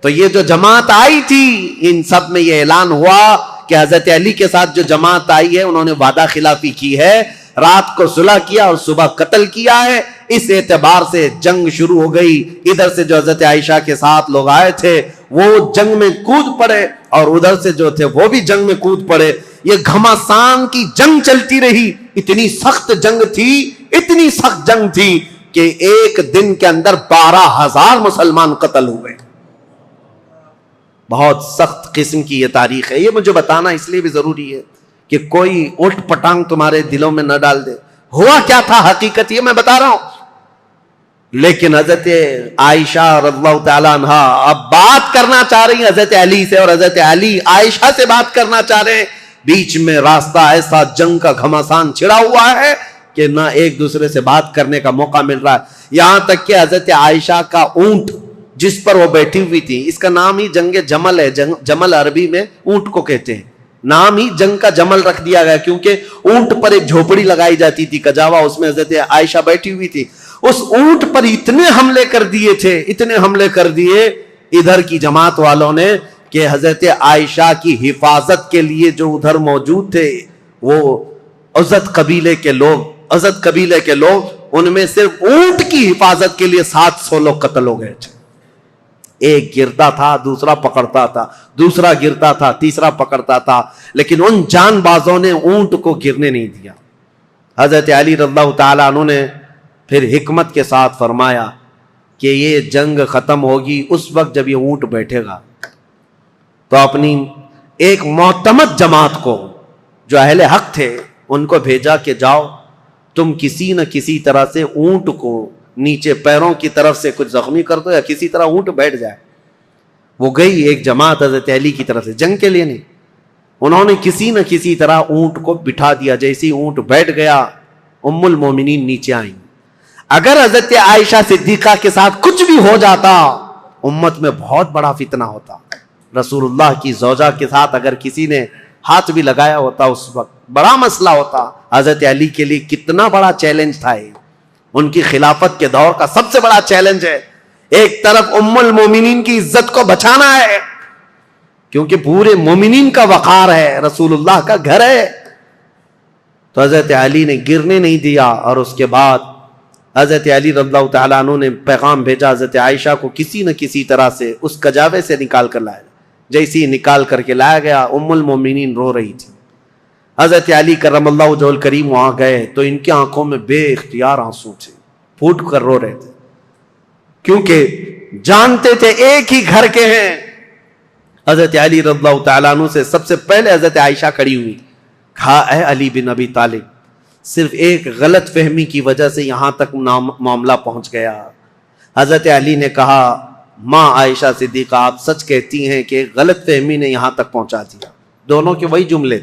تو یہ جو جماعت آئی تھی، ان سب میں یہ اعلان ہوا کہ حضرت علی کے ساتھ جو جماعت آئی ہے انہوں نے وعدہ خلافی کی ہے، رات کو صلح کیا اور صبح قتل کیا ہے۔ اس اعتبار سے جنگ شروع ہو گئی۔ ادھر سے جو حضرت عائشہ کے ساتھ لوگ آئے تھے وہ جنگ میں کود پڑے اور ادھر سے جو تھے وہ بھی جنگ میں کود پڑے۔ یہ گھمسان کی جنگ چلتی رہی، اتنی سخت جنگ تھی، اتنی سخت جنگ تھی کہ ایک دن کے اندر 12,000 مسلمان قتل ہوئے۔ بہت سخت قسم کی یہ تاریخ ہے۔ یہ مجھے بتانا اس لیے بھی ضروری ہے کہ کوئی اٹھ پٹانگ تمہارے دلوں میں نہ ڈال دے۔ ہوا کیا تھا حقیقت یہ میں بتا رہا ہوں، لیکن حضرت عائشہ رضی اللہ تعالیٰ عنہ اب بات کرنا چاہ رہی ہیں حضرت علی سے، اور حضرت علی عائشہ سے بات کرنا چاہ رہے ہیں۔ بیچ میں راستہ ایسا جنگ کا گھمسان چھڑا ہوا ہے کہ نہ ایک دوسرے سے بات کرنے کا موقع مل رہا ہے۔ یہاں تک کہ حضرت عائشہ کا اونٹ جس پر وہ بیٹھی ہوئی تھی، اس کا نام ہی جنگ جمل ہے۔ جمل عربی میں اونٹ کو کہتے ہیں، نام ہی جنگ کا جمل رکھ دیا گیا کیونکہ اونٹ پر ایک جھوپڑی لگائی جاتی تھی کجاوا، اس میں حضرت عائشہ بیٹھی ہوئی تھی۔ اس اونٹ پر اتنے حملے کر دیے تھے، اتنے حملے کر دیے ادھر کی جماعت والوں نے کہ حضرت عائشہ کی حفاظت کے لیے جو ادھر موجود تھے وہ عزت قبیلے کے لوگ ان میں صرف اونٹ کی حفاظت کے لیے 700 لوگ قتل ہو گئے تھے۔ ایک گرتا تھا، دوسرا پکڑتا تھا، دوسرا گرتا تھا، تیسرا پکڑتا تھا، لیکن ان جان بازوں نے اونٹ کو گرنے نہیں دیا۔ حضرت علی رضی اللہ تعالیٰ عنہ نے پھر حکمت کے ساتھ فرمایا کہ یہ جنگ ختم ہوگی اس وقت جب یہ اونٹ بیٹھے گا، تو اپنی ایک معتمد جماعت کو جو اہل حق تھے ان کو بھیجا کہ جاؤ تم کسی نہ کسی طرح سے اونٹ کو نیچے پیروں کی طرف سے کچھ زخمی کر دو یا کسی طرح اونٹ بیٹھ جائے۔ وہ گئی ایک جماعت حضرت علی کی طرف سے، جنگ کے لیے نہیں، انہوں نے کسی نہ کسی طرح اونٹ کو بٹھا دیا۔ جیسے ہی اونٹ بیٹھ گیا ام المومنین نیچے آئیں۔ اگر حضرت عائشہ صدیقہ کے ساتھ کچھ بھی ہو جاتا امت میں بہت بڑا فتنہ ہوتا۔ رسول اللہ کی زوجہ کے ساتھ اگر کسی نے ہاتھ بھی لگایا ہوتا اس وقت بڑا مسئلہ ہوتا۔ حضرت علی کے لیے کتنا بڑا چیلنج تھا یہ، ان کی خلافت کے دور کا سب سے بڑا چیلنج ہے۔ ایک طرف ام المومنین کی عزت کو بچانا ہے کیونکہ پورے مومنین کا وقار ہے، رسول اللہ کا گھر ہے، تو حضرت علی نے گرنے نہیں دیا۔ اور اس کے بعد حضرت علی رضی اللہ تعالیٰ عنہ نے پیغام بھیجا حضرت عائشہ کو کسی نہ کسی طرح سے اس کجاوے سے نکال کر لایا۔ جیسے ہی نکال کر کے لایا گیا ام المومنین رو رہی تھی۔ حضرت علی کرم اللہ وجہہ الکریم وہاں گئے تو ان کی آنکھوں میں بے اختیار آنسو تھے، پھوٹ کر رو رہے تھے کیونکہ جانتے تھے ایک ہی گھر کے ہیں۔ حضرت علی رضی اللہ تعالیٰ عنہ سے سب سے پہلے حضرت عائشہ کھڑی ہوئی، کہا اے علی بن ابی طالب، صرف ایک غلط فہمی کی وجہ سے یہاں تک معاملہ پہنچ گیا۔ حضرت علی نے کہا ماں عائشہ صدیقہ آپ سچ کہتی ہیں کہ غلط فہمی نے یہاں تک پہنچا دیا۔ دونوں کے وہی جملے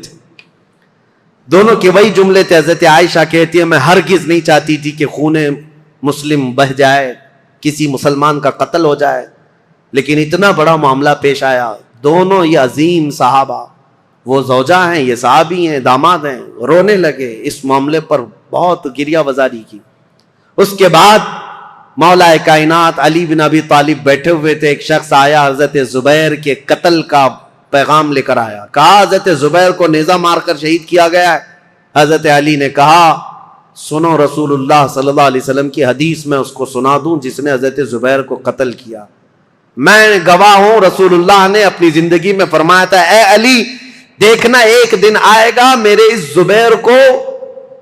تھے، حضرت عائشہ کہتی ہے میں ہرگز نہیں چاہتی تھی کہ خون مسلم بہہ جائے، کسی مسلمان کا قتل ہو جائے، لیکن اتنا بڑا معاملہ پیش آیا۔ دونوں یہ عظیم صحابہ، وہ زوجہ ہیں، یہ صحابی ہیں، داماد ہیں، رونے لگے، اس معاملے پر بہت گریہ وزاری کی۔ اس کے بعد مولا کائنات علی بن ابی طالب بیٹھے ہوئے تھے، ایک شخص آیا حضرت زبیر کے قتل کا پیغام لے کر آیا، کہا حضرت زبیر کو نیزہ مار کر شہید کیا گیا ہے۔ حضرت علی نے کہا سنو رسول اللہ صلی اللہ علیہ وسلم کی حدیث میں اس کو سنا دوں جس نے حضرت زبیر کو قتل کیا۔ میں گواہ ہوں، رسول اللہ نے اپنی زندگی میں فرمایا تھا اے علی دیکھنا ایک دن آئے گا میرے اس زبیر کو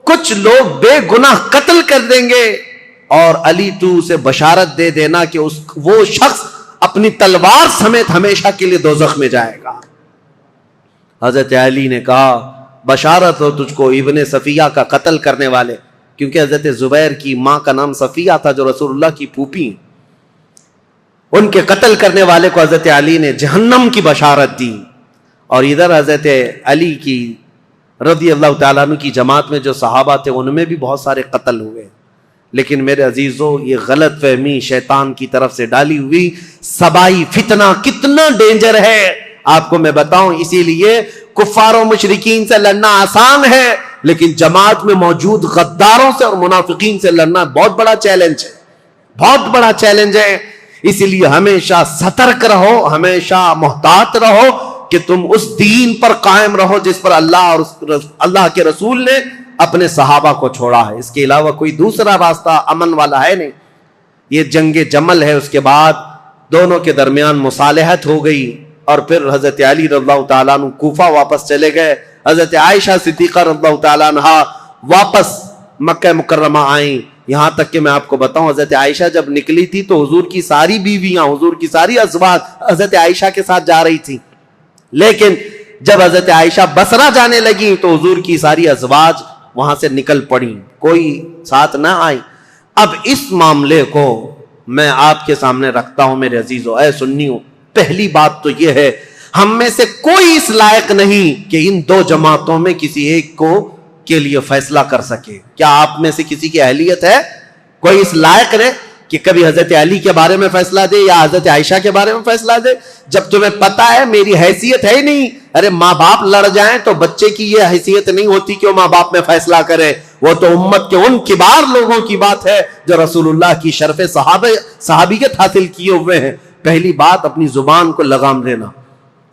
کچھ لوگ بے گناہ قتل کر دیں گے، اور علی تو اسے بشارت دے دینا کہ وہ شخص اپنی تلوار سمیت ہمیشہ کے لیے دوزخ میں جائے گا۔ حضرت علی نے کہا بشارت ہو تجھ کو ابن صفیہ کا قتل کرنے والے، کیونکہ حضرت زبیر کی ماں کا نام صفیہ تھا جو رسول اللہ کی پھوپھی، ان کے قتل کرنے والے کو حضرت علی نے جہنم کی بشارت دی۔ اور ادھر حضرت علی کی رضی اللہ تعالیٰ عنہ کی جماعت میں جو صحابہ تھے ان میں بھی بہت سارے قتل ہوئے۔ لیکن میرے عزیزوں، یہ غلط فہمی شیطان کی طرف سے ڈالی ہوئی سبائی فتنہ کتنا ڈینجر ہے آپ کو میں بتاؤں۔ اسی لیے کفار و مشرکین سے لڑنا آسان ہے، لیکن جماعت میں موجود غداروں سے اور منافقین سے لڑنا بہت بڑا چیلنج ہے، بہت بڑا چیلنج ہے۔ اسی لیے ہمیشہ سترک رہو، ہمیشہ محتاط رہو کہ تم اس دین پر قائم رہو جس پر اللہ اور اللہ کے رسول نے اپنے صحابہ کو چھوڑا ہے۔ اس کے علاوہ کوئی دوسرا راستہ امن والا ہے نہیں۔ یہ جنگ جمل ہے، اس کے بعد دونوں کے درمیان مصالحت ہو گئی، اور پھر حضرت علی رضی اللہ تعالیٰ عنہ کوفہ واپس چلے گئے، حضرت عائشہ صدیقہ رضی اللہ تعالیٰ عنہ واپس مکہ مکرمہ آئیں۔ یہاں تک کہ میں آپ کو بتاؤں، حضرت عائشہ جب نکلی تھی تو حضور کی ساری بیویاں، حضور کی ساری ازواج حضرت عائشہ کے ساتھ جا رہی تھی، لیکن جب حضرت عائشہ بصرہ جانے لگی تو حضور کی ساری ازواج وہاں سے نکل پڑی، کوئی ساتھ نہ آئی۔ اب اس معاملے کو میں آپ کے سامنے رکھتا ہوں میرے عزیزو، اے سنیوں۔ پہلی بات تو یہ ہے، ہم میں سے کوئی اس لائق نہیں کہ ان دو جماعتوں میں کسی ایک کو کے لیے فیصلہ کر سکے۔ کیا آپ میں سے کسی کی اہلیت ہے؟ کوئی اس لائق ہے کہ کبھی حضرت علی کے بارے میں فیصلہ دے یا حضرت عائشہ کے بارے میں فیصلہ دے؟ جب تمہیں پتا ہے میری حیثیت ہے ہی نہیں۔ ارے ماں باپ لڑ جائیں تو بچے کی یہ حیثیت نہیں ہوتی کہ وہ ماں باپ میں فیصلہ کرے، وہ تو امت کے ان کبار لوگوں کی بات ہے جو رسول اللہ کی شرف صحابیت حاصل کیے ہوئے ہیں۔ پہلی بات اپنی زبان کو لگام دینا۔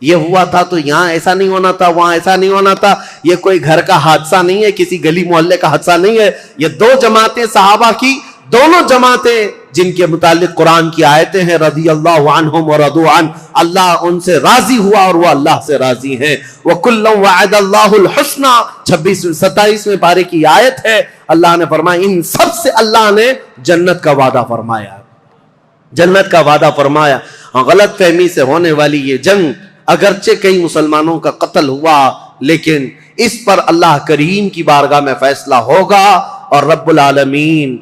یہ ہوا تھا تو یہاں ایسا نہیں ہونا تھا، وہاں ایسا نہیں ہونا تھا، یہ کوئی گھر کا حادثہ نہیں ہے، کسی گلی محلے کا حادثہ نہیں ہے۔ یہ دو جماعتیں صحابہ کی، دونوں جماعتیں جن کے متعلق قرآن کی آیتیں ہیں، رضی اللہ عنہم ورضوا عنہ، اللہ ان سے راضی ہوا اور وہ اللہ سے راضی ہیں۔ وَكُلًّا وَعَدَ اللَّهُ الْحُسْنَى 27ویں پارے کی آیت ہے، اللہ نے فرمایا ان سب سے اللہ نے جنت کا وعدہ فرمایا، جنت کا وعدہ فرمایا۔ غلط فہمی سے ہونے والی یہ جنگ، اگرچہ کئی مسلمانوں کا قتل ہوا، لیکن اس پر اللہ کریم کی بارگاہ میں فیصلہ ہوگا، اور رب العالمین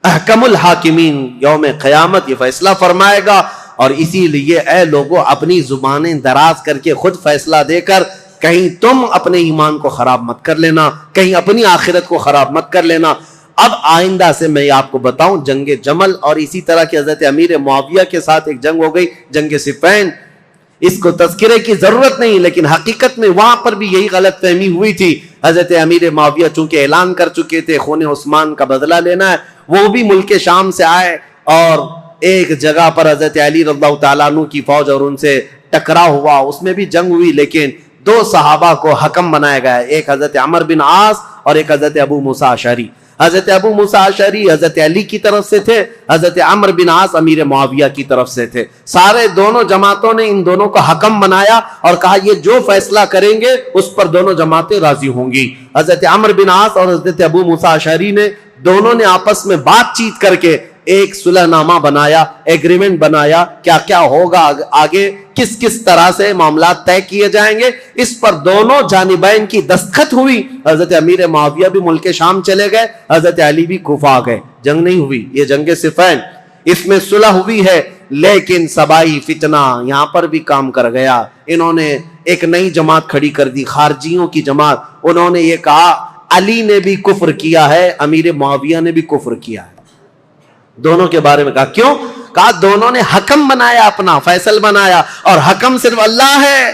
احکم الحاکمین یوم قیامت یہ فیصلہ فرمائے گا۔ اور اسی لیے اے لوگوں، اپنی زبانیں دراز کر کے خود فیصلہ دے کر کہیں تم اپنے ایمان کو خراب مت کر لینا، کہیں اپنی آخرت کو خراب مت کر لینا۔ اب آئندہ سے میں آپ کو بتاؤں، جنگ جمل اور اسی طرح کی حضرت امیر معاویہ کے ساتھ ایک جنگ ہو گئی، جنگ صفین۔ اس کو تذکرے کی ضرورت نہیں، لیکن حقیقت میں وہاں پر بھی یہی غلط فہمی ہوئی تھی۔ حضرت امیر معاویہ چونکہ اعلان کر چکے تھے خون عثمان کا بدلہ لینا ہے، وہ بھی ملک شام سے آئے اور ایک جگہ پر حضرت علی رضی اللہ تعالیٰ عنہ کی فوج اور ان سے ٹکراؤ ہوا، اس میں بھی جنگ ہوئی، لیکن دو صحابہ کو حکم بنایا گیا، ایک حضرت عمر بن عاص اور ایک حضرت ابو موسیٰ اشعری۔ حضرت ابو موسیٰ اشعری حضرت علی کی طرف سے تھے، حضرت عمر بن عاص امیر معاویہ کی طرف سے تھے۔ سارے دونوں جماعتوں نے ان دونوں کو حکم بنایا اور کہا یہ جو فیصلہ کریں گے اس پر دونوں جماعتیں راضی ہوں گی۔ حضرت عمر بن عاص اور حضرت ابو موسیٰ اشعری نے دونوں نے آپس میں بات چیت کر کے ایک صلح نامہ بنایا، ایگریمنٹ بنایا، کیا کیا ہوگا آگے، کس کس طرح سے معاملات طے کیے جائیں گے۔ اس پر دونوں جانبین کی دستخط ہوئی۔ حضرت امیر معاویہ بھی ملک شام چلے گئے، حضرت علی بھی کوفہ آ گئے۔ جنگ نہیں ہوئی، یہ جنگ صفین، اس میں صلح ہوئی ہے، لیکن سبائی فتنہ یہاں پر بھی کام کر گیا۔ انہوں نے ایک نئی جماعت کھڑی کر دی، خارجیوں کی جماعت۔ انہوں نے یہ کہا علی نے بھی کفر کیا ہے، امیر معاویہ نے بھی کفر کیا ہے۔ دونوں کے بارے میں کہا، کیوں؟ کہا دونوں نے حکم بنایا، اپنا فیصل بنایا، اور حکم صرف اللہ ہے،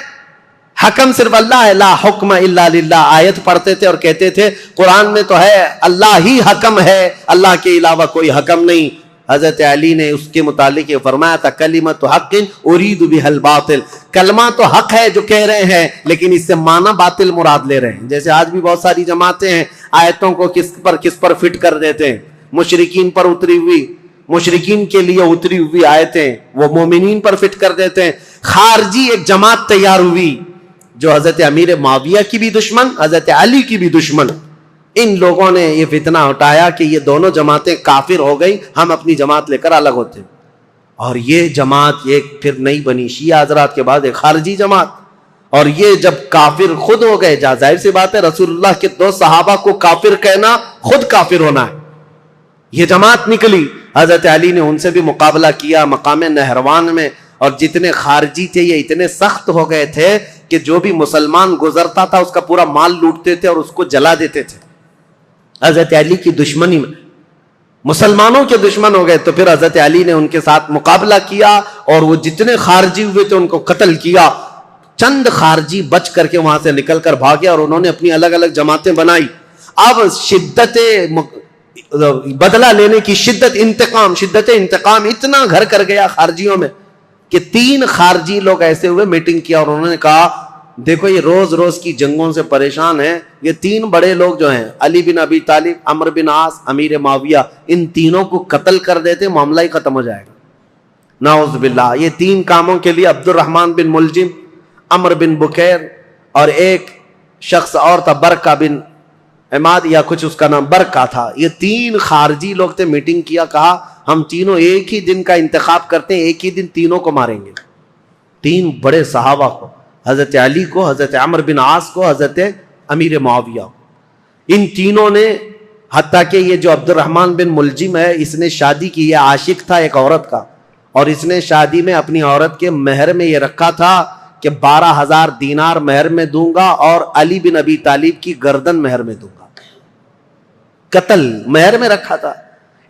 حکم صرف اللہ ہے۔ لا حکم الا للہ آیت پڑھتے تھے اور کہتے تھے قرآن میں تو ہے اللہ ہی حکم ہے، اللہ کے علاوہ کوئی حکم نہیں۔ حضرت علی نے اس کے متعلق یہ فرمایا تھا، کلمۃ حق ارید بها الباطل، کلمہ تو حق ہے جو کہہ رہے ہیں، لیکن اس سے معنی باطل مراد لے رہے ہیں۔ جیسے آج بھی بہت ساری جماعتیں ہیں، آیتوں کو کس پر فٹ کر دیتے ہیں، مشرکین پر اتری ہوئی، مشرکین کے لیے اتری ہوئی آیتیں وہ مومنین پر فٹ کر دیتے ہیں۔ خارجی ایک جماعت تیار ہوئی جو حضرت امیر معاویہ کی بھی دشمن، حضرت علی کی بھی دشمن۔ ان لوگوں نے یہ فتنہ اٹھایا کہ یہ دونوں جماعتیں کافر ہو گئی، ہم اپنی جماعت لے کر الگ ہوتے ہیں۔ اور یہ جماعت یہ پھر نہیں بنی شیعہ حضرات کے بعد ایک خارجی جماعت، اور یہ جب کافر خود ہو گئے، ظاہر سی بات ہے رسول اللہ کے 2 صحابہ کو کافر کہنا خود کافر ہونا ہے، یہ جماعت نکلی۔ حضرت علی نے ان سے بھی مقابلہ کیا مقام نہروان میں، اور جتنے خارجی تھے یہ اتنے سخت ہو گئے تھے کہ جو بھی مسلمان گزرتا تھا اس کا پورا مال لوٹتے تھے اور اس کو جلا دیتے تھے۔ حضرت علی کی دشمنی میں مسلمانوں کے دشمن ہو گئے، تو پھر حضرت علی نے ان کے ساتھ مقابلہ کیا اور وہ جتنے خارجی ہوئے تھے ان کو قتل کیا۔ چند خارجی بچ کر کے وہاں سے نکل کر بھاگے اور انہوں نے اپنی الگ الگ جماعتیں بنائی۔ اب شدت بدلہ لینے کی شدت انتقام اتنا گھر کر گیا خارجیوں میں کہ 3 خارجی لوگ ایسے ہوئے میٹنگ کیا اور انہوں نے کہا دیکھو یہ روز روز کی جنگوں سے پریشان ہیں، یہ 3 بڑے لوگ جو ہیں علی بن ابی طالب، عمرو بن عاص، امیر معاویہ، ان تینوں کو قتل کر دیتے معاملہ ہی ختم ہو جائے گا۔ نعوذ باللہ۔ یہ 3 کاموں کے لیے عبد الرحمن بن ملجم، عمرو بن بکیر اور ایک شخص اور تھا برکہ بن عماد یا کچھ اس کا نام برکہ تھا، یہ 3 خارجی لوگ تھے۔ میٹنگ کیا، کہا ہم تینوں ایک ہی دن کا انتخاب کرتے ہیں، ایک ہی دن تینوں کو ماریں گے، 3 بڑے صحابہ کو، حضرت علی کو، حضرت عمرو بن عاص کو، حضرت امیر معاویہ کو۔ ان تینوں نے، حتیٰ کہ یہ جو عبد الرحمن بن ملجم ہے اس نے شادی کی، یہ عاشق تھا ایک عورت کا، اور اس نے شادی میں اپنی عورت کے مہر میں یہ رکھا تھا کہ 12,000 دینار مہر میں دوں گا اور علی بن ابی طالب کی گردن مہر میں دوں گا۔ قتل مہر میں رکھا تھا۔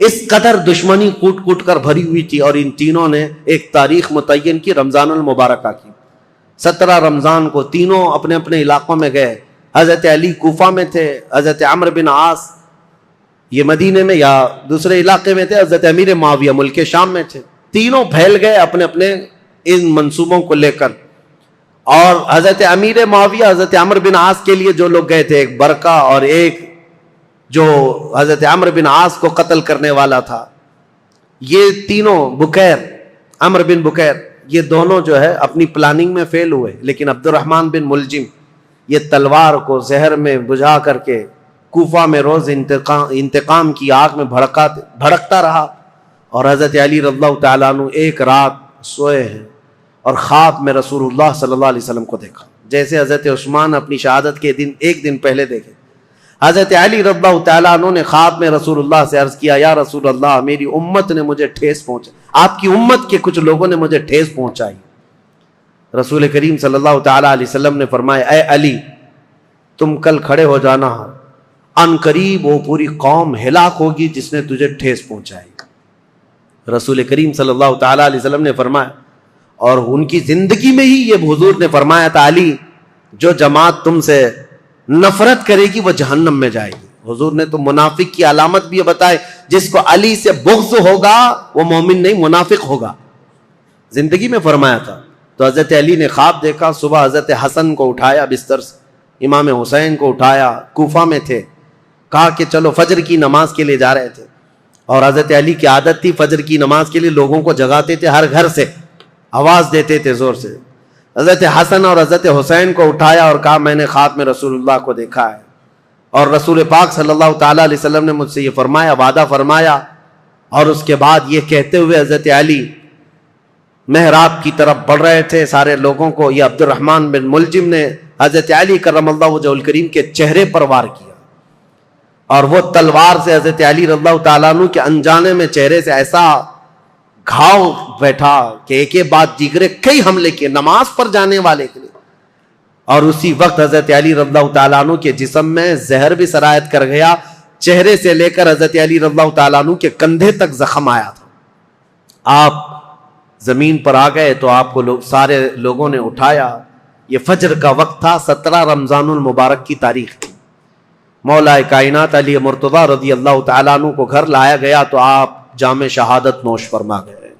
اس قدر دشمنی کوٹ کوٹ کر بھری ہوئی تھی، اور ان تینوں نے ایک تاریخ متعین کی، رمضان المبارکہ کی۔ 17 رمضان کو تینوں اپنے اپنے علاقوں میں گئے۔ حضرت علی کوفہ میں تھے، حضرت عمرو بن عاص یہ مدینے میں یا دوسرے علاقے میں تھے، حضرت امیر معاویہ ملک شام میں تھے۔ تینوں پھیل گئے اپنے اپنے ان منصوبوں کو لے کر، اور حضرت امیر معاویہ حضرت عمرو بن عاص کے لیے جو لوگ گئے تھے، ایک برکہ اور ایک جو حضرت عمرو بن عاص کو قتل کرنے والا تھا، یہ تینوں بکیر، عمرو بن بکیر، یہ دونوں جو ہے اپنی پلاننگ میں فیل ہوئے، لیکن عبد الرحمن بن ملجم یہ تلوار کو زہر میں بجھا کر کے کوفہ میں روز انتقام کی آگ میں بھڑکتا رہا۔ اور حضرت علی رضی اللہ تعالیٰ عنہ ایک رات سوئے ہیں اور خواب میں رسول اللہ صلی اللہ علیہ وسلم کو دیکھا، جیسے حضرت عثمان اپنی شہادت کے دن ایک دن پہلے دیکھے۔ حضرت علی رضی اللہ تعالیٰ عنہ نے خواب میں رسول اللہ سے عرض کیا، یا رسول اللہ میری امت نے مجھے ٹھیس پہنچائی، آپ کی امت کے کچھ لوگوں نے مجھے ٹھیس پہنچائی۔ رسول کریم صلی اللہ تعالیٰ علیہ وسلم نے فرمایا، اے علی تم کل کھڑے ہو جانا، ان قریب وہ پوری قوم ہلاک ہوگی جس نے تجھے ٹھیس پہنچائی۔ رسول کریم صلی اللہ تعالیٰ علیہ وسلم نے فرمایا، اور ان کی زندگی میں ہی یہ حضور نے فرمایا تھا، علی جو جماعت تم سے نفرت کرے گی وہ جہنم میں جائے گی۔ حضور نے تو منافق کی علامت بھی بتائے، جس کو علی سے بغض ہوگا وہ مومن نہیں منافق ہوگا، زندگی میں فرمایا تھا۔ تو حضرت علی نے خواب دیکھا، صبح حضرت حسن کو اٹھایا بستر سے، امام حسین کو اٹھایا، کوفہ میں تھے، کہا کہ چلو فجر کی نماز کے لیے جا رہے تھے، اور حضرت علی کی عادت تھی فجر کی نماز کے لیے لوگوں کو جگاتے تھے، ہر گھر سے آواز دیتے تھے زور سے۔ حضرت حسن اور حضرت حسین کو اٹھایا اور کہا میں نے خواب میں رسول اللہ کو دیکھا ہے، اور رسول پاک صلی اللہ تعالیٰ علیہ وسلم نے مجھ سے یہ فرمایا، وعدہ فرمایا۔ اور اس کے بعد یہ کہتے ہوئے حضرت علی محراب کی طرف بڑھ رہے تھے، سارے لوگوں کو، یہ عبد الرحمن بن ملجم نے حضرت علی کرم اللہ وجہہ الکریم کے چہرے پر وار کیا، اور وہ تلوار سے حضرت علی رضی اللہ تعالیٰ عنہ کے انجانے میں چہرے سے ایسا گھاؤ بیٹھا کہ ایک ایک بات دیگرے کئی حملے کیے نماز پر جانے والے کے لیے، اور اسی وقت حضرت علی رضی اللہ تعالیٰ عنہ کے جسم میں زہر بھی سرایت کر گیا، چہرے سے لے کر حضرت علی رضی اللہ تعالیٰ عنہ کے کندھے تک زخم آیا تھا۔ آپ زمین پر آ گئے تو آپ کو سارے لوگوں نے اٹھایا، یہ فجر کا وقت تھا، 17 رمضان المبارک کی تاریخ تھی۔ مولا کائنات علی مرتضیٰ رضی اللہ تعالیٰ عنہ کو گھر لایا گیا تو آپ جام شہادت نوش فرما گئے۔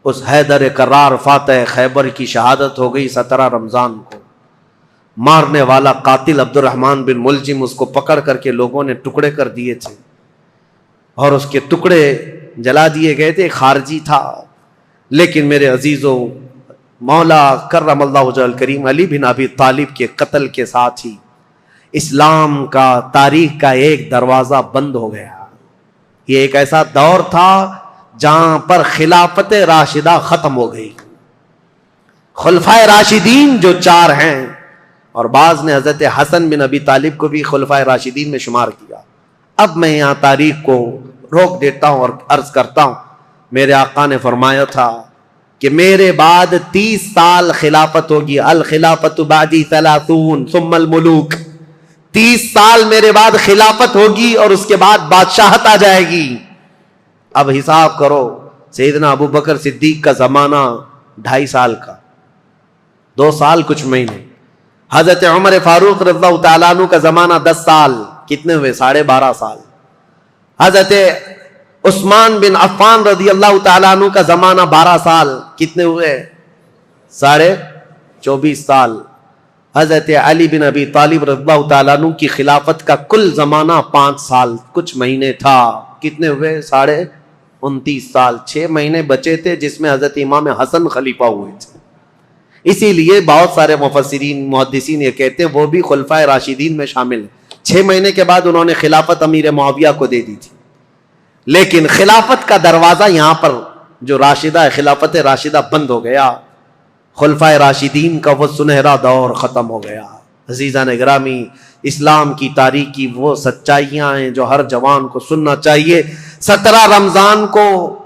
اس حیدر کرار فاتح خیبر کی شہادت ہو گئی 17 رمضان کو۔ مارنے والا قاتل عبد الرحمن بن ملجم، اس کو پکڑ کر کے لوگوں نے ٹکڑے کر دیے تھے، اور اس کے ٹکڑے جلا دیے گئے تھے، خارجی تھا۔ لیکن میرے عزیزوں، مولا کرم اللہ وجہ الکریم علی بن ابی طالب کے قتل کے ساتھ ہی اسلام کا، تاریخ کا ایک دروازہ بند ہو گیا۔ یہ ایک ایسا دور تھا جہاں پر خلافت راشدہ ختم ہو گئی. خلفائے راشدین جو 4 ہیں، اور بعض نے حضرت حسن بن ابی طالب کو بھی خلفائے راشدین میں شمار کیا. اب میں یہاں تاریخ کو روک دیتا ہوں اور عرض کرتا ہوں، میرے آقا نے فرمایا تھا کہ میرے بعد 30 سال خلافت ہوگی. الخلافت بعدی 30 ثم الملوک. 30 سال میرے بعد خلافت ہوگی اور اس کے بعد بادشاہت آ جائے گی. اب حساب کرو، سیدنا ابو بکر صدیق کا زمانہ 2.5 سال کا، 2 سال کچھ مہینے. حضرت عمر فاروق رضی اللہ تعالیٰ عنہ کا زمانہ 10 سال، کتنے ہوئے؟ 12.5 سال. حضرت عثمان بن عفان رضی اللہ تعالیٰ عنہ کا زمانہ 12 سال، کتنے ہوئے؟ 24.5 سال. حضرت علی بن ابی طالب رضی اللہ تعالیٰ عنہ کی خلافت کا کل زمانہ 5 سال کچھ مہینے تھا. کتنے ہوئے؟ 29.5 سال. 6 مہینے بچے تھے جس میں حضرت امام حسن خلیفہ ہوئے تھے. اسی لیے بہت سارے مفسرین محدثین یہ کہتے ہیں وہ بھی خلفائے راشدین میں شامل ہیں. 6 مہینے کے بعد انہوں نے خلافت امیر معاویہ کو دے دی تھی. لیکن خلافت کا دروازہ یہاں پر جو راشدہ ہے، خلافت راشدہ بند ہو گیا. خلفائے راشدین کا وہ سنہرا دور ختم ہو گیا. عزیزان گرامی، اسلام کی تاریخ کی وہ سچائیاں ہیں جو ہر جوان کو سننا چاہیے. 17 رمضان کو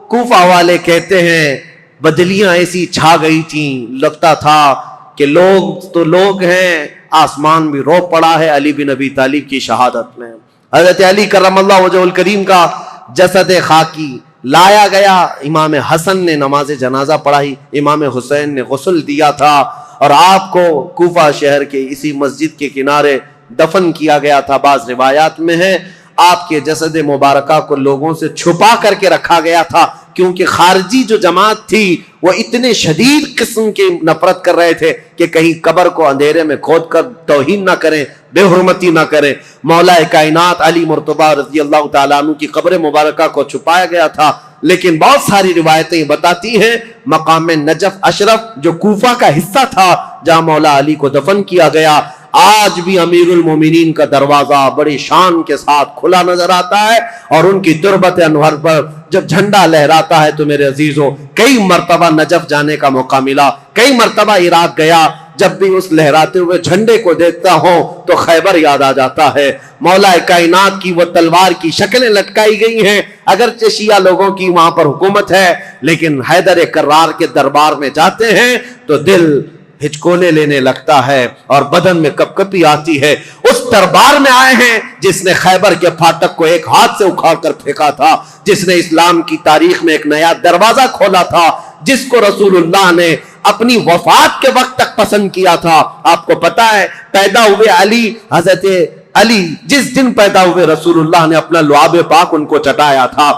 کوفہ والے کہتے ہیں بدلیاں ایسی چھا گئی تھیں، لگتا تھا کہ لوگ تو لوگ ہیں، آسمان بھی رو پڑا ہے علی بن ابی طالب کی شہادت میں. حضرت علی کرم اللہ وجہہ الکریم کا جسد خاکی لایا گیا. امام حسن نے نماز جنازہ پڑھائی، امام حسین نے غسل دیا تھا، اور آپ کو کوفہ شہر کے اسی مسجد کے کنارے دفن کیا گیا تھا. بعض روایات میں ہے آپ کے جسد مبارکہ کو لوگوں سے چھپا کر کے رکھا گیا تھا، کیونکہ خارجی جو جماعت تھی وہ اتنے شدید قسم کی نفرت کر رہے تھے کہ کہیں قبر کو اندھیرے میں کھود کر توہین نہ کریں، بے حرمتی نہ کریں. مولا کائنات علی مرتضیٰ رضی اللہ تعالیٰ عنہ کی قبر مبارکہ کو چھپایا گیا تھا. لیکن بہت ساری روایتیں بتاتی ہیں مقام نجف اشرف جو کوفہ کا حصہ تھا جہاں مولا علی کو دفن کیا گیا، آج بھی امیر المومنین کا دروازہ بڑی شان کے ساتھ کھلا نظر آتا ہے. اور ان کی تربت انور پر جب جھنڈا لہراتا ہے تو میرے عزیزوں، کئی مرتبہ نجف جانے کا موقع ملا، کئی مرتبہ عراق گیا. جب بھی اس لہراتے ہوئے جھنڈے کو دیکھتا ہوں تو خیبر یاد آ جاتا ہے. مولا کائنات کی وہ تلوار کی شکلیں لٹکائی گئی ہیں. اگرچہ شیعہ لوگوں کی وہاں پر حکومت ہے، لیکن حیدر کرار کے دربار میں جاتے ہیں تو دل ہچکونے لینے لگتا ہے اور بدن میں کپکپی آتی ہے. اس دربار میں آئے ہیں جس نے خیبر کے پھاٹک کو ایک ہاتھ سے اکھاڑ کر پھینکا تھا، جس نے اسلام کی تاریخ میں ایک نیا دروازہ کھولا تھا، جس کو رسول اللہ نے اپنی وفات کے وقت تک پسند کیا تھا. آپ کو پتا ہے پیدا ہوئے علی، حضرت علی جس دن پیدا ہوئے رسول اللہ نے اپنا لعاب پاک ان کو چٹایا تھا.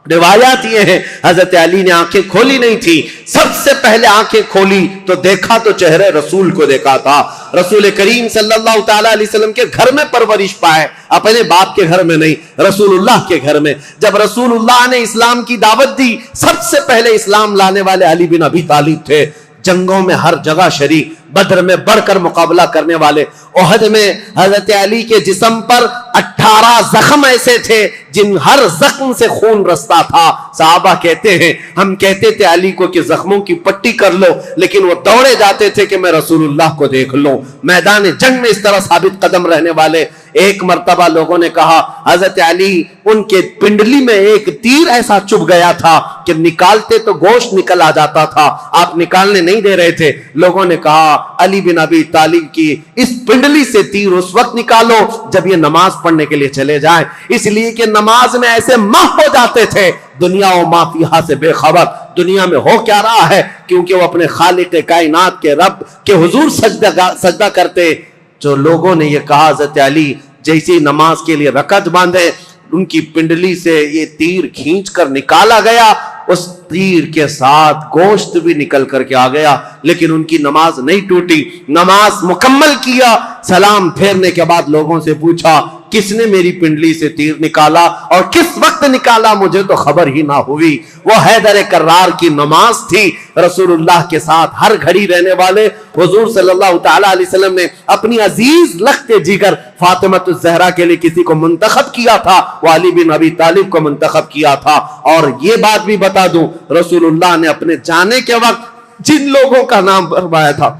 روایات یہ ہے حضرت علی نے آنکھیں کھولی نہیں تھی، سب سے پہلے آنکھیں کھولی تو دیکھا تو چہرے رسول کو دیکھا تھا. رسول کریم صلی اللہ تعالیٰ علیہ وسلم کے گھر میں پرورش پائے، اپنے باپ کے گھر میں نہیں، رسول اللہ کے گھر میں. جب رسول اللہ نے اسلام کی دعوت دی، سب سے پہلے اسلام لانے والے علی بن ابی طالب تھے. جنگوں میں ہر جگہ شریک، بدر میں بڑھ کر مقابلہ کرنے والے. احد میں حضرت علی کے جسم پر 18 زخم ایسے تھے جن ہر زخم سے خون رستا تھا. صحابہ کہتے ہیں ہم کہتے تھے علی کو کہ زخموں کی پٹی کر لو، لیکن وہ دوڑے جاتے تھے کہ میں رسول اللہ کو دیکھ لوں. میدان جنگ میں اس طرح ثابت قدم رہنے والے. ایک مرتبہ لوگوں نے کہا حضرت علی ان کے پنڈلی میں ایک تیر ایسا چبھ گیا تھا کہ نکالتے تو گوشت نکل آ جاتا تھا، آپ نکالنے نہیں دے رہے تھے. لوگوں نے کہا علی بن ابی طالب کی اس پنڈلی سے تیر اس وقت نکالو جب یہ نماز پڑھنے کے لیے چلے جائیں، اس لیے کہ نماز میں ایسے محو ہو جاتے تھے دنیا و ما فیہا سے بے خبر. دنیا میں ہو کیا رہا ہے، کیونکہ وہ اپنے خالق کائنات کے رب کے حضور سجدہ کرتے. جو لوگوں نے یہ کہا حضرت علی جیسی نماز کے لیے رکعت باندھے، ان کی پنڈلی سے یہ تیر کھینچ کر نکالا گیا، اس تیر کے ساتھ گوشت بھی نکل کر کے آ گیا، لیکن ان کی نماز نہیں ٹوٹی. نماز مکمل کیا، سلام پھیرنے کے بعد لوگوں سے پوچھا کس نے میری پنڈلی سے تیر نکالا اور کس وقت نکالا مجھے تو خبر ہی نہ ہوئی۔ وہ حیدر کرار کی نماز تھی۔ رسول اللہ کے ساتھ ہر گھڑی رہنے والے حضور صلی اللہ تعالیٰ علیہ وسلم نے اپنی عزیز لخت جگر فاطمہ الزہرا کے لیے کسی کو منتخب کیا تھا، وہ علی بن ابی طالب کو منتخب کیا تھا۔ اور یہ بات بھی بتا دوں، رسول اللہ نے اپنے جانے کے وقت جن لوگوں کا نام فرمایا تھا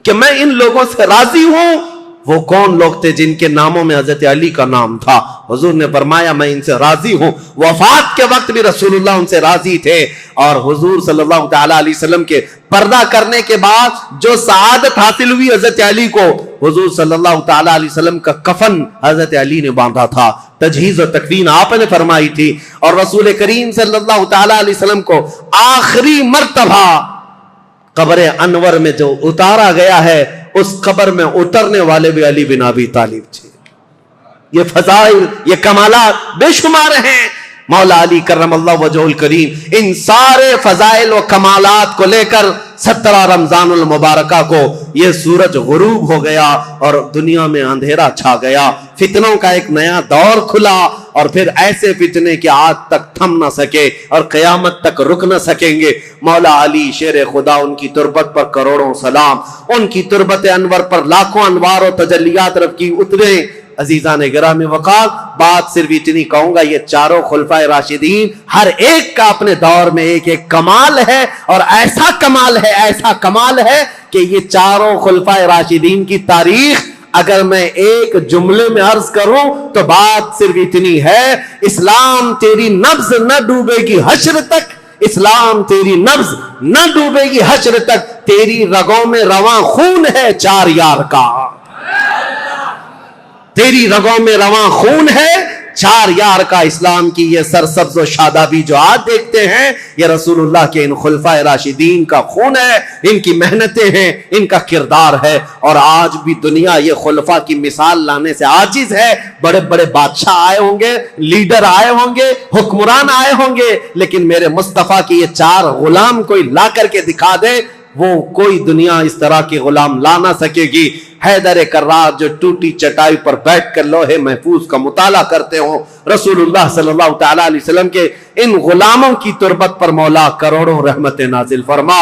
کہ میں ان لوگوں سے راضی ہوں، وہ کون لوگ تھے جن کے ناموں میں حضرت علی کا نام تھا؟ حضور نے فرمایا میں ان سے راضی ہوں۔ وفات کے وقت بھی رسول اللہ ان سے راضی تھے، اور حضور صلی اللہ تعالیٰ علیہ وسلم کے پردہ کرنے کے بعد جو سعادت حاصل ہوئی حضرت علی کو، حضور صلی اللہ تعالیٰ علیہ وسلم کا کفن حضرت علی نے باندھا تھا، تجہیز و تکفین آپ نے فرمائی تھی، اور رسول کریم صلی اللہ تعالیٰ علیہ وسلم کو آخری مرتبہ قبر انور میں جو اتارا گیا ہے، اس قبر میں اترنے والے بھی علی بن ابی طالب تھے۔ یہ فضائل، یہ کمالات بے شمار ہیں۔ مولا علی کرم اللہ وجہہ الکریم ان سارے فضائل و کمالات کو لے کر 17 رمضان المبارکہ کو یہ سورج غروب ہو گیا اور دنیا میں اندھیرا چھا گیا، فتنوں کا ایک نیا دور کھلا، اور پھر ایسے فتنے کہ آج تک تھم نہ سکے اور قیامت تک رک نہ سکیں گے۔ مولا علی شیر خدا، ان کی تربت پر کروڑوں سلام، ان کی تربت انور پر لاکھوں انوار و تجلیات رب کی اترے۔ عزیزان گرامی وقار، بات صرف اتنی کہوں گا، یہ چاروں خلفائے راشدین ہر ایک کا اپنے دور میں ایک ایک کمال ہے، اور ایسا کمال ہے کہ یہ چاروں خلفائے راشدین کی تاریخ اگر میں ایک جملے میں عرض کروں تو بات صرف اتنی ہے: اسلام تیری نبض نہ ڈوبے گی حشر تک، اسلام تیری نبض نہ ڈوبے گی حشر تک، تیری رگوں میں رواں خون ہے 4 یار کا، تیری رگوں میں رواں خون ہے 4 یار کا۔ اسلام کی یہ سرسبز و شادابی جو آج دیکھتے ہیں، یہ رسول اللہ کے ان خلفائے راشدین کا خون ہے، ان کی محنتیں ہیں، ان کا کردار ہے، اور آج بھی دنیا یہ خلفاء کی مثال لانے سے عاجز ہے۔ بڑے بڑے بادشاہ آئے ہوں گے، لیڈر آئے ہوں گے، حکمران آئے ہوں گے، لیکن میرے مصطفیٰ کی یہ 4 غلام کوئی لا کر کے دکھا دے، وہ کوئی دنیا اس طرح کے غلام لا نہ سکے گی۔ حیدر کرار جو ٹوٹی چٹائی پر بیٹھ کر لوہے محفوظ کا مطالعہ کرتے ہوں، رسول اللہ صلی اللہ تعالیٰ علیہ وسلم کے ان غلاموں کی تربت پر مولا کروڑوں رحمت نازل فرما۔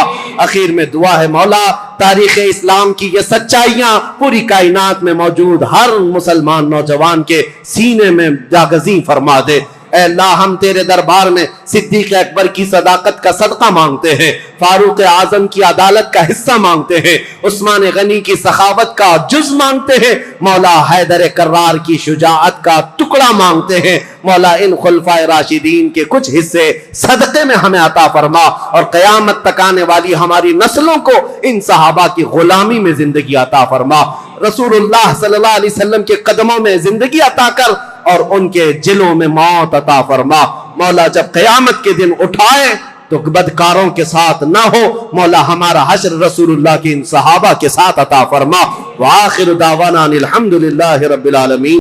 اخیر میں دعا ہے مولا تاریخ اسلام کی یہ سچائیاں پوری کائنات میں موجود ہر مسلمان نوجوان کے سینے میں جاگزیں فرما دے۔ اے اللہ، ہم تیرے دربار میں صدیق اکبر کی صداقت کا صدقہ مانگتے ہیں، فاروق اعظم کی عدالت کا حصہ مانگتے ہیں، عثمان غنی کی سخاوت کا جز مانگتے ہیں، مولا حیدر کرار کی شجاعت کا ٹکڑا مانگتے ہیں۔ مولا ان خلفائے راشدین کے کچھ حصے صدقے میں ہمیں عطا فرما، اور قیامت تک آنے والی ہماری نسلوں کو ان صحابہ کی غلامی میں زندگی عطا فرما۔ رسول اللہ صلی اللہ علیہ وسلم کے قدموں میں زندگی عطا کر اور ان کے جلوں میں موت عطا فرما۔ مولا جب قیامت کے دن اٹھائے تو بدکاروں کے ساتھ نہ ہو، مولا ہمارا حشر رسول اللہ کے ان صحابہ کے ساتھ عطا فرما۔ وآخر دعوانا الحمدللہ رب العالمین۔